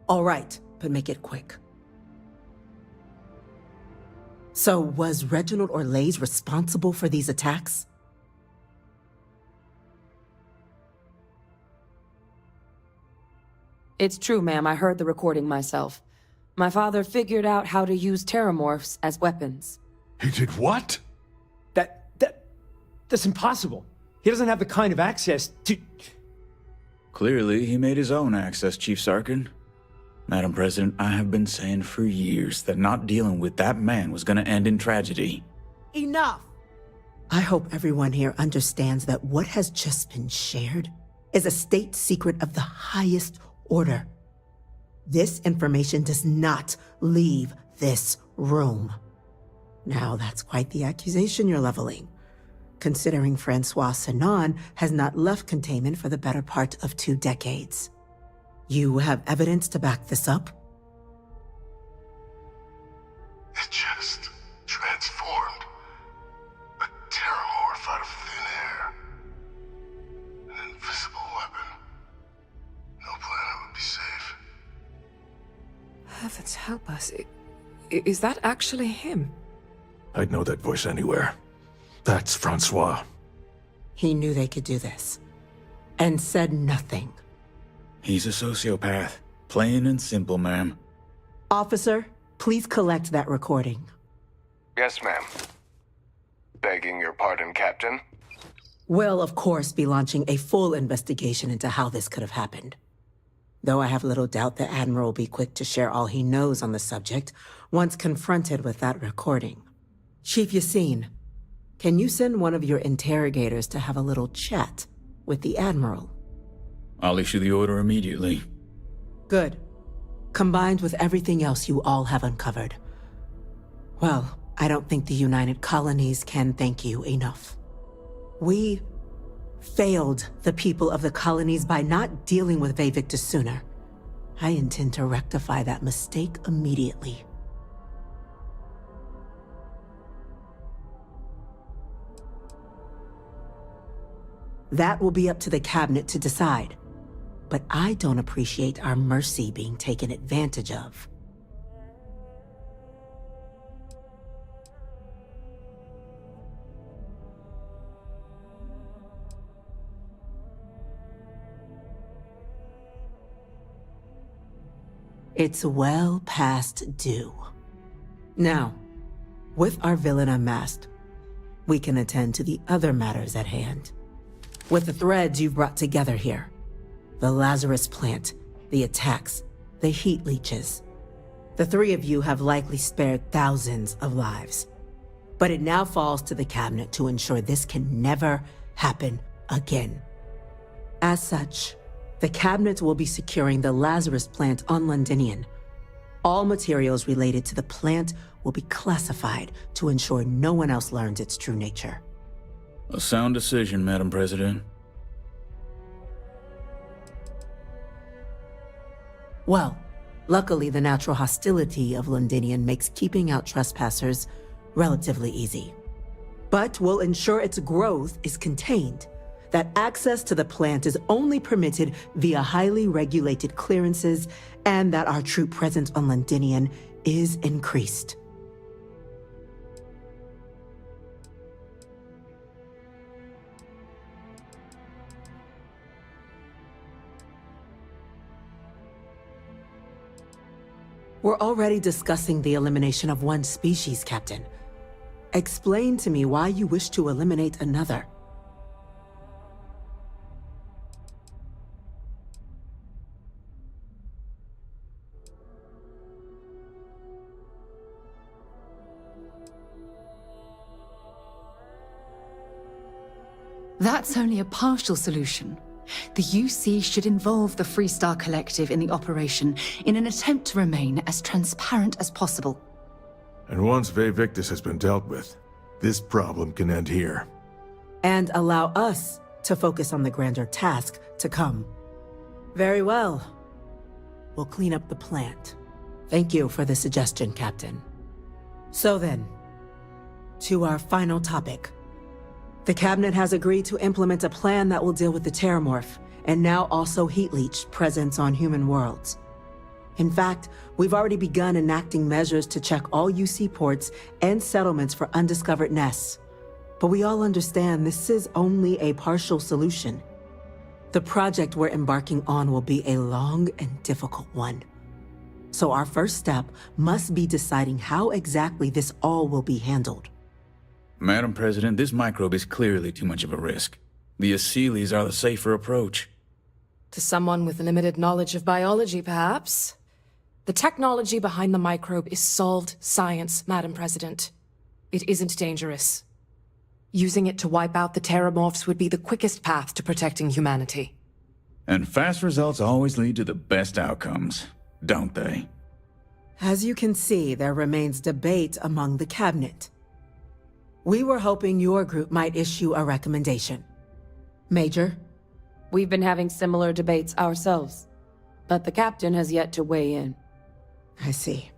All right, but make it quick. So, was Reginald Orlays responsible for these attacks? It's true, ma'am. I heard the recording myself. My father figured out how to use Terramorphs as weapons. He did what? That's impossible. He doesn't have the kind of access to... Clearly, he made his own access, Chief Sarkin. Madam President, I have been saying for years that not dealing with that man was gonna end in tragedy. Enough! I hope everyone here understands that what has just been shared is a state secret of the highest order. This information does not leave this room. Now, that's quite the accusation you're leveling, considering Francois Sinon has not left containment for the better part of 2 decades. You have evidence to back this up? It just transformed. A Terramorph out of thin air. An invisible weapon. No planet would be safe. Heavens help us. Is that actually him? I'd know that voice anywhere. That's Francois. He knew they could do this. And said nothing. He's a sociopath. Plain and simple, ma'am. Officer, please collect that recording. Yes, ma'am. Begging your pardon, Captain. We'll, of course, be launching a full investigation into how this could have happened. Though I have little doubt the Admiral will be quick to share all he knows on the subject once confronted with that recording. Chief Yassine, can you send one of your interrogators to have a little chat with the Admiral? I'll issue the order immediately. Good. Combined with everything else you all have uncovered. Well, I don't think the United Colonies can thank you enough. We failed the people of the colonies by not dealing with Vayvictus sooner. I intend to rectify that mistake immediately. That will be up to the Cabinet to decide. But I don't appreciate our mercy being taken advantage of. It's well past due. Now, with our villain unmasked, we can attend to the other matters at hand. With the threads you've brought together here, the Lazarus plant, the attacks, the heat leeches, the three of you have likely spared thousands of lives. But it now falls to the Cabinet to ensure this can never happen again. As such, the Cabinet will be securing the Lazarus plant on Londinian. All materials related to the plant will be classified to ensure no one else learns its true nature. A sound decision, Madam President. Well, luckily the natural hostility of Londinian makes keeping out trespassers relatively easy. But we'll ensure its growth is contained, that access to the plant is only permitted via highly regulated clearances, and that our troop presence on Londinian is increased. We're already discussing the elimination of one species, Captain. Explain to me why you wish to eliminate another. That's only a partial solution. The UC should involve the Freestar Collective in the operation in an attempt to remain as transparent as possible. And once Vayvictus has been dealt with, this problem can end here. And allow us to focus on the grander task to come. Very well. We'll clean up the plant. Thank you for the suggestion, Captain. So then, to our final topic. The Cabinet has agreed to implement a plan that will deal with the Terramorph, and now also Heat Leech presence on human worlds. In fact, we've already begun enacting measures to check all UC ports and settlements for undiscovered nests. But we all understand this is only a partial solution. The project we're embarking on will be a long and difficult one. So our first step must be deciding how exactly this all will be handled. Madam President, this microbe is clearly too much of a risk. The Aseles are the safer approach. To someone with limited knowledge of biology, perhaps? The technology behind the microbe is solved science, Madam President. It isn't dangerous. Using it to wipe out the Terramorphs would be the quickest path to protecting humanity. And fast results always lead to the best outcomes, don't they? As you can see, there remains debate among the Cabinet. We were hoping your group might issue a recommendation. Major? We've been having similar debates ourselves, but the Captain has yet to weigh in. I see.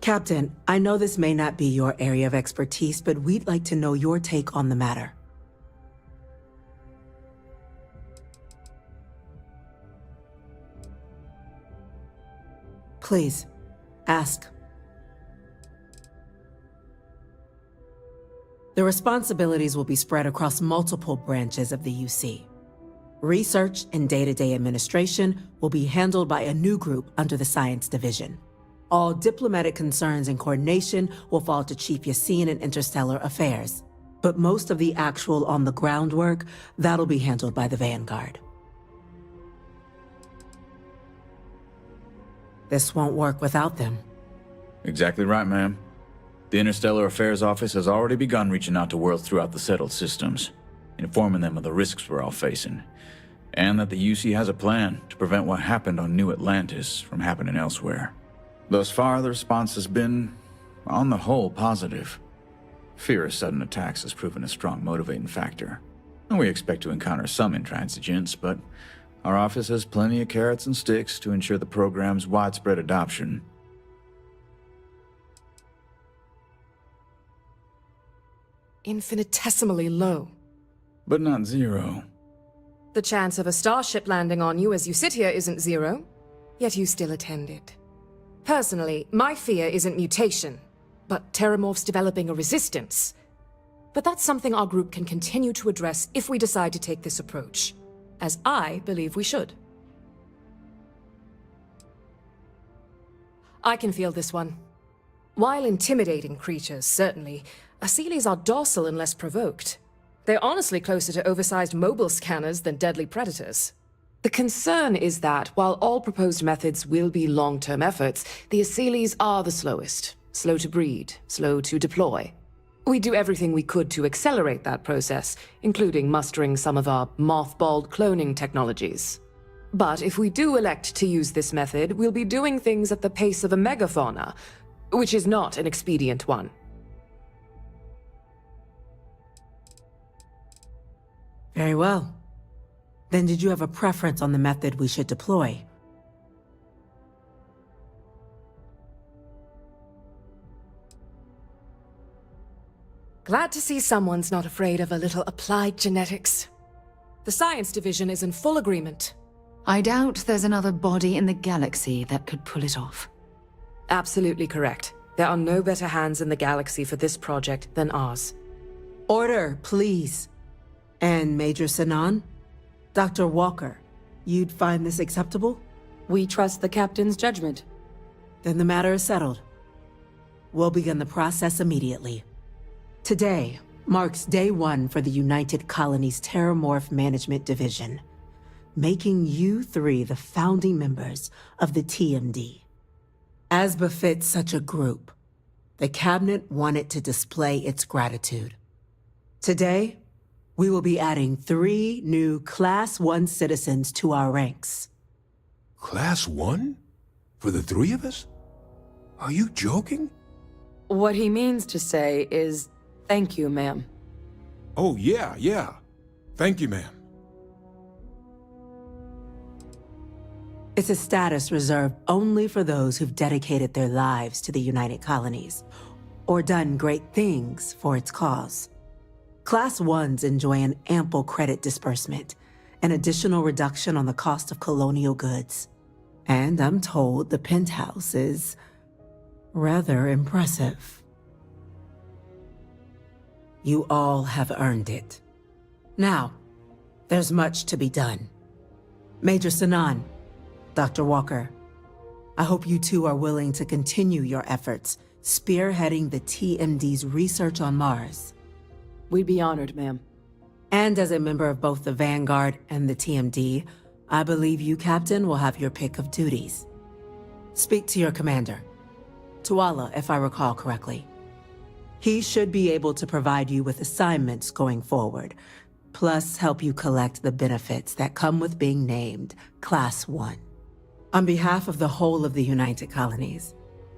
Captain, I know this may not be your area of expertise, but we'd like to know your take on the matter. Please, ask. The responsibilities will be spread across multiple branches of the UC. Research and day-to-day administration will be handled by a new group under the Science Division. All diplomatic concerns and coordination will fall to Chief Yassine and Interstellar Affairs. But most of the actual on-the-ground work, that'll be handled by the Vanguard. This won't work without them. Exactly right, ma'am. The Interstellar Affairs Office has already begun reaching out to worlds throughout the settled systems, informing them of the risks we're all facing, and that the UC has a plan to prevent what happened on New Atlantis from happening elsewhere. Thus far, the response has been, on the whole, positive. Fear of sudden attacks has proven a strong motivating factor, and we expect to encounter some intransigence, but our office has plenty of carrots and sticks to ensure the program's widespread adoption. Infinitesimally low. But not zero. The chance of a starship landing on you as you sit here isn't zero, yet you still attended. Personally, my fear isn't mutation, but Terramorphs developing a resistance. But that's something our group can continue to address if we decide to take this approach, as I believe we should. I can feel this one. While intimidating creatures, certainly, Asylees are docile unless provoked. They're honestly closer to oversized mobile scanners than deadly predators. The concern is that, while all proposed methods will be long-term efforts, the Asylees are the slowest. Slow to breed, slow to deploy. We do everything we could to accelerate that process, including mustering some of our mothballed cloning technologies. But if we do elect to use this method, we'll be doing things at the pace of a megafauna, which is not an expedient one. Very well. Then did you have a preference on the method we should deploy? Glad to see someone's not afraid of a little applied genetics. The Science Division is in full agreement. I doubt there's another body in the galaxy that could pull it off. Absolutely correct. There are no better hands in the galaxy for this project than ours. Order, please. And Major Sinan? Dr. Walker, you'd find this acceptable? We trust the captain's judgment. Then the matter is settled. We'll begin the process immediately. Today marks day one for the United Colonies Terramorph Management Division, making you three the founding members of the TMD. As befits such a group, the Cabinet wanted to display its gratitude. Today, we will be adding 3 new Class 1 citizens to our ranks. Class 1? For the 3 of us? Are you joking? What he means to say is, thank you, ma'am. Oh, yeah. Thank you, ma'am. It's a status reserved only for those who've dedicated their lives to the United Colonies, or done great things for its cause. Class 1s enjoy an ample credit disbursement, an additional reduction on the cost of colonial goods. And I'm told the penthouse is rather impressive. You all have earned it. Now, there's much to be done. Major Sinan, Dr. Walker, I hope you two are willing to continue your efforts spearheading the TMD's research on Mars. We'd be honored, ma'am. And as a member of both the Vanguard and the TMD, I believe you, Captain, will have your pick of duties. Speak to your commander, Tuala, if I recall correctly. He should be able to provide you with assignments going forward, plus help you collect the benefits that come with being named Class 1. On behalf of the whole of the United Colonies,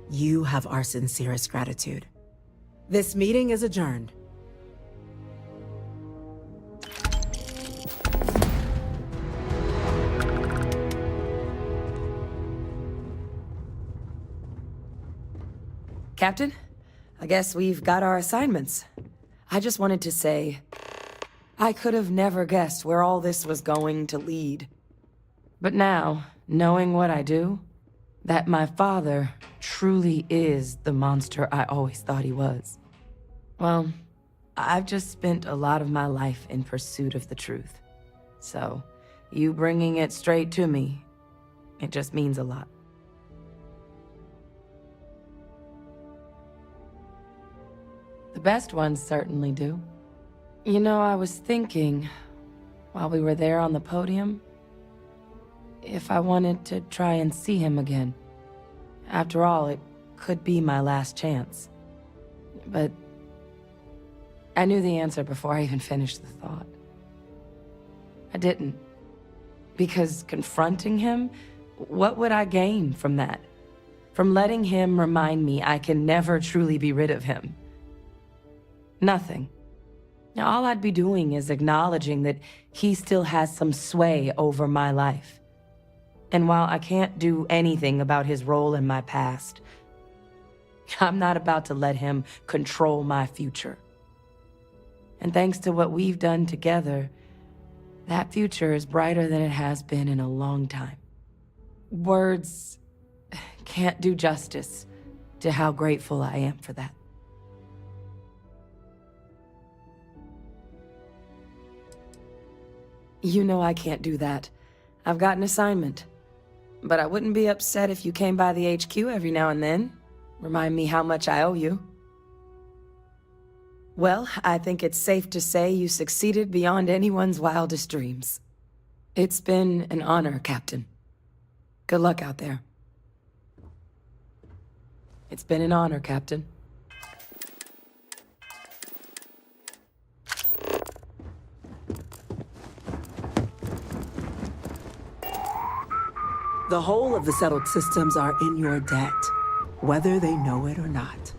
you have our sincerest gratitude. This meeting is adjourned. Captain, I guess we've got our assignments. I just wanted to say, I could have never guessed where all this was going to lead. But now, knowing what I do, that my father truly is the monster I always thought he was. Well, I've just spent a lot of my life in pursuit of the truth. So, you bringing it straight to me, it just means a lot. The best ones certainly do. You know, I was thinking, while we were there on the podium, if I wanted to try and see him again. After all, it could be my last chance. But I knew the answer before I even finished the thought. I didn't. Because confronting him, what would I gain from that? From letting him remind me I can never truly be rid of him? Nothing. Now, all I'd be doing is acknowledging that he still has some sway over my life. And while I can't do anything about his role in my past, I'm not about to let him control my future. And thanks to what we've done together, that future is brighter than it has been in a long time. Words can't do justice to how grateful I am for that. You know I can't do that. I've got an assignment. But I wouldn't be upset if you came by the HQ every now and then. Remind me how much I owe you. Well, I think it's safe to say you succeeded beyond anyone's wildest dreams. It's been an honor, Captain. Good luck out there. It's been an honor, Captain. The whole of the settled systems are in your debt, whether they know it or not.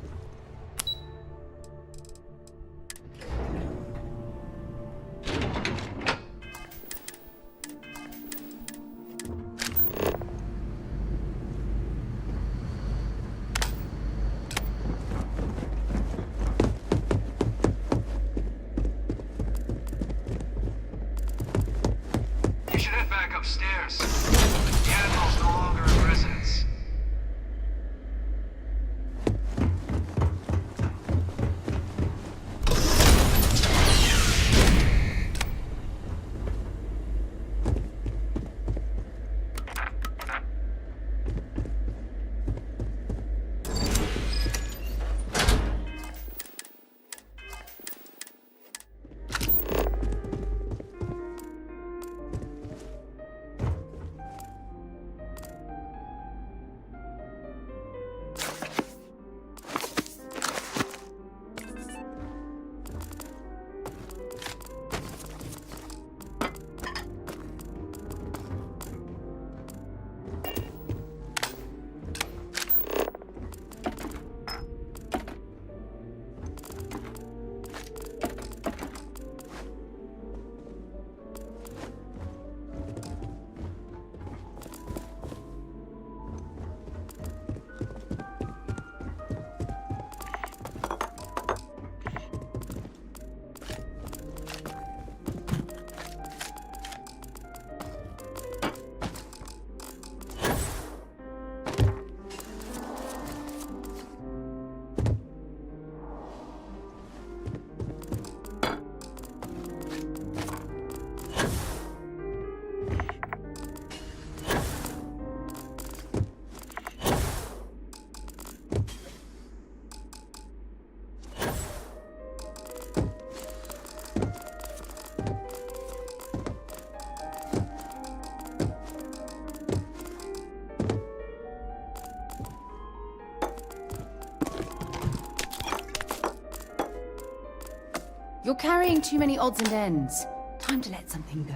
You should head back upstairs. The Admiral's no longer in residence. You're carrying too many odds and ends. Time to let something go.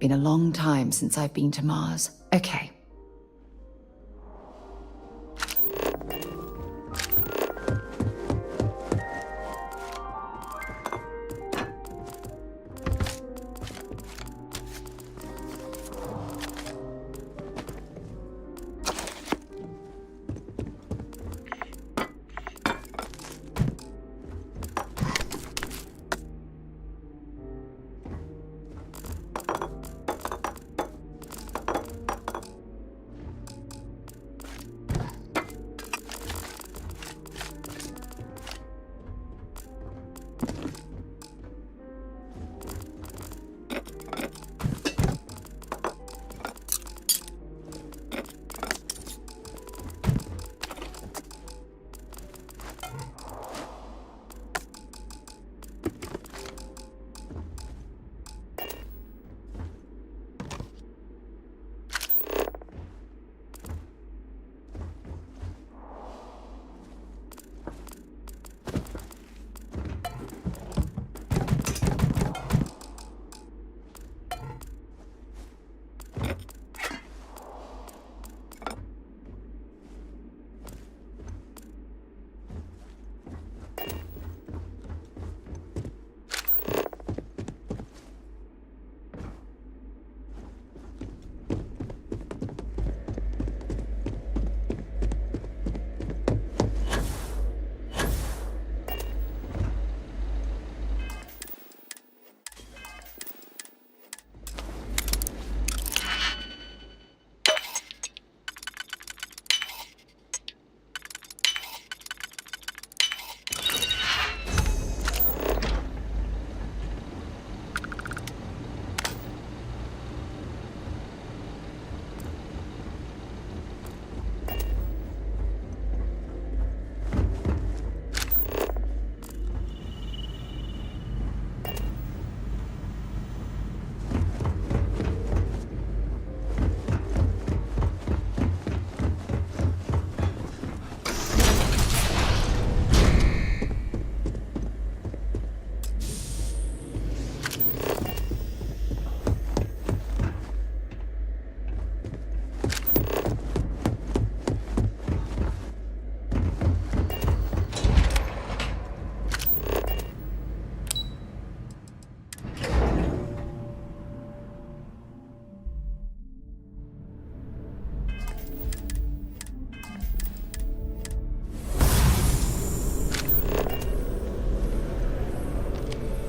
Been a long time since I've been to Mars. Okay.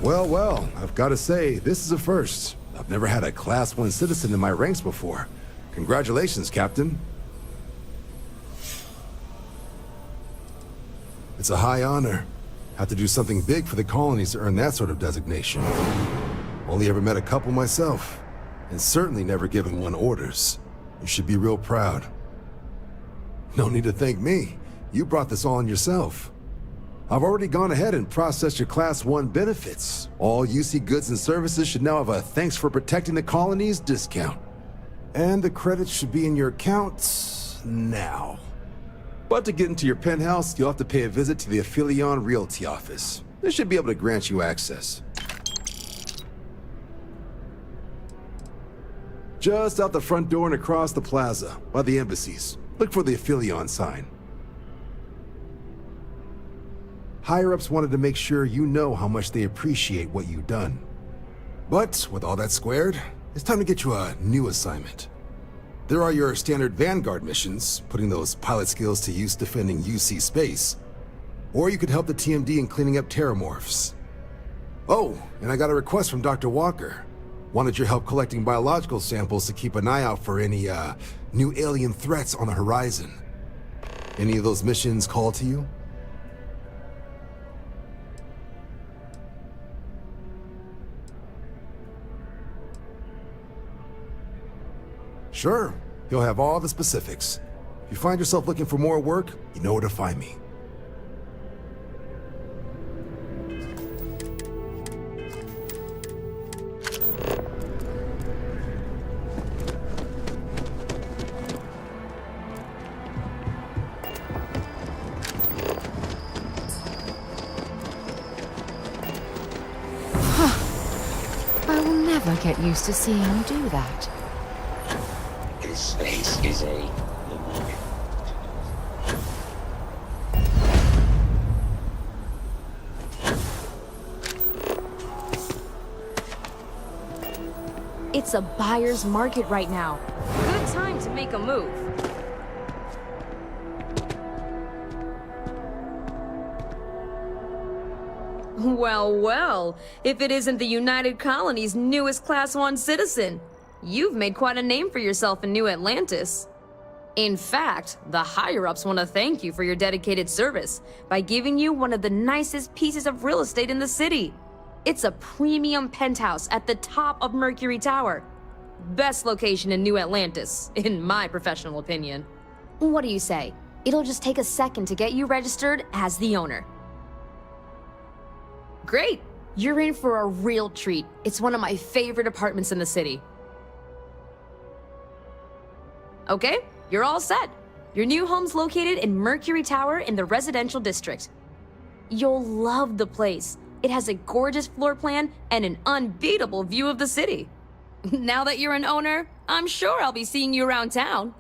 Well, well, I've got to say, this is a first. I've never had a Class 1 citizen in my ranks before. Congratulations, Captain. It's a high honor. Have to do something big for the colonies to earn that sort of designation. Only ever met a couple myself, and certainly never given one orders. You should be real proud. No need to thank me. You brought this all on yourself. I've already gone ahead and processed your Class 1 benefits. All UC goods and services should now have a thanks for protecting the colonies discount. And the credits should be in your account now. But to get into your penthouse, you'll have to pay a visit to the Aphelion Realty office. They should be able to grant you access. Just out the front door and across the plaza, by the embassies. Look for the Aphelion sign. Higher-ups wanted to make sure you know how much they appreciate what you've done. But with all that squared, it's time to get you a new assignment. There are your standard Vanguard missions, putting those pilot skills to use defending UC space. Or you could help the TMD in cleaning up terramorphs. Oh, and I got a request from Dr. Walker. Wanted your help collecting biological samples to keep an eye out for any, new alien threats on the horizon. Any of those missions call to you? Sure, he'll have all the specifics. If you find yourself looking for more work, you know where to find me. I will never never get used to seeing you do that. This space is a memorial. It's a buyer's market right now. Good time to make a move. Well, well, if it isn't the United Colony's newest Class 1 citizen, you've made quite a name for yourself in New Atlantis. In fact, the higher-ups want to thank you for your dedicated service by giving you one of the nicest pieces of real estate in the city. It's a premium penthouse at the top of Mercury Tower. Best location in New Atlantis, in my professional opinion. What do you say? It'll just take a second to get you registered as the owner. Great! You're in for a real treat. It's one of my favorite apartments in the city. Okay, you're all set. Your new home's located in Mercury Tower in the residential district. You'll love the place. It has a gorgeous floor plan and an unbeatable view of the city. Now that you're an owner, I'm sure I'll be seeing you around town.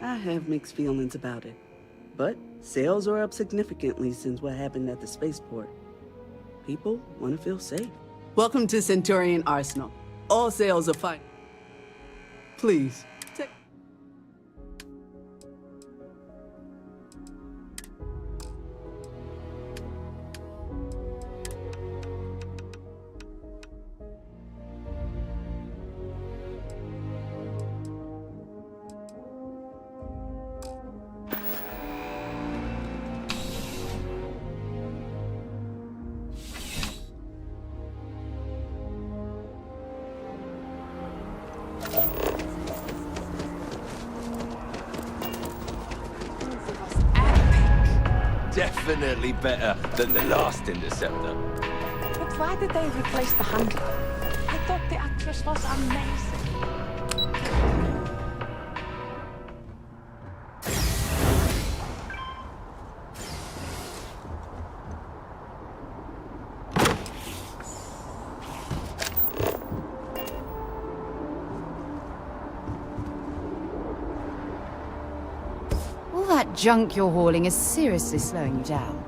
I have mixed feelings about it, but sales are up significantly since what happened at the spaceport. People want to feel safe. Welcome to Centurion Arsenal. All sales are fine. Please, take... Definitely better than the last Interceptor. But why did they replace the handler? I thought the actress was amazing. All that junk you're hauling is seriously slowing you down.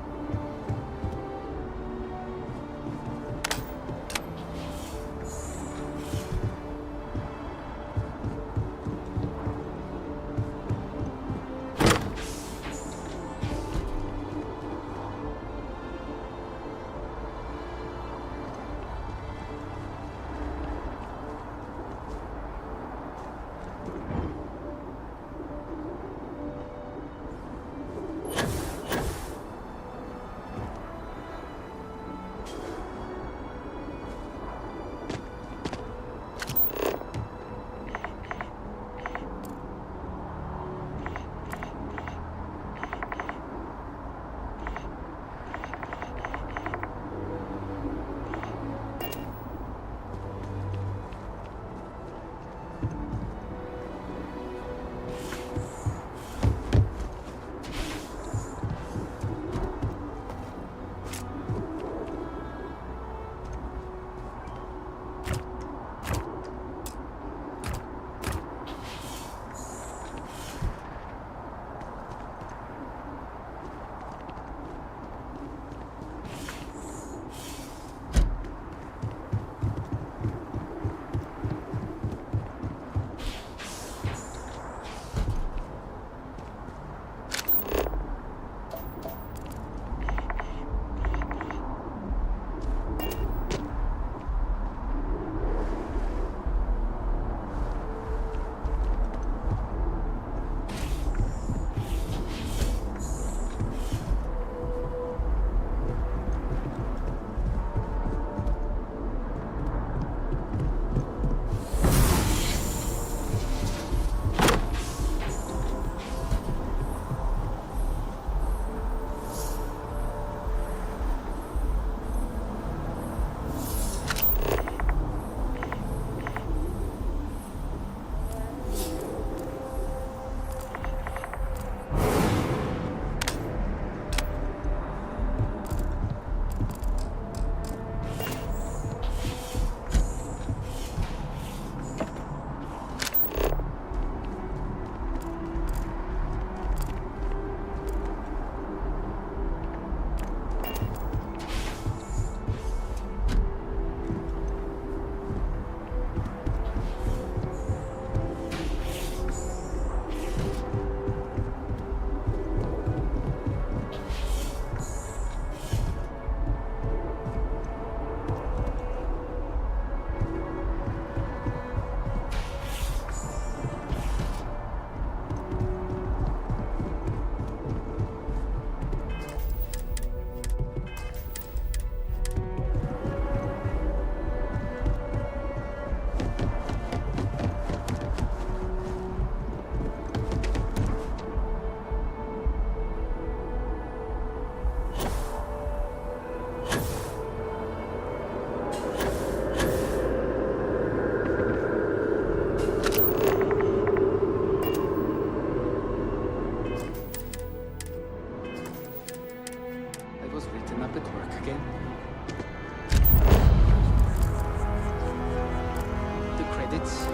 lights.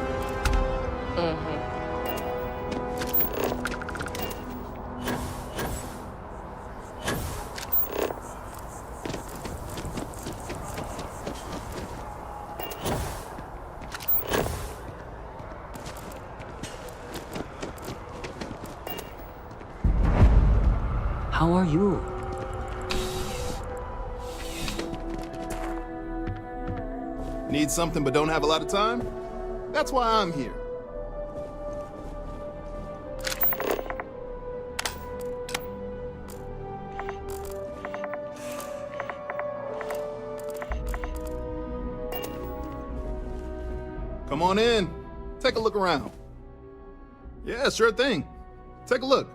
How are you? Need something but don't have a lot of time? That's why I'm here. Come on in. Take a look around. Yeah, sure thing. Take a look.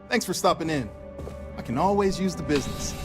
Thanks for stopping in. I can always use the business.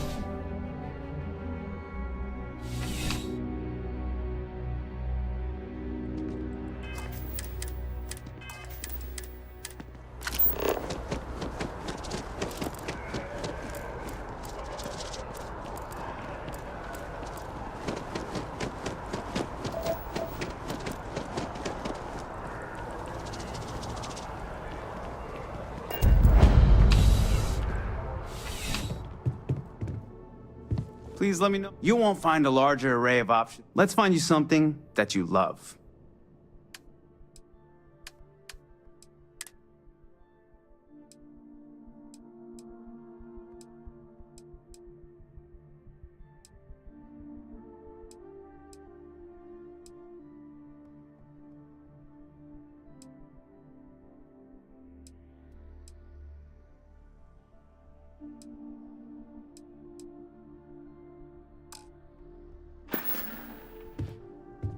Please let me know. You won't find a larger array of options. Let's find you something that you love.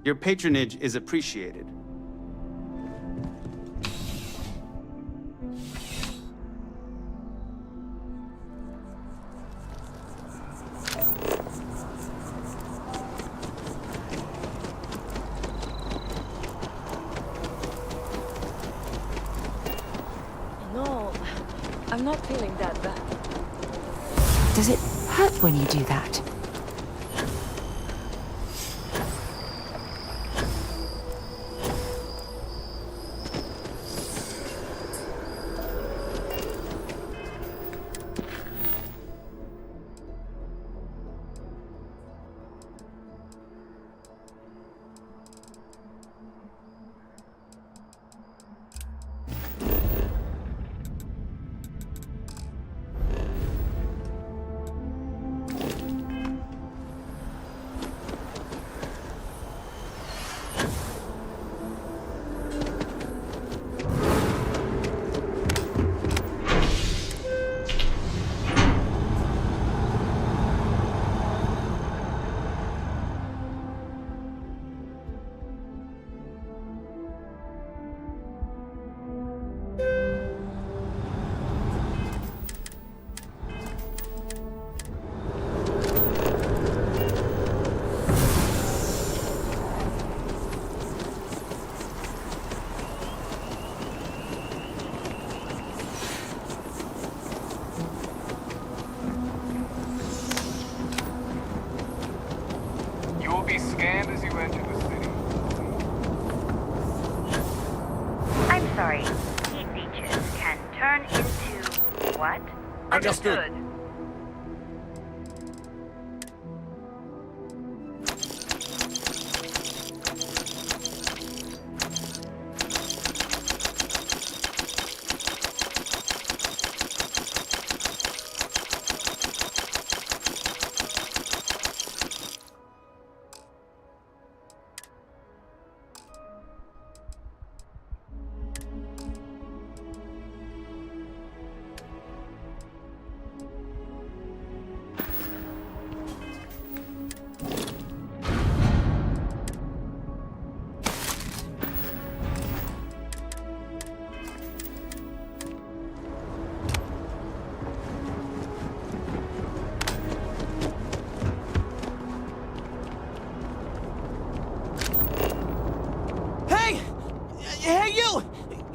Your patronage is appreciated. No, I'm not feeling that bad. Does it hurt when you do that? Be scanned as you enter the city. I'm sorry. Heat leeches can turn into what? Understood.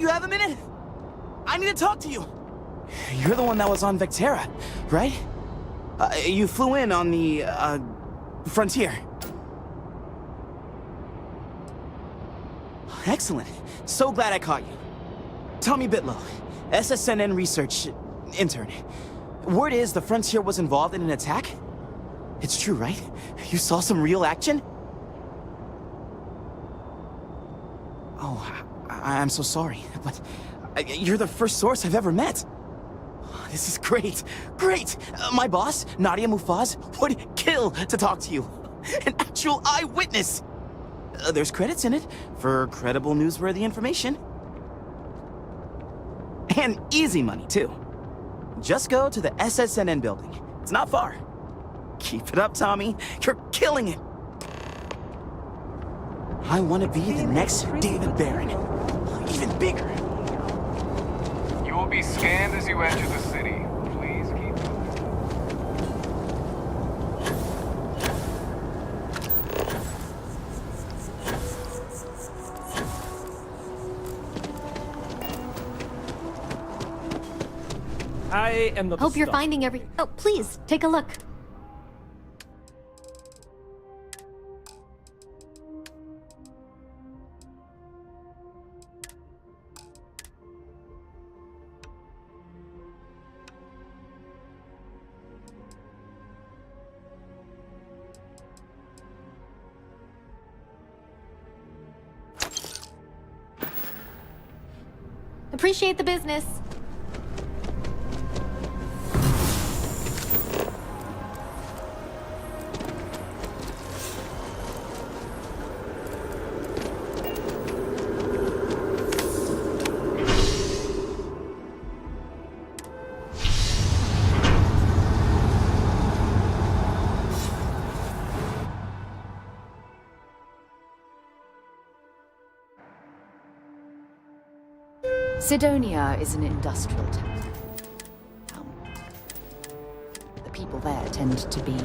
You have a minute? I need to talk to you. You're the one that was on Vectera, right? You flew in on the, Frontier. Excellent. So glad I caught you. Tommy Bitlow, SSNN research intern. Word is the Frontier was involved in an attack? It's true, right? You saw some real action? Oh, I'm so sorry, but you're the first source I've ever met. This is great. Great! My boss, Nadia Mufaz, would kill to talk to you. An actual eyewitness! There's credits in it for credible, newsworthy information. And easy money, too. Just go to the SSNN building. It's not far. Keep it up, Tommy. You're killing it. I want to be the next David Barron. Even bigger. You will be scanned as you enter the city. Please keep I am the Hope you're finding every. Oh, please, take a look. Appreciate the business. Sidonia is an industrial town. The people there tend to be...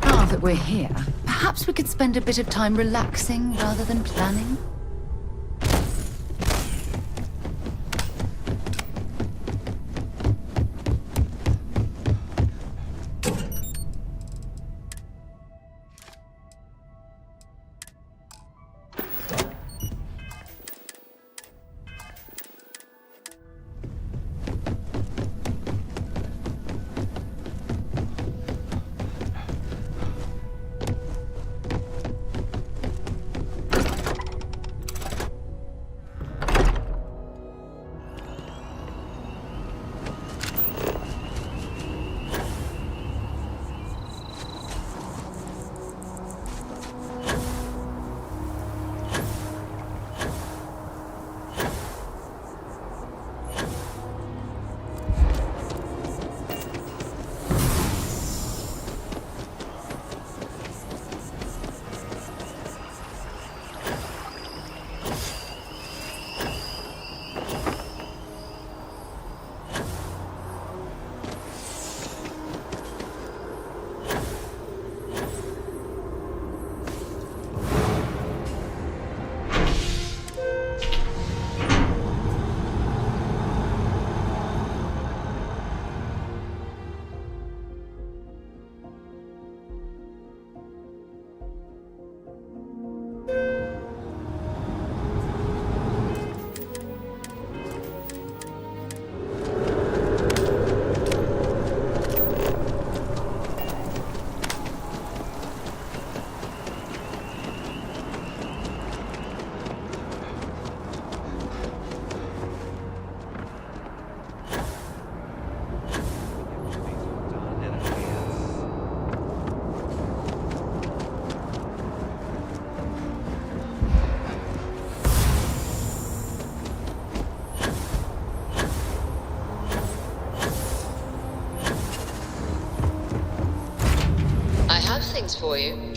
Now that we're here, perhaps we could spend a bit of time relaxing rather than planning? for you.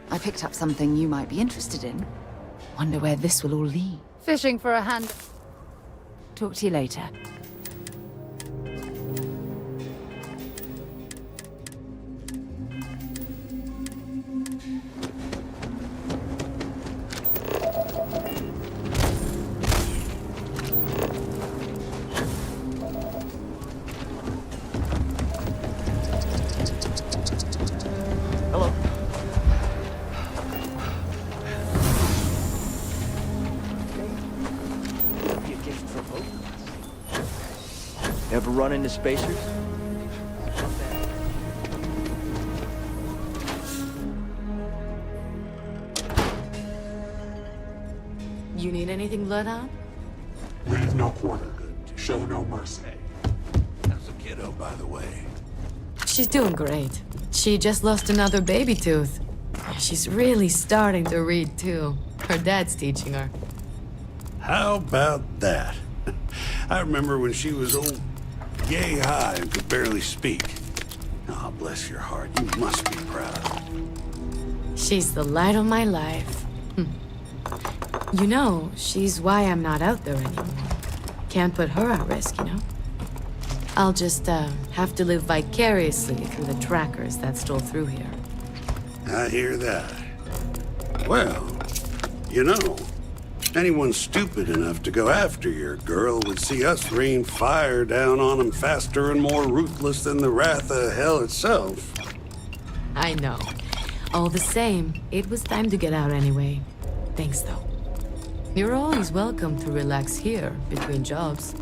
I picked up something you might be interested in. Wonder where this will all lead. Fishing for a hand. Talk to you later. Hello. Be a gift for both of us. Ever run into spacers? You need anything, Bloodhound? Leave no quarter good. Show no mercy. How's the kiddo, by the way? She's doing great. She just lost another baby tooth. She's really starting to read, too. Her dad's teaching her. How about that? I remember when she was old yay high and could barely speak. Oh, bless your heart. You must be proud. She's the light of my life. You know, she's why I'm not out there anymore. Can't put her at risk, you know? I'll just, have to live vicariously through the trackers that stole through here. I hear that. Well, you know, anyone stupid enough to go after your girl would see us rain fire down on them faster and more ruthless than the wrath of hell itself. I know. All the same, it was time to get out anyway. Thanks, though. You're always welcome to relax here, between jobs.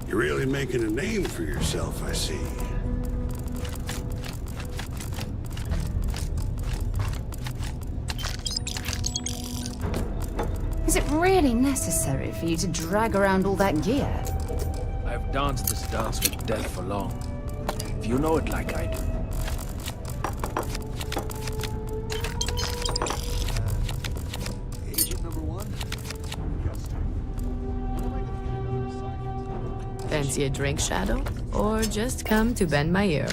You're really making a name for yourself, I see. Is it really necessary for you to drag around all that gear? I've danced this dance with death for long. If you know it like I do. Agent number one? Fancy a drink, Shadow? Or just come to bend my ear?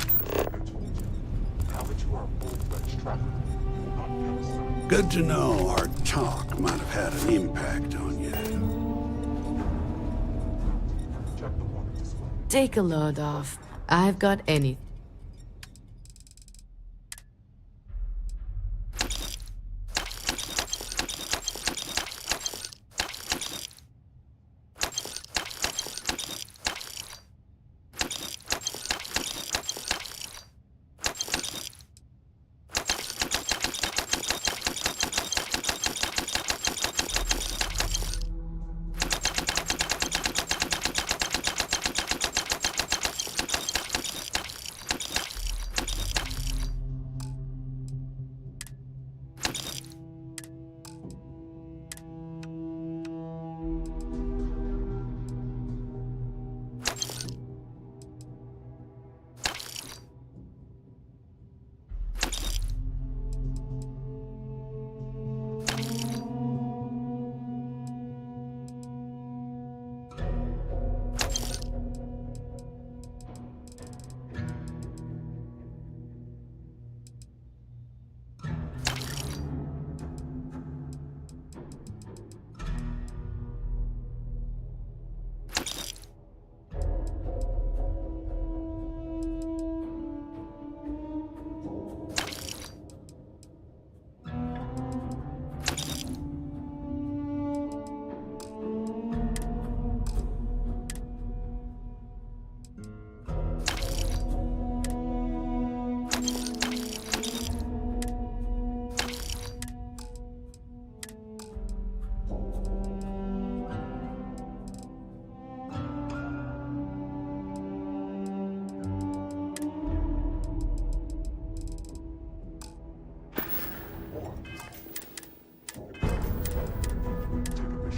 Good to know our talk might have had an impact on you. Take a load off. I've got anything.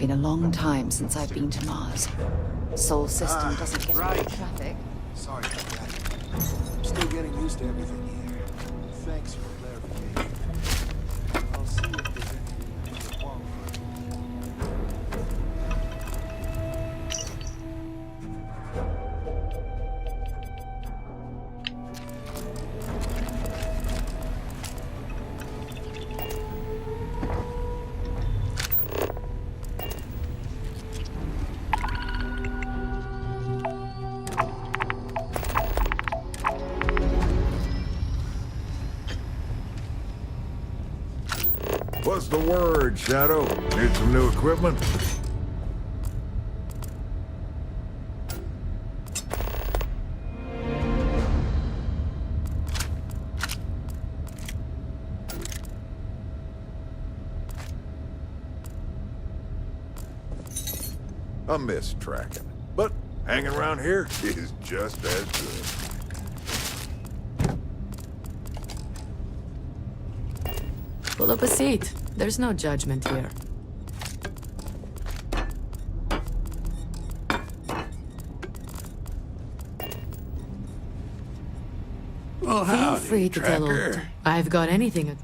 been a long time since I've been to Mars. Sol system doesn't get right. into traffic. Sorry about that. I'm still getting used to everything here. Thanks for clarification. I'll see if there's anything to qualify. What's the word, Shadow? Need some new equipment? I miss tracking, but hanging around here is just as good. Pull up a seat. There's no judgment here. Well, Feel howdy, free to tell Tracker. old. I've got anything.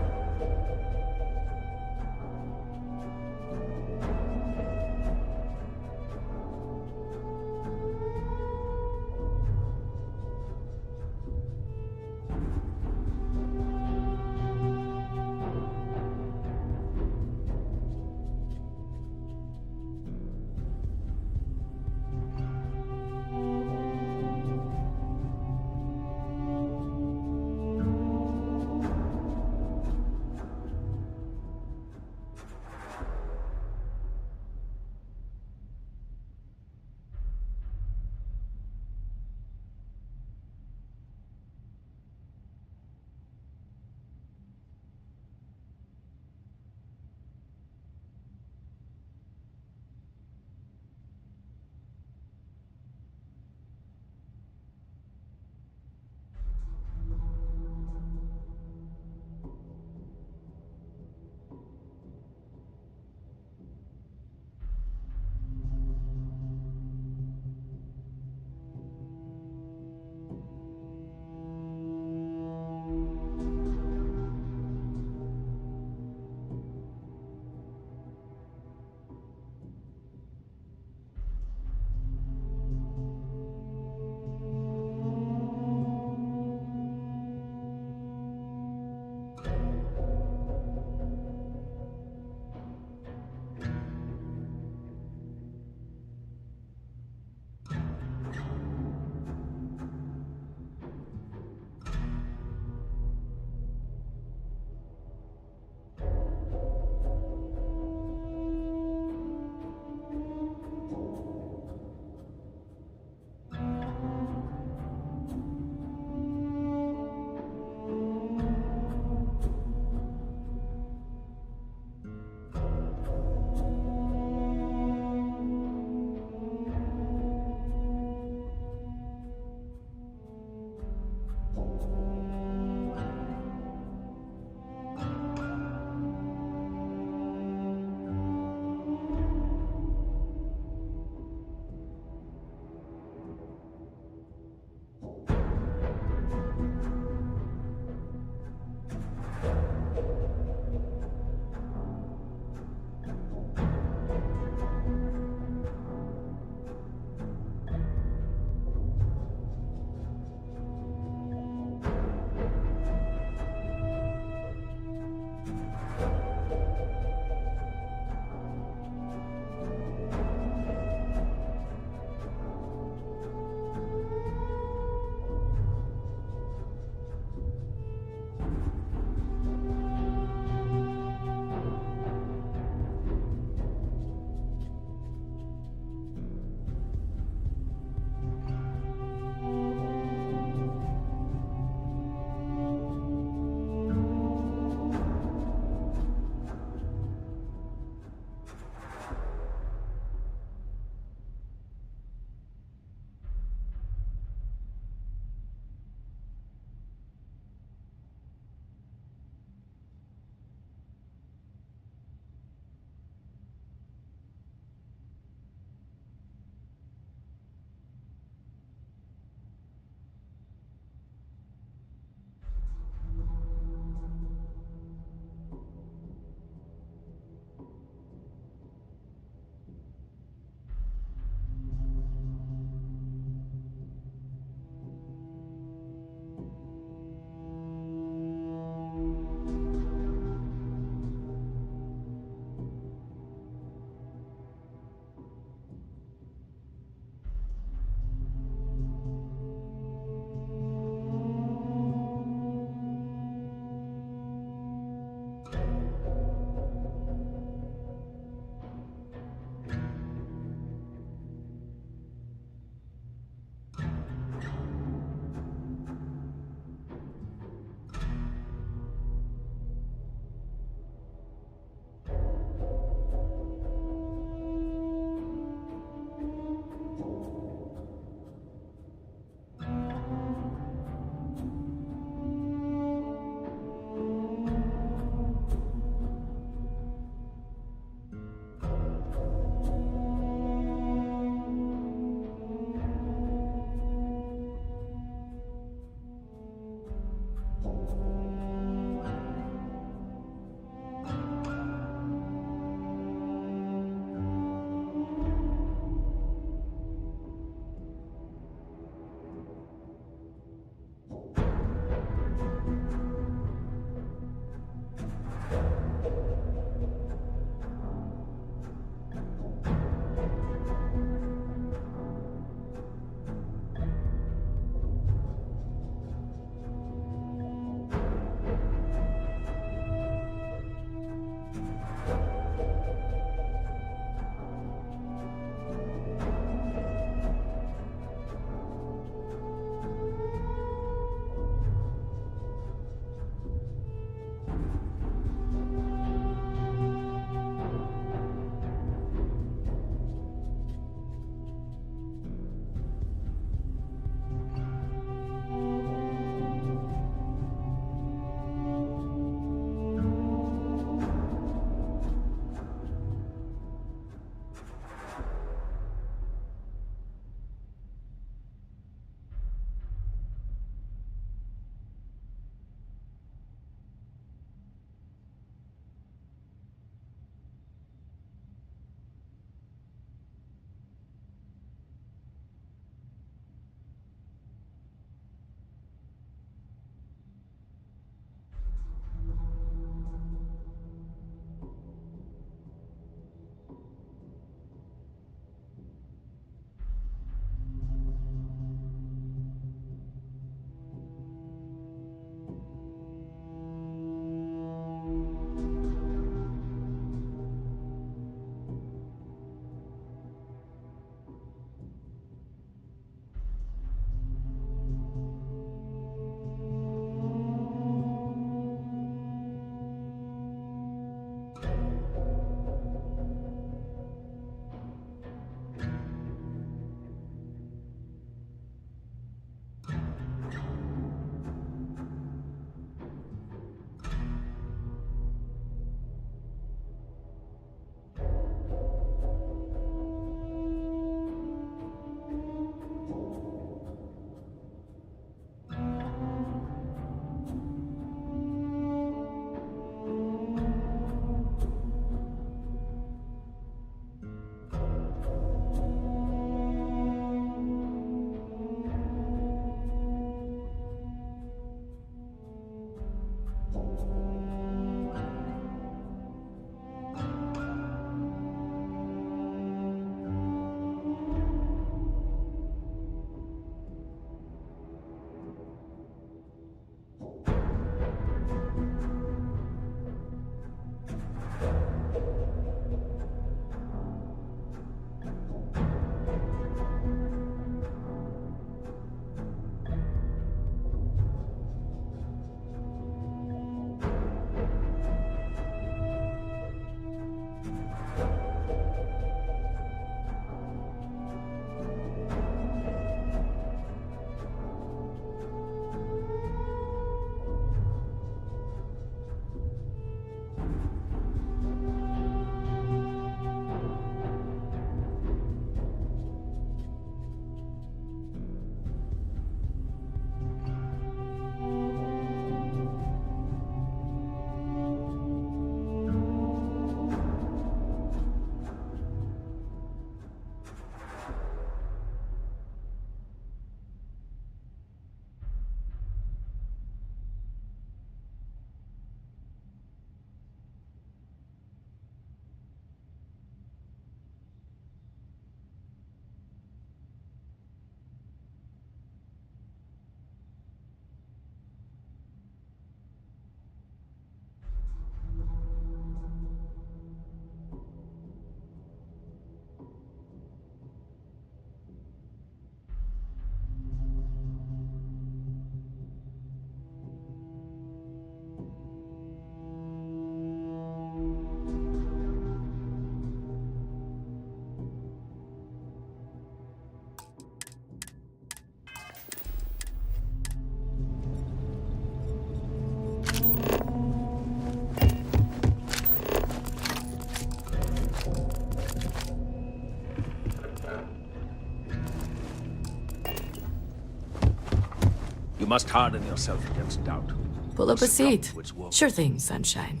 You must harden yourself against doubt. Pull up a seat. To its woe. Sure thing, sunshine.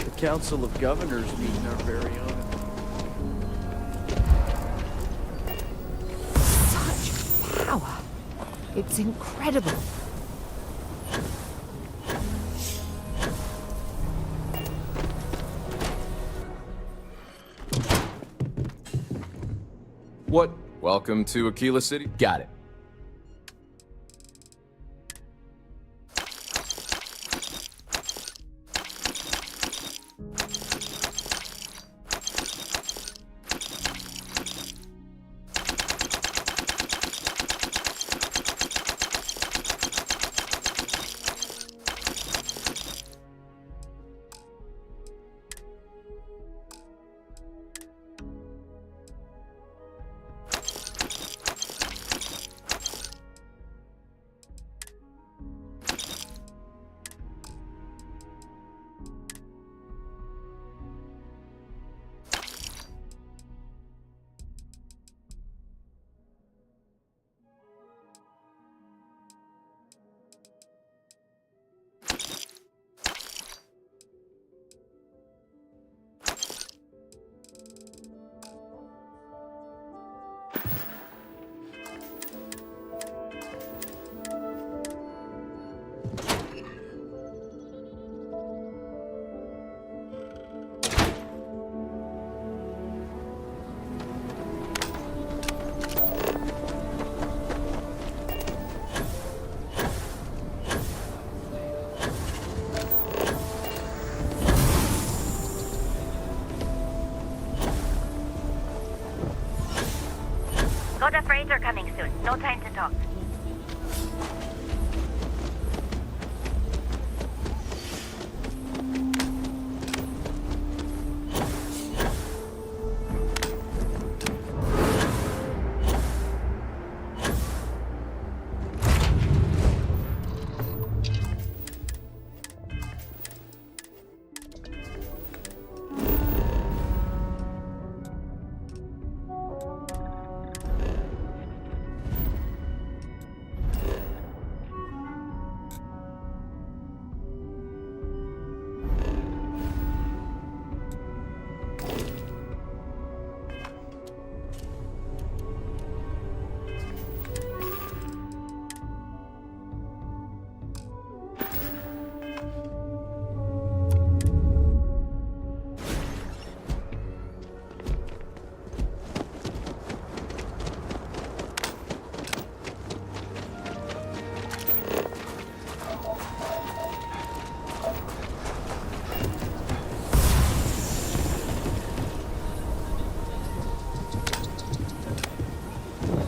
The Council of Governors meeting our very own. Such power. It's incredible. What? Welcome to Aquila City? Got it. Got a freighter coming soon. No time to talk.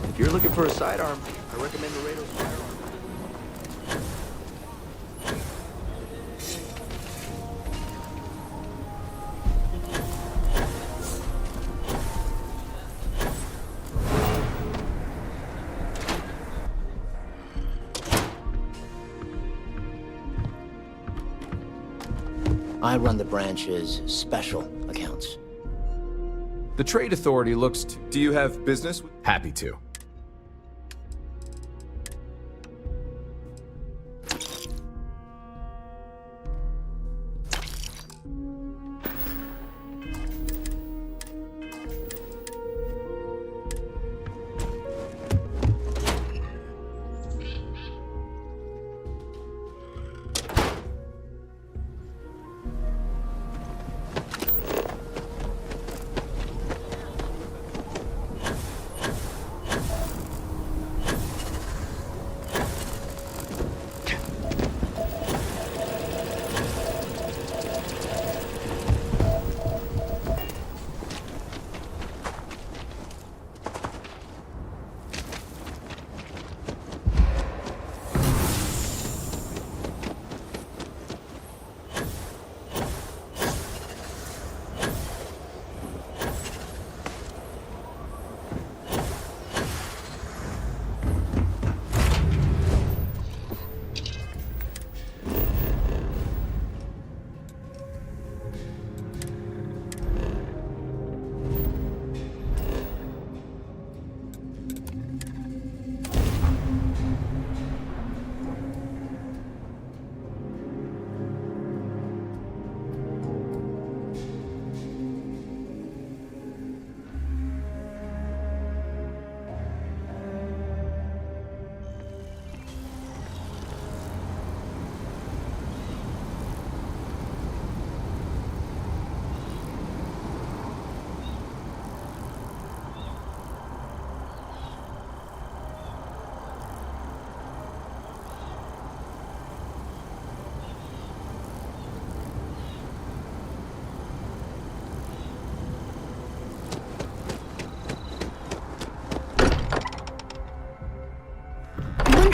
If you're looking for a sidearm, I recommend the Rado's firearm. I run the branch's special accounts. The Trade Authority looks to... Do you have business? Happy to.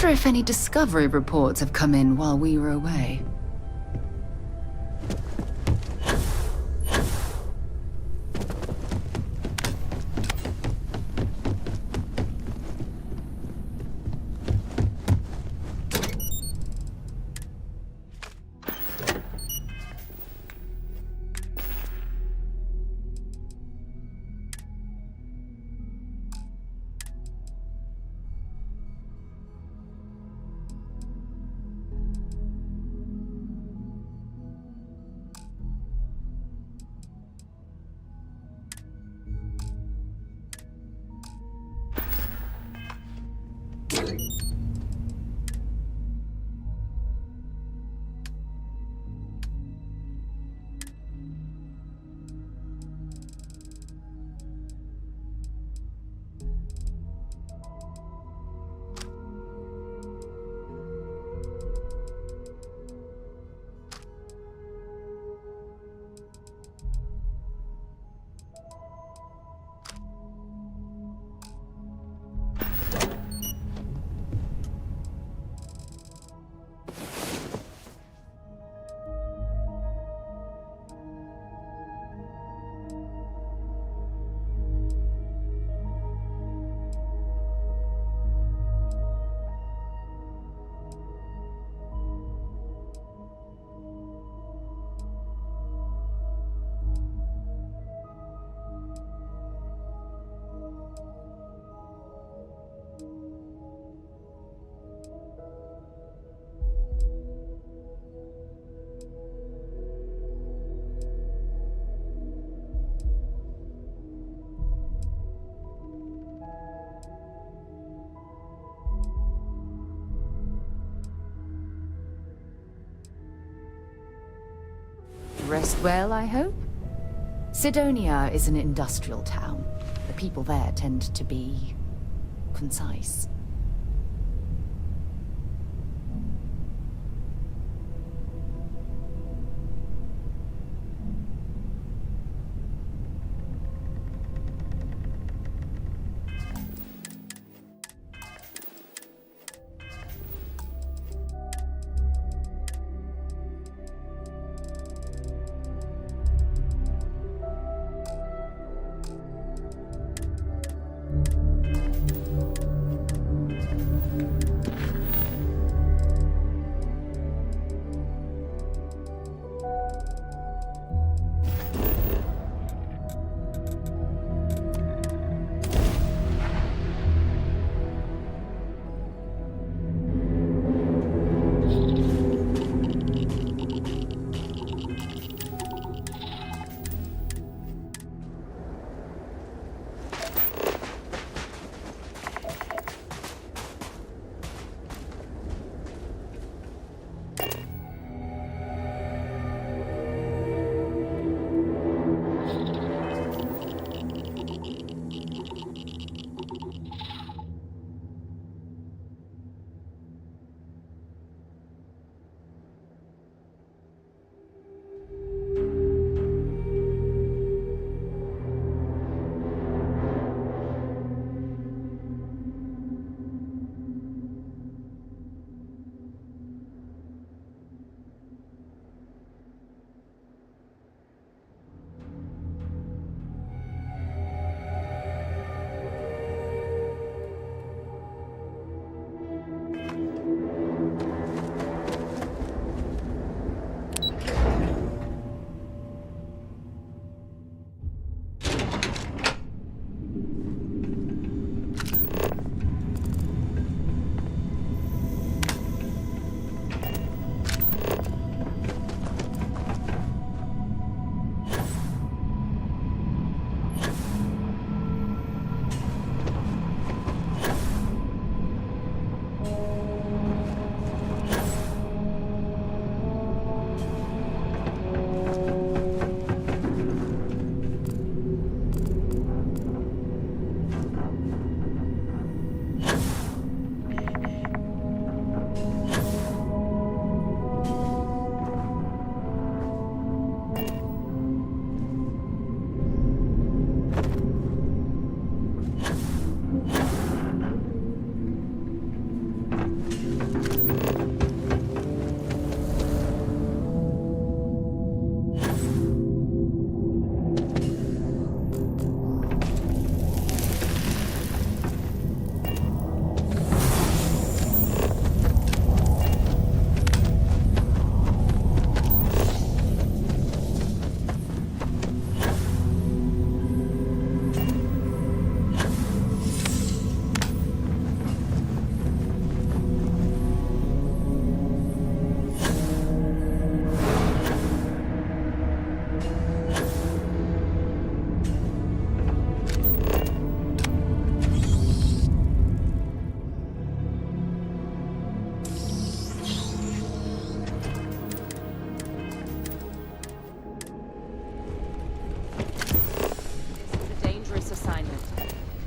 wonder if any discovery reports have come in while we were away. Rest well, I hope? Sidonia is an industrial town. The people there tend to be concise.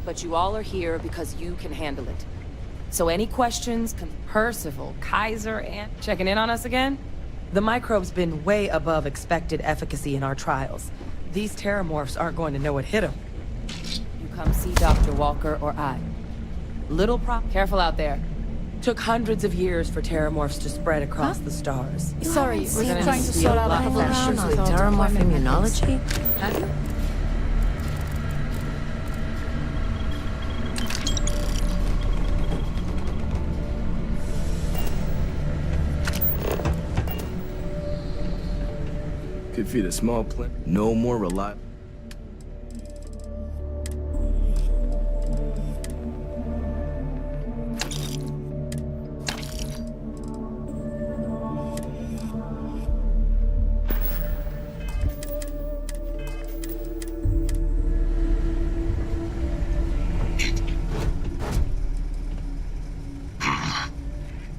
but you all are here because you can handle it. So any questions, Percival, Kaiser, and checking in on us again? The microbe's been way above expected efficacy in our trials. These terramorphs aren't going to know what hit them. You come see Dr. Walker or I. Careful out there. Took hundreds of years for terramorphs to spread across the stars. Sorry, we're we're gonna trying need to be sort a out lot a faster. lectures with terramorph immunology. Have you? Could feed a small plant. No more reliable.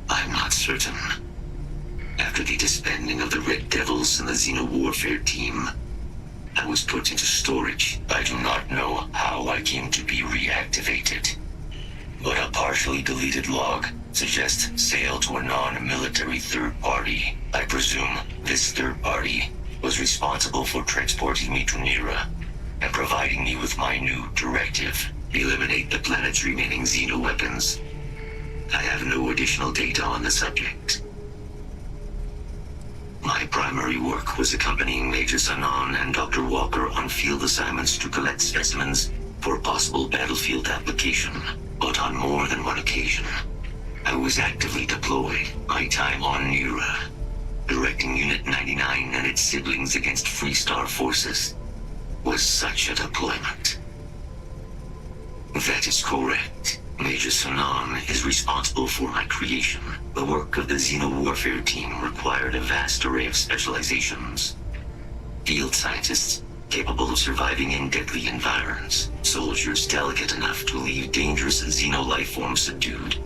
I'm not certain. After the disbanding of the Red Devils and the Xeno-Warfare team, I was put into storage. I do not know how I came to be reactivated, but a partially deleted log suggests sale to a non-military third party. I presume this third party was responsible for transporting me to Nira and providing me with my new directive: eliminate the planet's remaining Xeno-weapons. I have no additional data on the subject. My primary work was accompanying Major Sanan and Dr. Walker on field assignments to collect specimens for possible battlefield application. But on more than one occasion, I was actively deployed. My time on Nira, directing Unit 99 and its siblings against Freestar forces, was such a deployment. That is correct. Major Sanan is responsible for my creation. The work of the Xeno-Warfare team required a vast array of specializations. Field scientists capable of surviving in deadly environs. Soldiers delicate enough to leave dangerous Xeno-lifeforms subdued,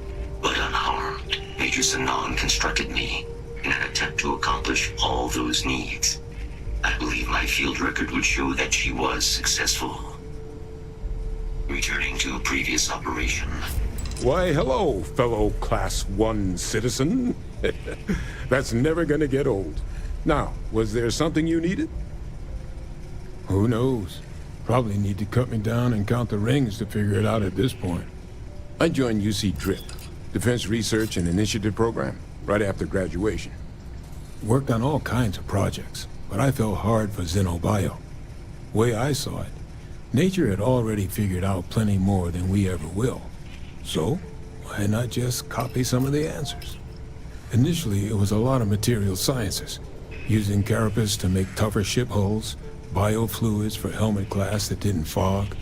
but unharmed. Major Sanan constructed me in an attempt to accomplish all those needs. I believe my field record would show that she was successful. Returning to a previous operation. Why, hello, fellow Class 1 citizen. That's never gonna get old. Now, was there something you needed? Who knows? Probably need to cut me down and count the rings to figure it out at this point. I joined UC DRIP, Defense Research and Initiative Program, right after graduation. Worked on all kinds of projects, but I fell hard for Xenobio. Way I saw it, nature had already figured out plenty more than we ever will. So, why not just copy some of the answers? Initially, it was a lot of material sciences, using carapace to make tougher ship hulls, biofluids for helmet glass that didn't fog.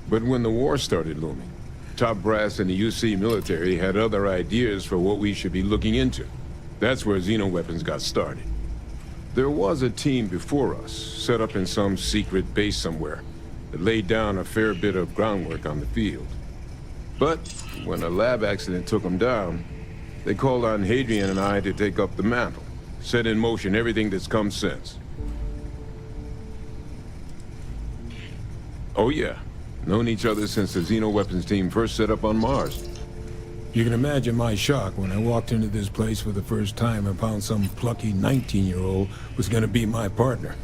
But when the war started looming, top brass in the UC military had other ideas for what we should be looking into. That's where xenoweapons got started. There was a team before us, set up in some secret base somewhere, that laid down a fair bit of groundwork on the field. But when a lab accident took them down, they called on Hadrian and I to take up the mantle, set in motion everything that's come since. Oh yeah, known each other since the xenoweapons team first set up on Mars. You can imagine my shock when I walked into this place for the first time and found some plucky 19-year-old was gonna be my partner.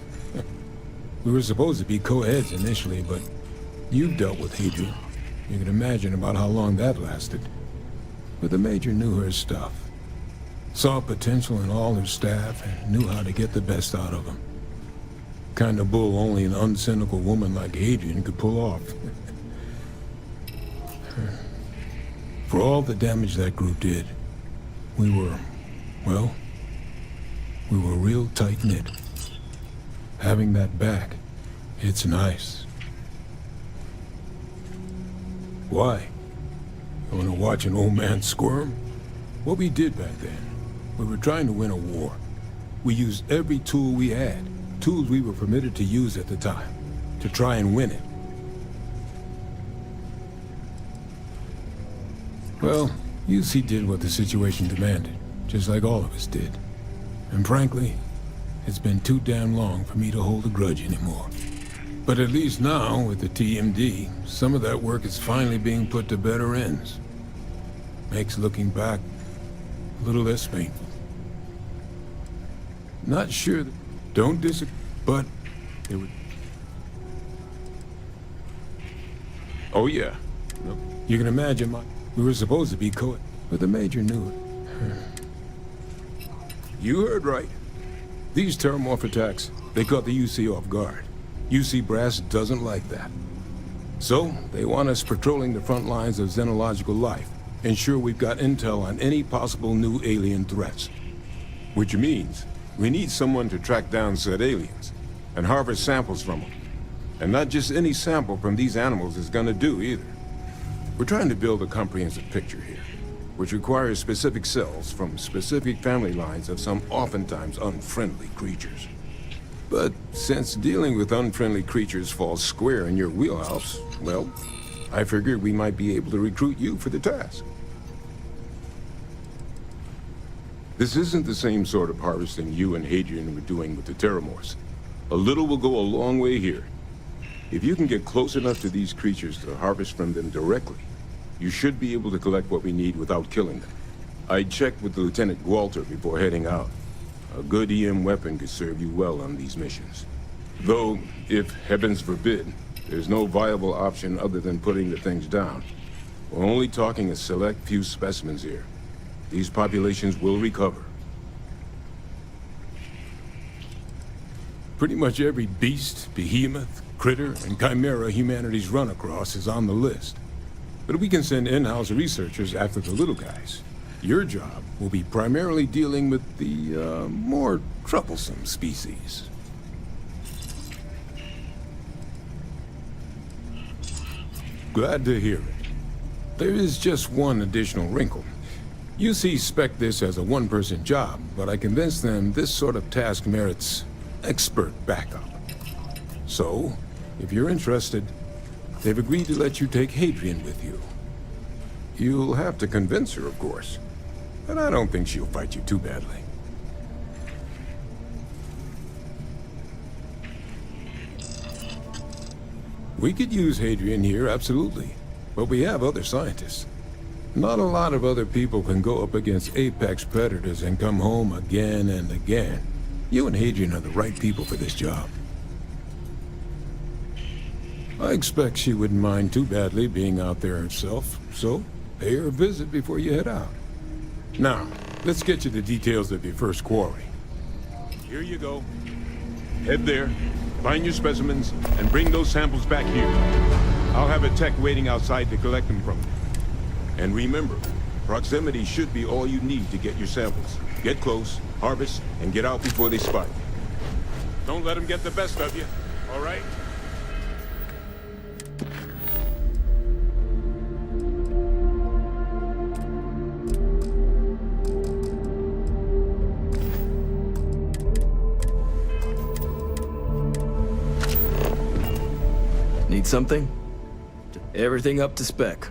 We were supposed to be co-heads initially, but you've dealt with Hadrian. You can imagine about how long that lasted. But the Major knew her stuff. Saw potential in all her staff and knew how to get the best out of them. Kind of bull only an uncynical woman like Hadrian could pull off. For all the damage that group did, we were real tight-knit. Having that back, it's nice. Why? You want to watch an old man squirm? What we did back then, we were trying to win a war. We used every tool we had, tools we were permitted to use at the time, to try and win it. Well, UC did what the situation demanded, just like all of us did. And frankly, it's been too damn long for me to hold a grudge anymore. But at least now, with the TMD, some of that work is finally being put to better ends. Makes looking back a little less painful. Not sure that... Don't disagree, but it would... Oh, yeah. No. You can imagine we were supposed to be but the Major knew it. You heard right. These Terramorph attacks, they caught the UC off guard. UC Brass doesn't like that. So, they want us patrolling the front lines of xenological life, ensure we've got intel on any possible new alien threats. Which means, we need someone to track down said aliens, and harvest samples from them. And not just any sample from these animals is gonna do, either. We're trying to build a comprehensive picture here, which requires specific cells from specific family lines of some oftentimes unfriendly creatures. But since dealing with unfriendly creatures falls square in your wheelhouse, well, I figured we might be able to recruit you for the task. This isn't the same sort of harvesting you and Hadrian were doing with the Terramorphs. A little will go a long way here. If you can get close enough to these creatures to harvest from them directly, you should be able to collect what we need without killing them. I checked with Lieutenant Walter before heading out. A good EM weapon could serve you well on these missions. Though, if heavens forbid, there's no viable option other than putting the things down. We're only talking a select few specimens here. These populations will recover. Pretty much every beast, behemoth, critter, and chimera humanity's run across is on the list. But we can send in-house researchers after the little guys. Your job will be primarily dealing with the, more troublesome species. Glad to hear it. There is just one additional wrinkle. UC spec this as a one-person job, but I convinced them this sort of task merits expert backup. So, if you're interested, they've agreed to let you take Hadrian with you. You'll have to convince her, of course, but I don't think she'll fight you too badly. We could use Hadrian here, absolutely, but we have other scientists. Not a lot of other people can go up against apex predators and come home again and again. You and Hadrian are the right people for this job. I expect she wouldn't mind too badly being out there herself, so pay her a visit before you head out. Now, let's get you the details of your first quarry. Here you go. Head there, find your specimens, and bring those samples back here. I'll have a tech waiting outside to collect them from you. And remember, proximity should be all you need to get your samples. Get close, harvest, and get out before they spot you. Don't let them get the best of you, all right? Need something? Everything up to spec.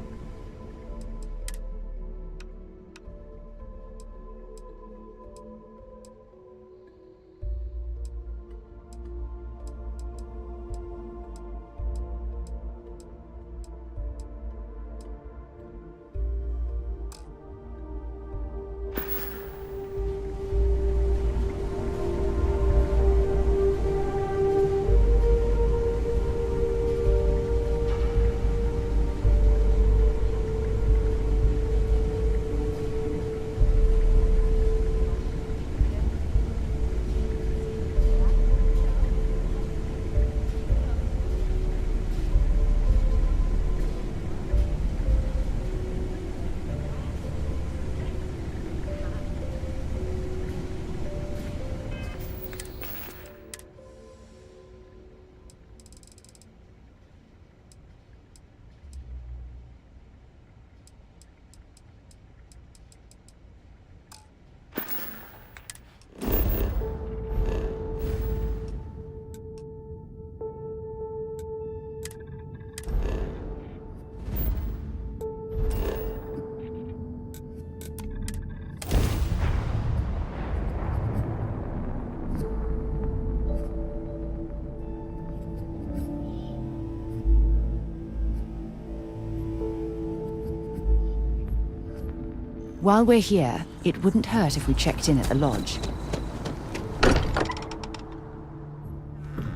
While we're here, it wouldn't hurt if we checked in at the lodge.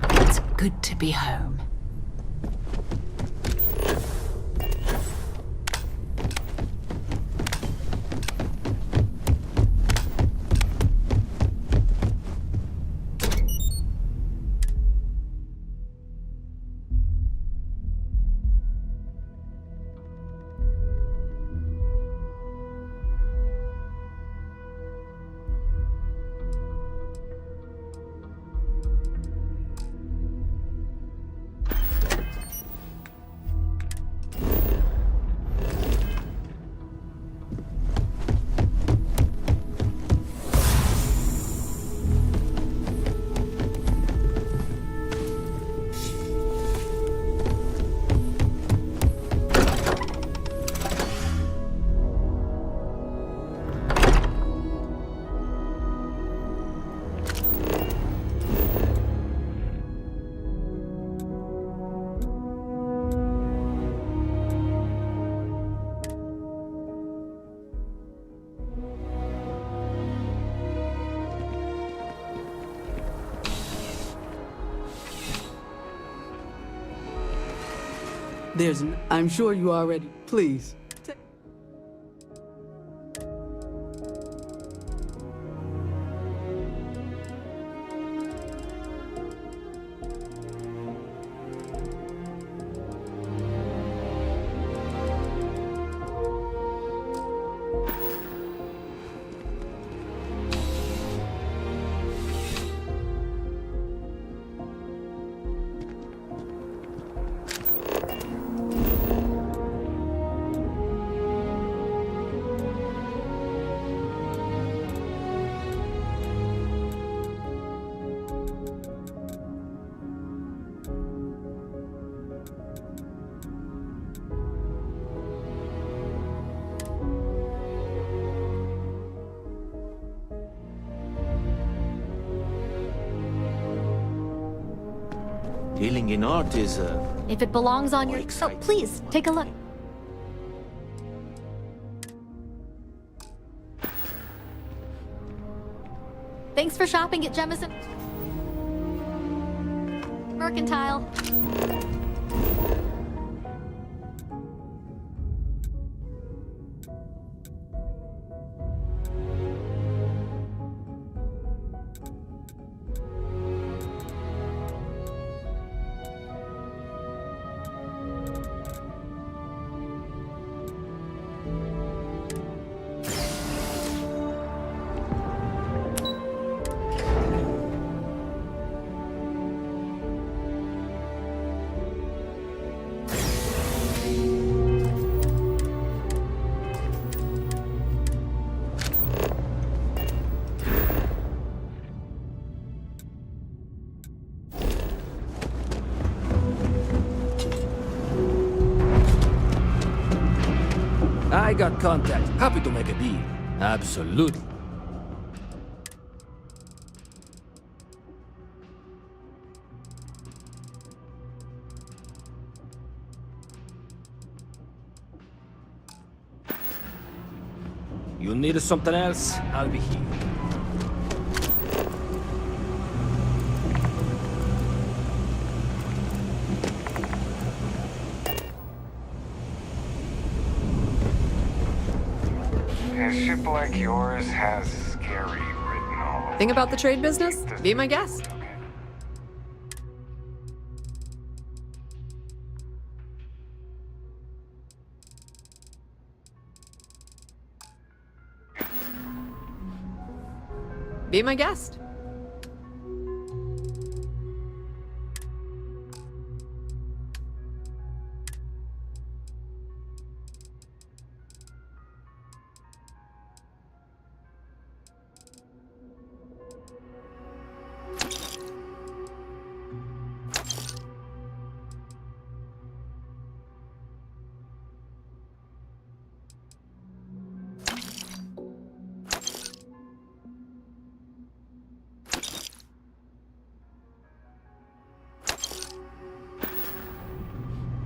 It's good to be home. I'm sure you already. Please. Dealing in art is If it belongs on your... Oh, please, take a look. Thanks for shopping at Jemison Mercantile. I got contact. Happy to make a deal. Absolutely. You need something else? I'll be here. A ship like yours has scary written all over. Think about the trade business? Be my guest. Be my guest.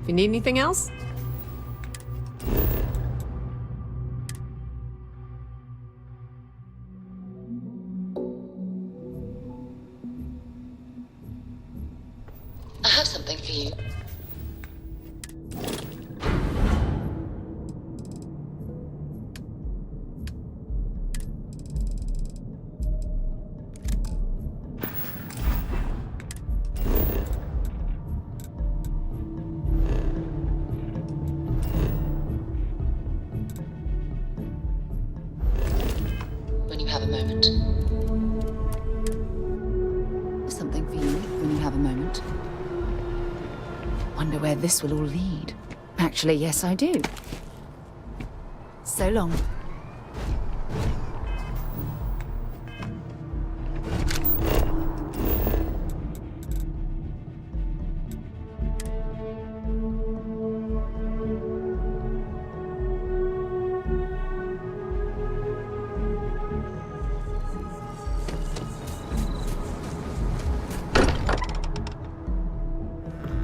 If you need anything else, Something for you. When you have a moment. Something for you when you have a moment. Wonder where this will all lead. Actually, yes, I do. So long.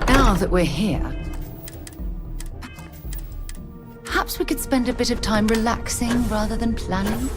Now that we're here, perhaps we could spend a bit of time relaxing rather than planning.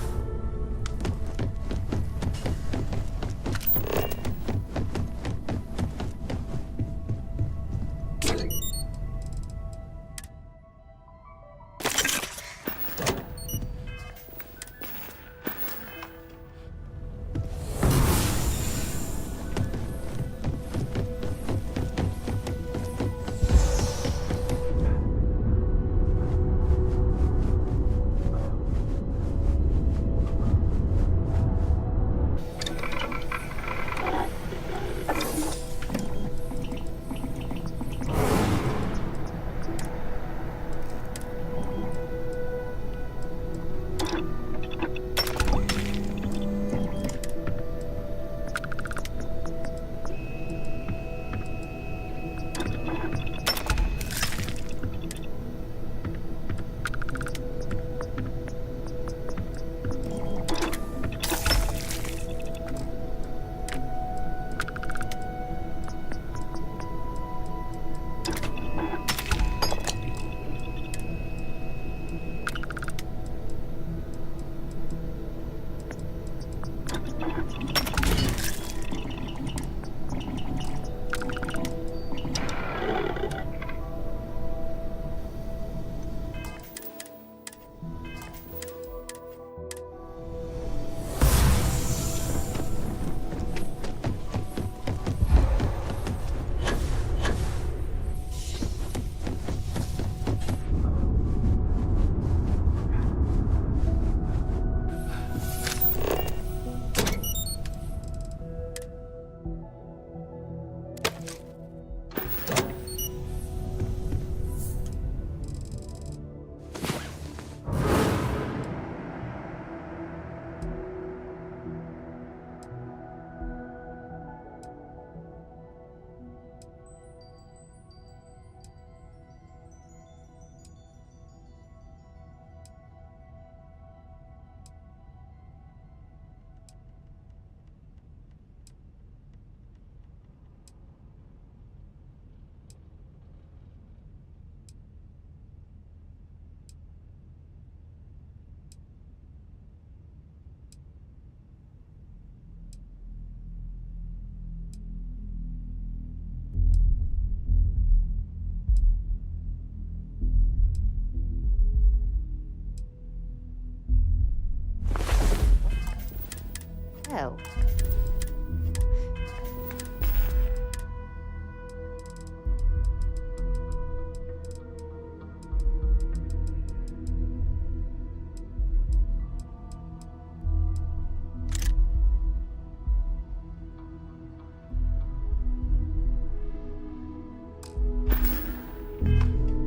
Well.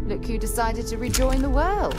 Look who decided to rejoin the world.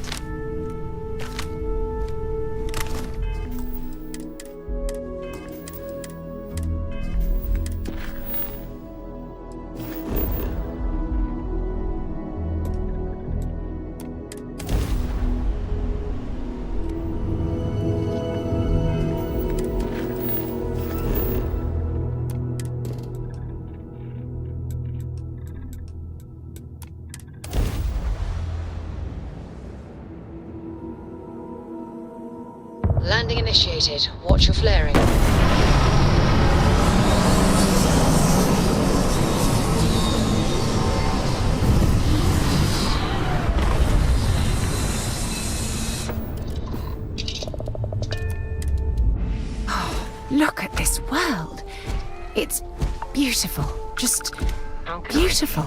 Landing initiated. Watch your flaring. beautiful. Just beautiful.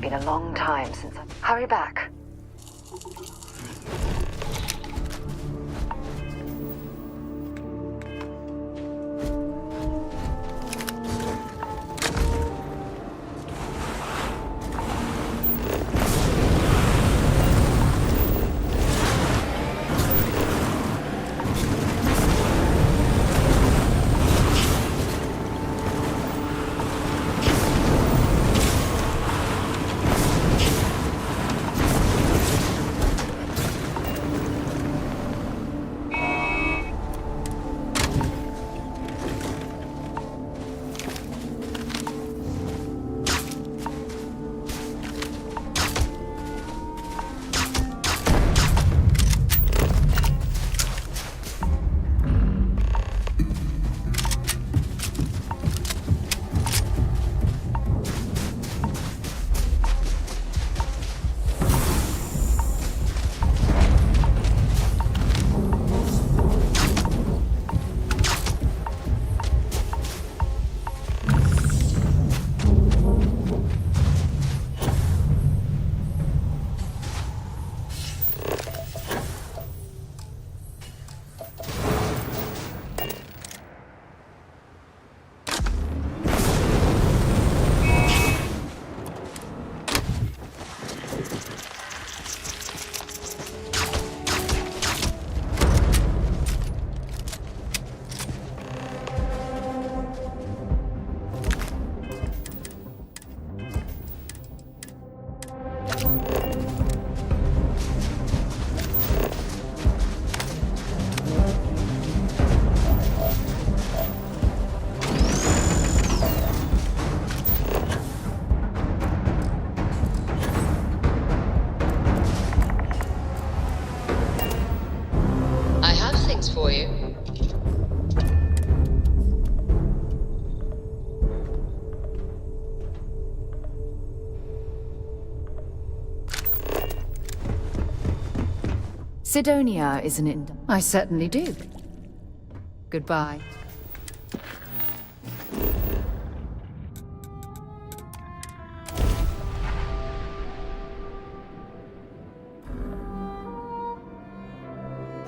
Been a long time since I... Hurry back. For you. Sidonia is an I certainly do. Goodbye.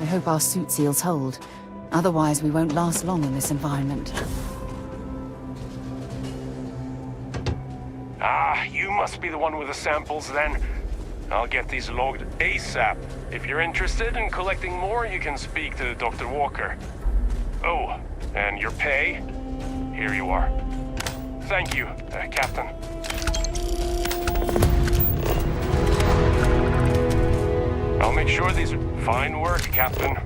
I hope our suit seals hold. Otherwise, we won't last long in this environment. Ah, you must be the one with the samples then. I'll get these logged ASAP. If you're interested in collecting more, you can speak to Dr. Walker. Oh, and your pay? Here you are. Thank you, Captain. I'll make sure these are fine work, Captain.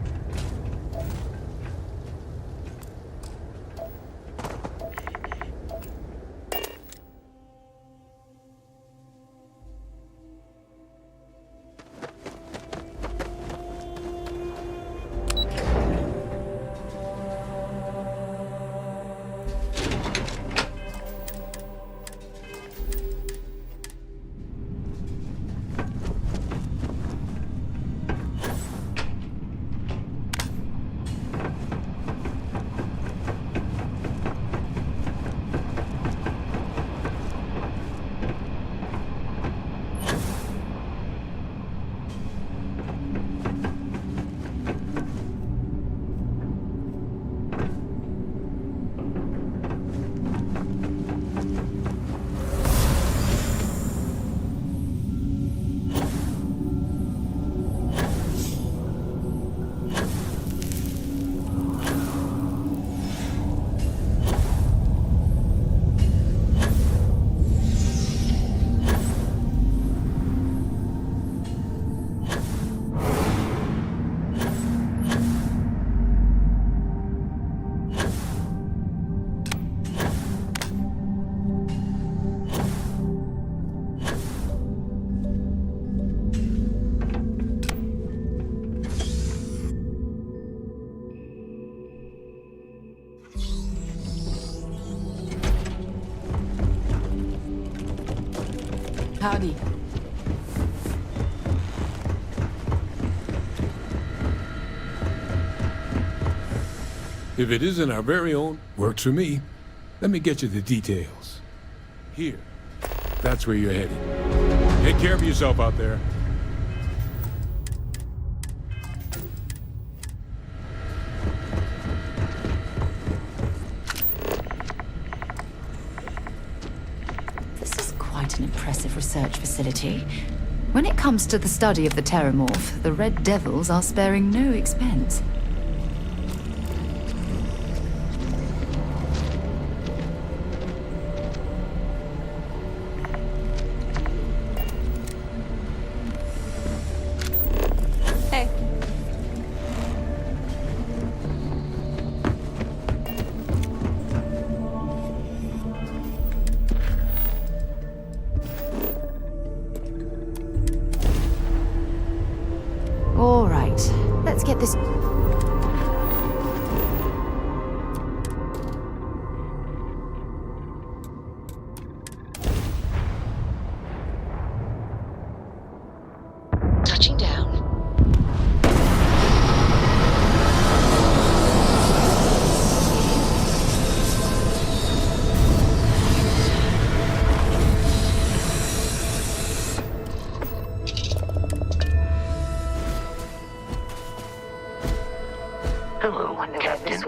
Howdy. If it isn't our very own, works for me. Let me get you the details. Here. That's where you're headed. Take care of yourself out there. This is quite an impressive research facility. When it comes to the study of the Terramorph, the Red Devils are sparing no expense. Hey. All right, let's get this... Touching down. Hello, Captain.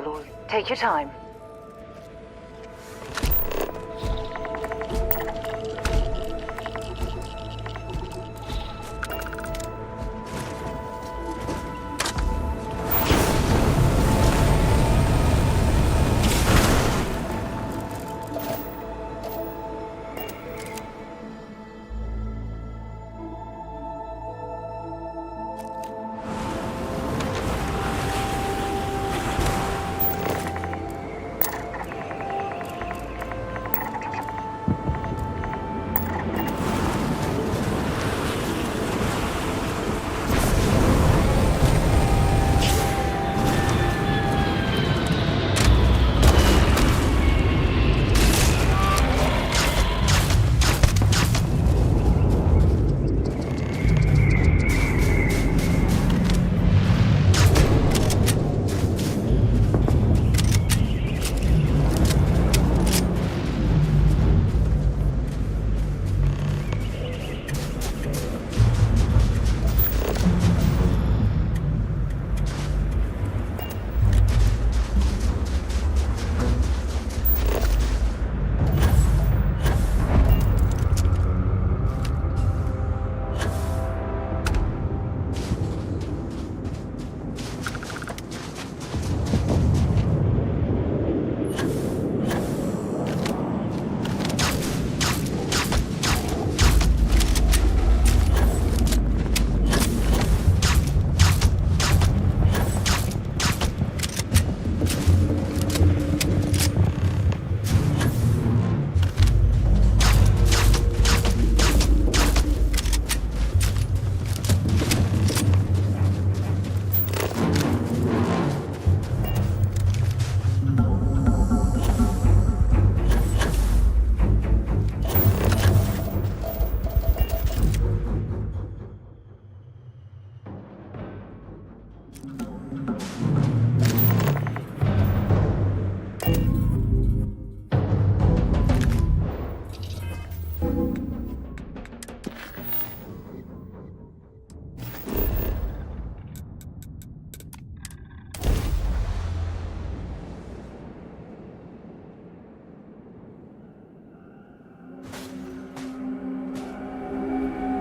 Take your time.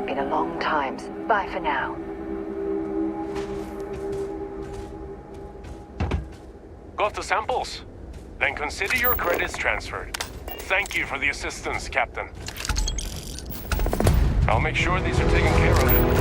Been a long time. Bye for now. Got the samples? Then consider your credits transferred. Thank you for the assistance, Captain. I'll make sure these are taken care of.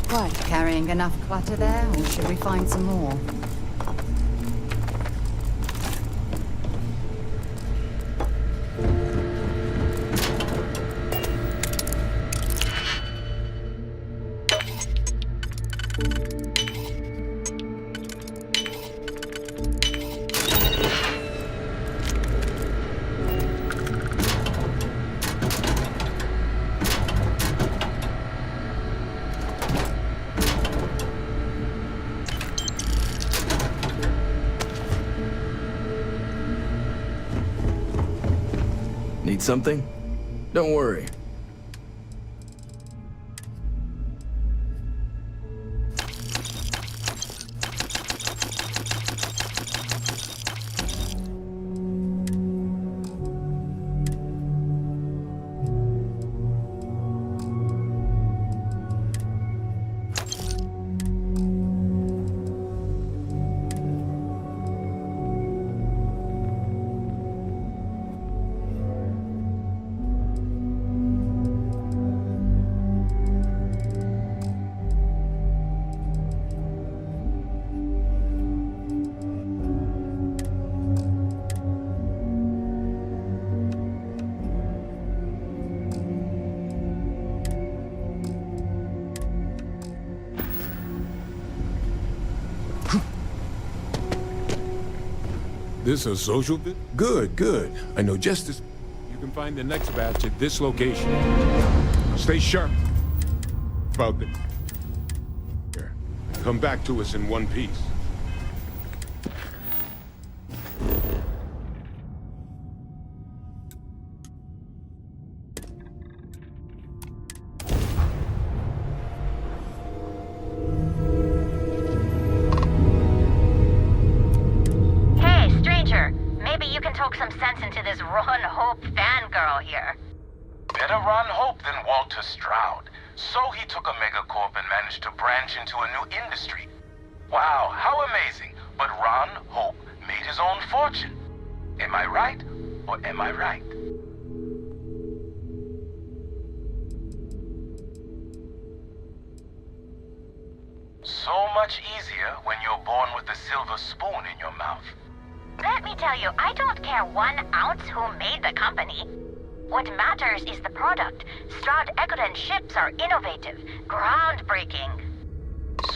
What, carrying enough clutter there, or should we find some more? Need something? Don't worry. This a social bit? Good, good. I know just as... You can find the next batch at this location. Stay sharp about it. Here. Come back to us in one piece. Talk some sense into this Ron Hope fangirl here. Better Ron Hope than Walter Stroud. So he took a megacorp and managed to branch into a new industry. Wow, how amazing. But Ron Hope made his own fortune. Am I right or am I right? So much easier when you're born with a silver spoon in your mouth. Let me tell you, I don't care 1 ounce who made the company. What matters is the product. Stroud Egerton ships are innovative, groundbreaking.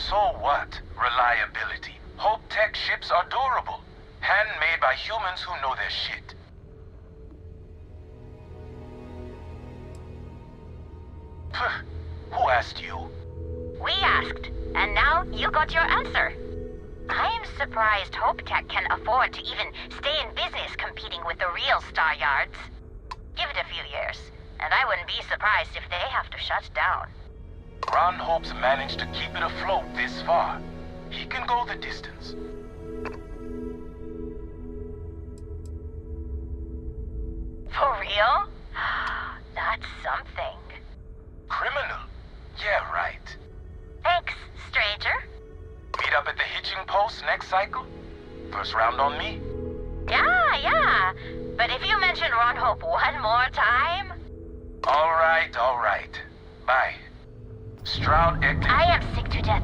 So what? Reliability. Hope Tech ships are durable. Handmade by humans who know their shit. Who asked you? We asked, and now you got your answer. I'm surprised Hope Tech can afford to even stay in business competing with the real Star Yards. Give it a few years, and I wouldn't be surprised if they have to shut down. Ron Hope's managed to keep it afloat this far. He can go the distance. For real? That's something. Criminal? Yeah, right. Thanks, stranger. Meet up at the hitching post next cycle? First round on me? Yeah. But if you mention Ron Hope one more time... All right. Bye. Stroud Egerton... I am sick to death.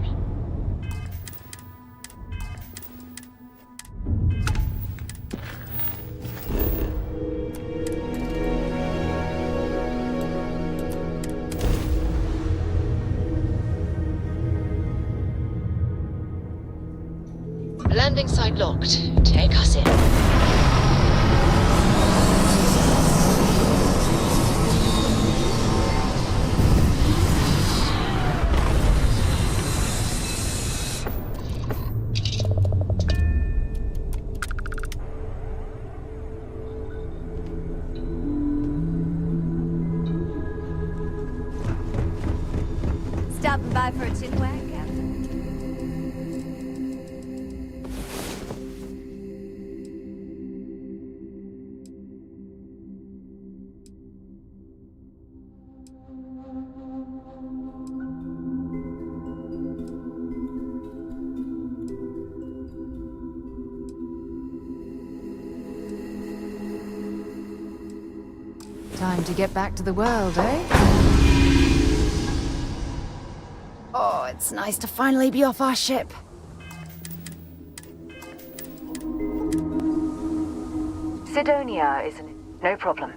Landing site locked. Take us in. Stopping by for a chin wag, Captain? Time to get back to the world, eh? Oh, it's nice to finally be off our ship. Sidonia, isn't it? No problem.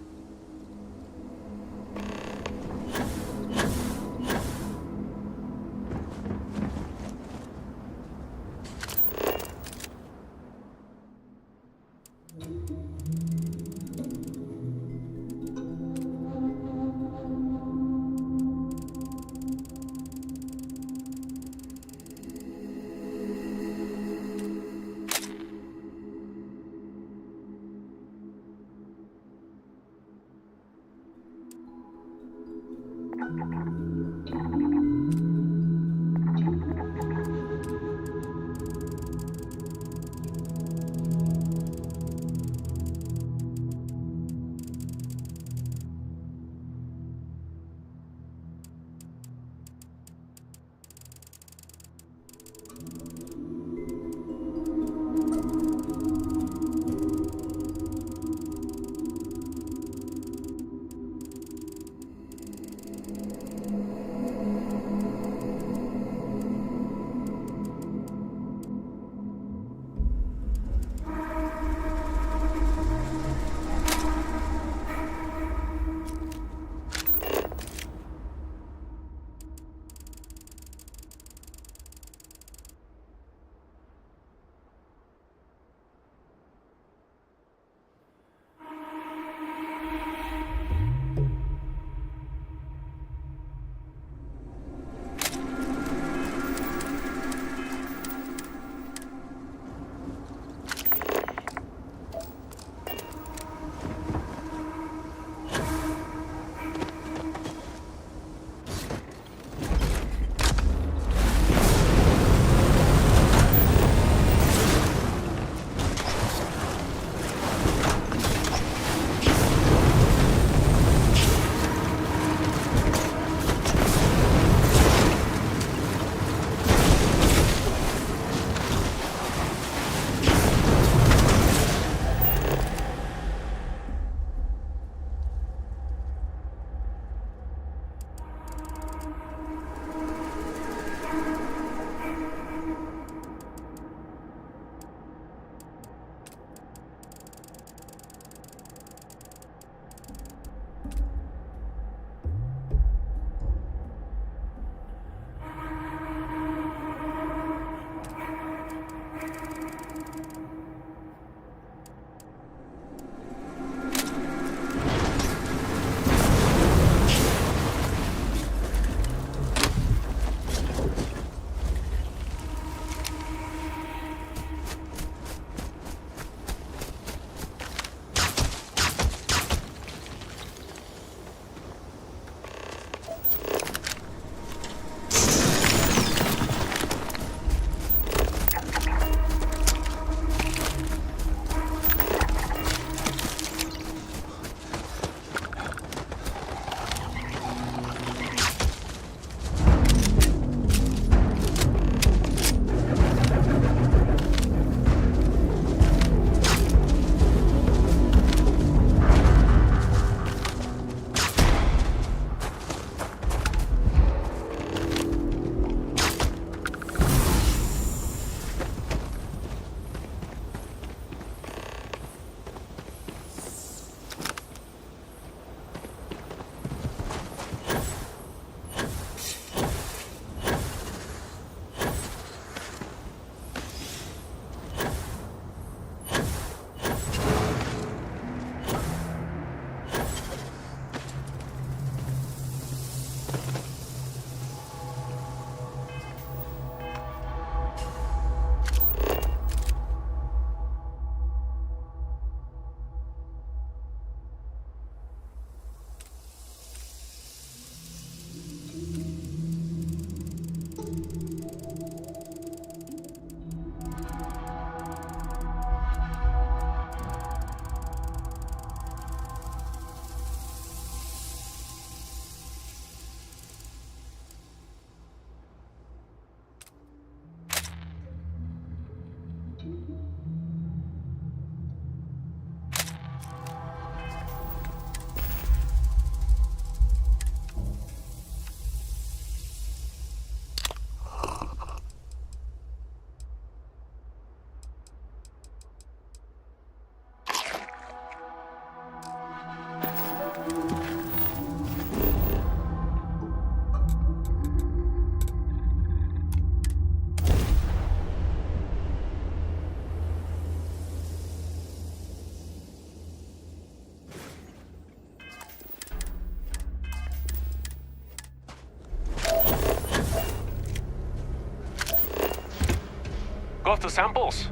Got the samples?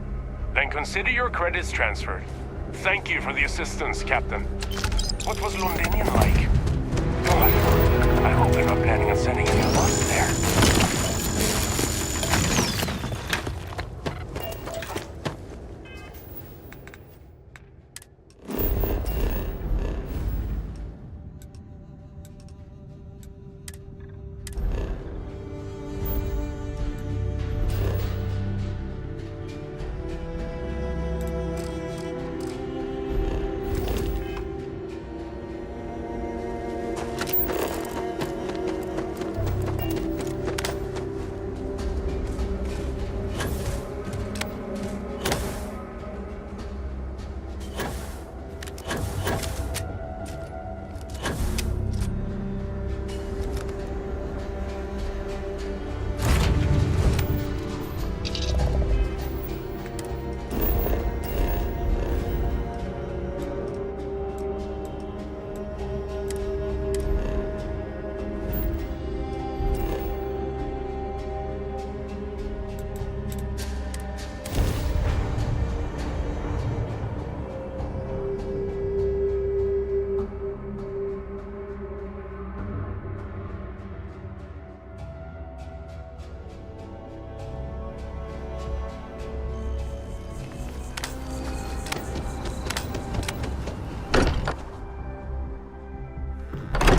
Then consider your credits transferred. Thank you for the assistance, Captain. What was Londinian like? God, I hope they're not planning on sending any of us there.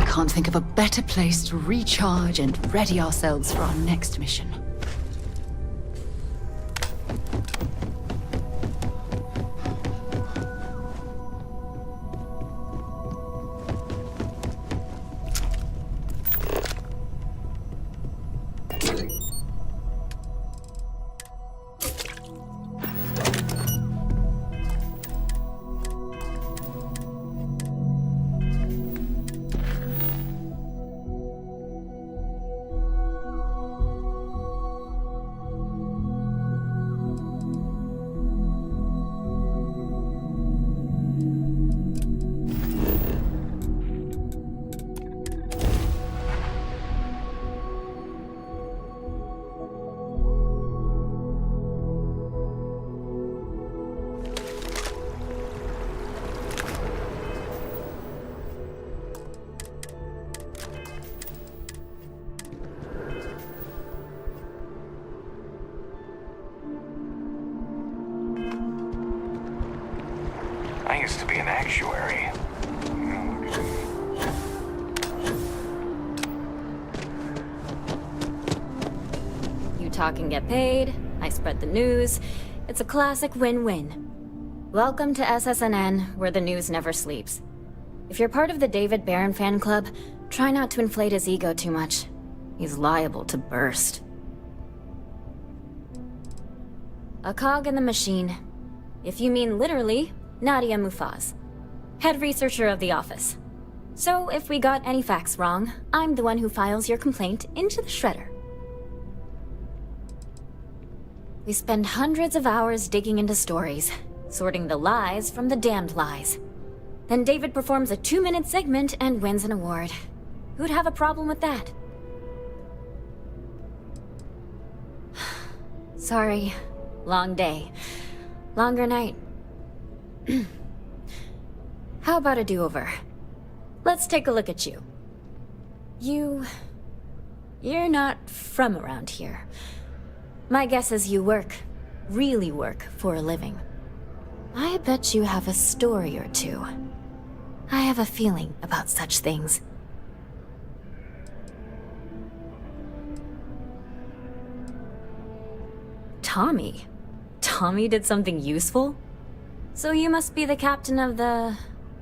Can't think of a better place to recharge and ready ourselves for our next mission. I used to be an actuary. You talk and get paid, I spread the news. It's a classic win-win. Welcome to SSNN, where the news never sleeps. If you're part of the David Barron fan club, try not to inflate his ego too much. He's liable to burst. A cog in the machine. If you mean literally, Nadia Mufaz, head researcher of the office. So if we got any facts wrong, I'm the one who files your complaint into the shredder. We spend hundreds of hours digging into stories, sorting the lies from the damned lies. Then David performs a 2-minute segment and wins an award. Who'd have a problem with that? Sorry. Long day. Longer night. How about a do-over? Let's take a look at you. You're not from around here. My guess is you really work for a living. I bet you have a story or two. I have a feeling about such things. Tommy? Tommy did something useful? So you must be the captain of the...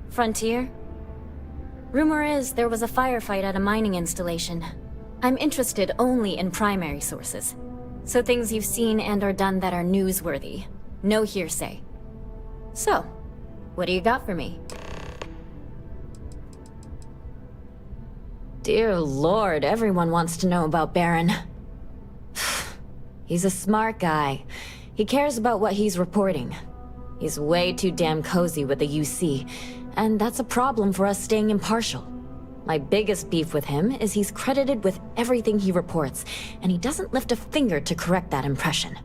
Frontier? Rumor is there was a firefight at a mining installation. I'm interested only in primary sources. So things you've seen and or done that are newsworthy. No hearsay. So, what do you got for me? Dear Lord, everyone wants to know about Baron. He's a smart guy. He cares about what he's reporting. He's way too damn cozy with the UC, and that's a problem for us staying impartial. My biggest beef with him is he's credited with everything he reports, and he doesn't lift a finger to correct that impression.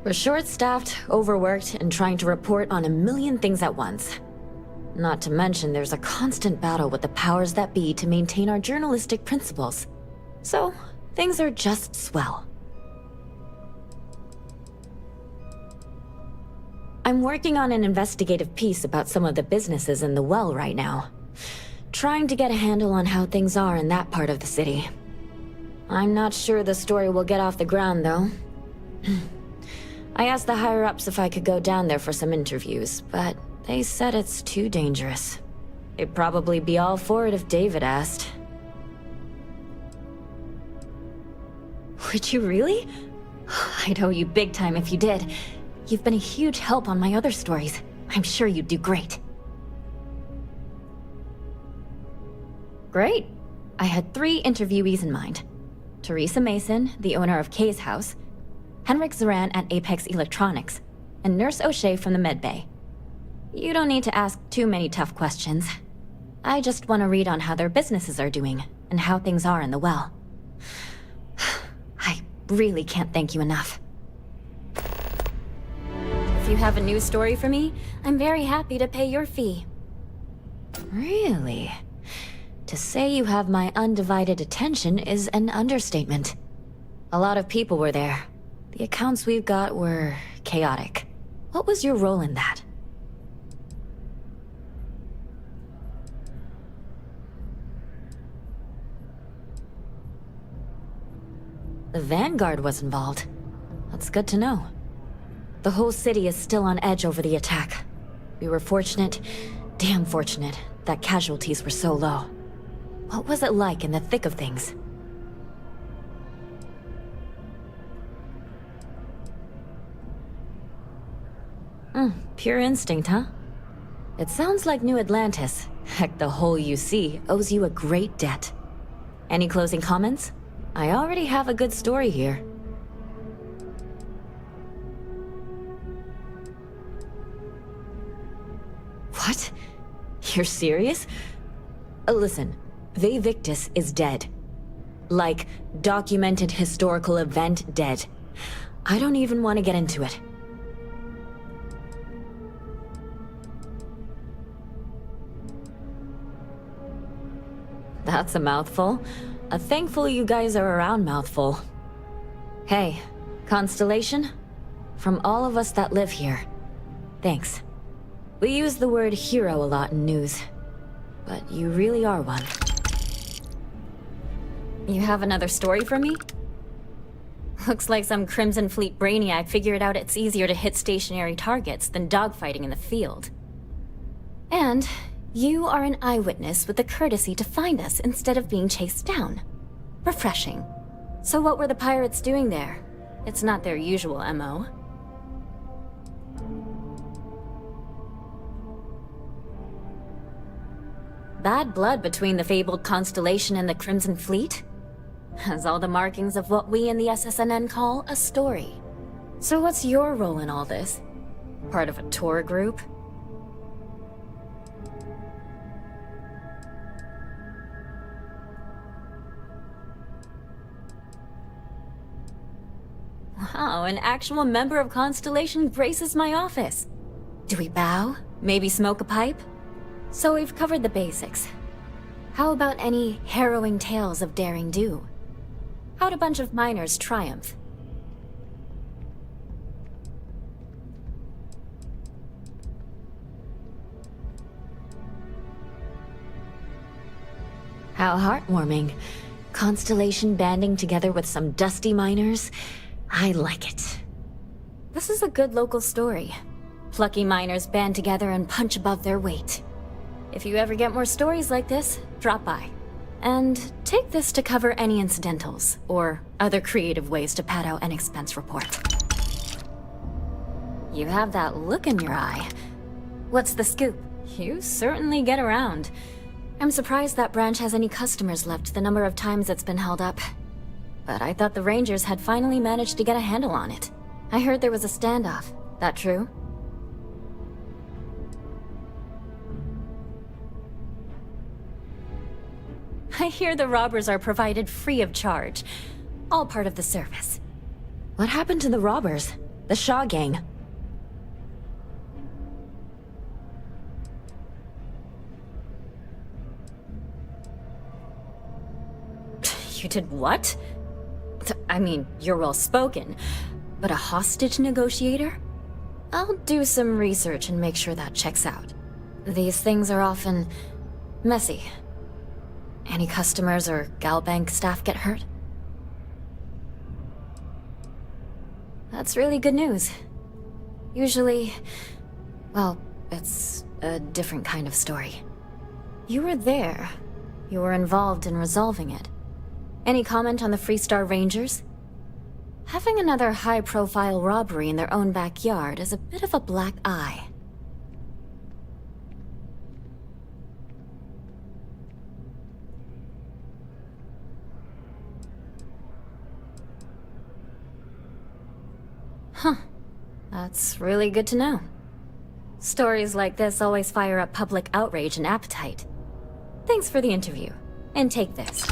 We're short-staffed, overworked, and trying to report on a million things at once. Not to mention there's a constant battle with the powers that be to maintain our journalistic principles. So, things are just swell. I'm working on an investigative piece about some of the businesses in the well right now. Trying to get a handle on how things are in that part of the city. I'm not sure the story will get off the ground, though. I asked the higher-ups if I could go down there for some interviews, but they said it's too dangerous. They'd probably be all for it if David asked. Would you really? I'd owe you big time if you did. You've been a huge help on my other stories. I'm sure you'd do great. Great. I had 3 interviewees in mind. Teresa Mason, the owner of Kay's house, Henrik Zoran at Apex Electronics, and Nurse O'Shea from the medbay. You don't need to ask too many tough questions. I just want to read on how their businesses are doing, and how things are in the well. I really can't thank you enough. If you have a new story for me, I'm very happy to pay your fee. Really? To say you have my undivided attention is an understatement. A lot of people were there. The accounts we've got were chaotic. What was your role in that? The Vanguard was involved. That's good to know. The whole city is still on edge over the attack. We were fortunate, damn fortunate, that casualties were so low. What was it like in the thick of things? Pure instinct, huh? It sounds like New Atlantis, heck, the whole UC, owes you a great debt. Any closing comments? I already have a good story here. What? You're serious? Listen, Vivictus is dead. Like, documented historical event dead. I don't even want to get into it. That's a mouthful. A thankful you guys are around mouthful. Hey, Constellation? From all of us that live here, thanks. We use the word hero a lot in news, but you really are one. You have another story for me? Looks like some Crimson Fleet brainiac figured out it's easier to hit stationary targets than dogfighting in the field. And you are an eyewitness with the courtesy to find us instead of being chased down. Refreshing. So what were the pirates doing there? It's not their usual MO. Bad blood between the fabled Constellation and the Crimson Fleet? Has all the markings of what we in the SSNN call a story. So what's your role in all this? Part of a tour group? Wow, an actual member of Constellation graces my office. Do we bow? Maybe smoke a pipe? So we've covered the basics. How about any harrowing tales of daring do? How'd a bunch of miners triumph? How heartwarming. Constellation banding together with some dusty miners. I like it. This is a good local story. Plucky miners band together and punch above their weight. If you ever get more stories like this, drop by. And take this to cover any incidentals, or other creative ways to pad out an expense report. You have that look in your eye. What's the scoop? You certainly get around. I'm surprised that branch has any customers left the number of times it's been held up. But I thought the Rangers had finally managed to get a handle on it. I heard there was a standoff. That true? I hear the robbers are provided free of charge. All part of the service. What happened to the robbers? The Shaw gang. You did what? I mean, you're well spoken, but a hostage negotiator? I'll do some research and make sure that checks out. These things are often messy. Any customers or Galbank staff get hurt? That's really good news. Usually, well, it's a different kind of story. You were there. You were involved in resolving it. Any comment on the Freestar Rangers? Having another high-profile robbery in their own backyard is a bit of a black eye. Huh. That's really good to know. Stories like this always fire up public outrage and appetite. Thanks for the interview. And take this.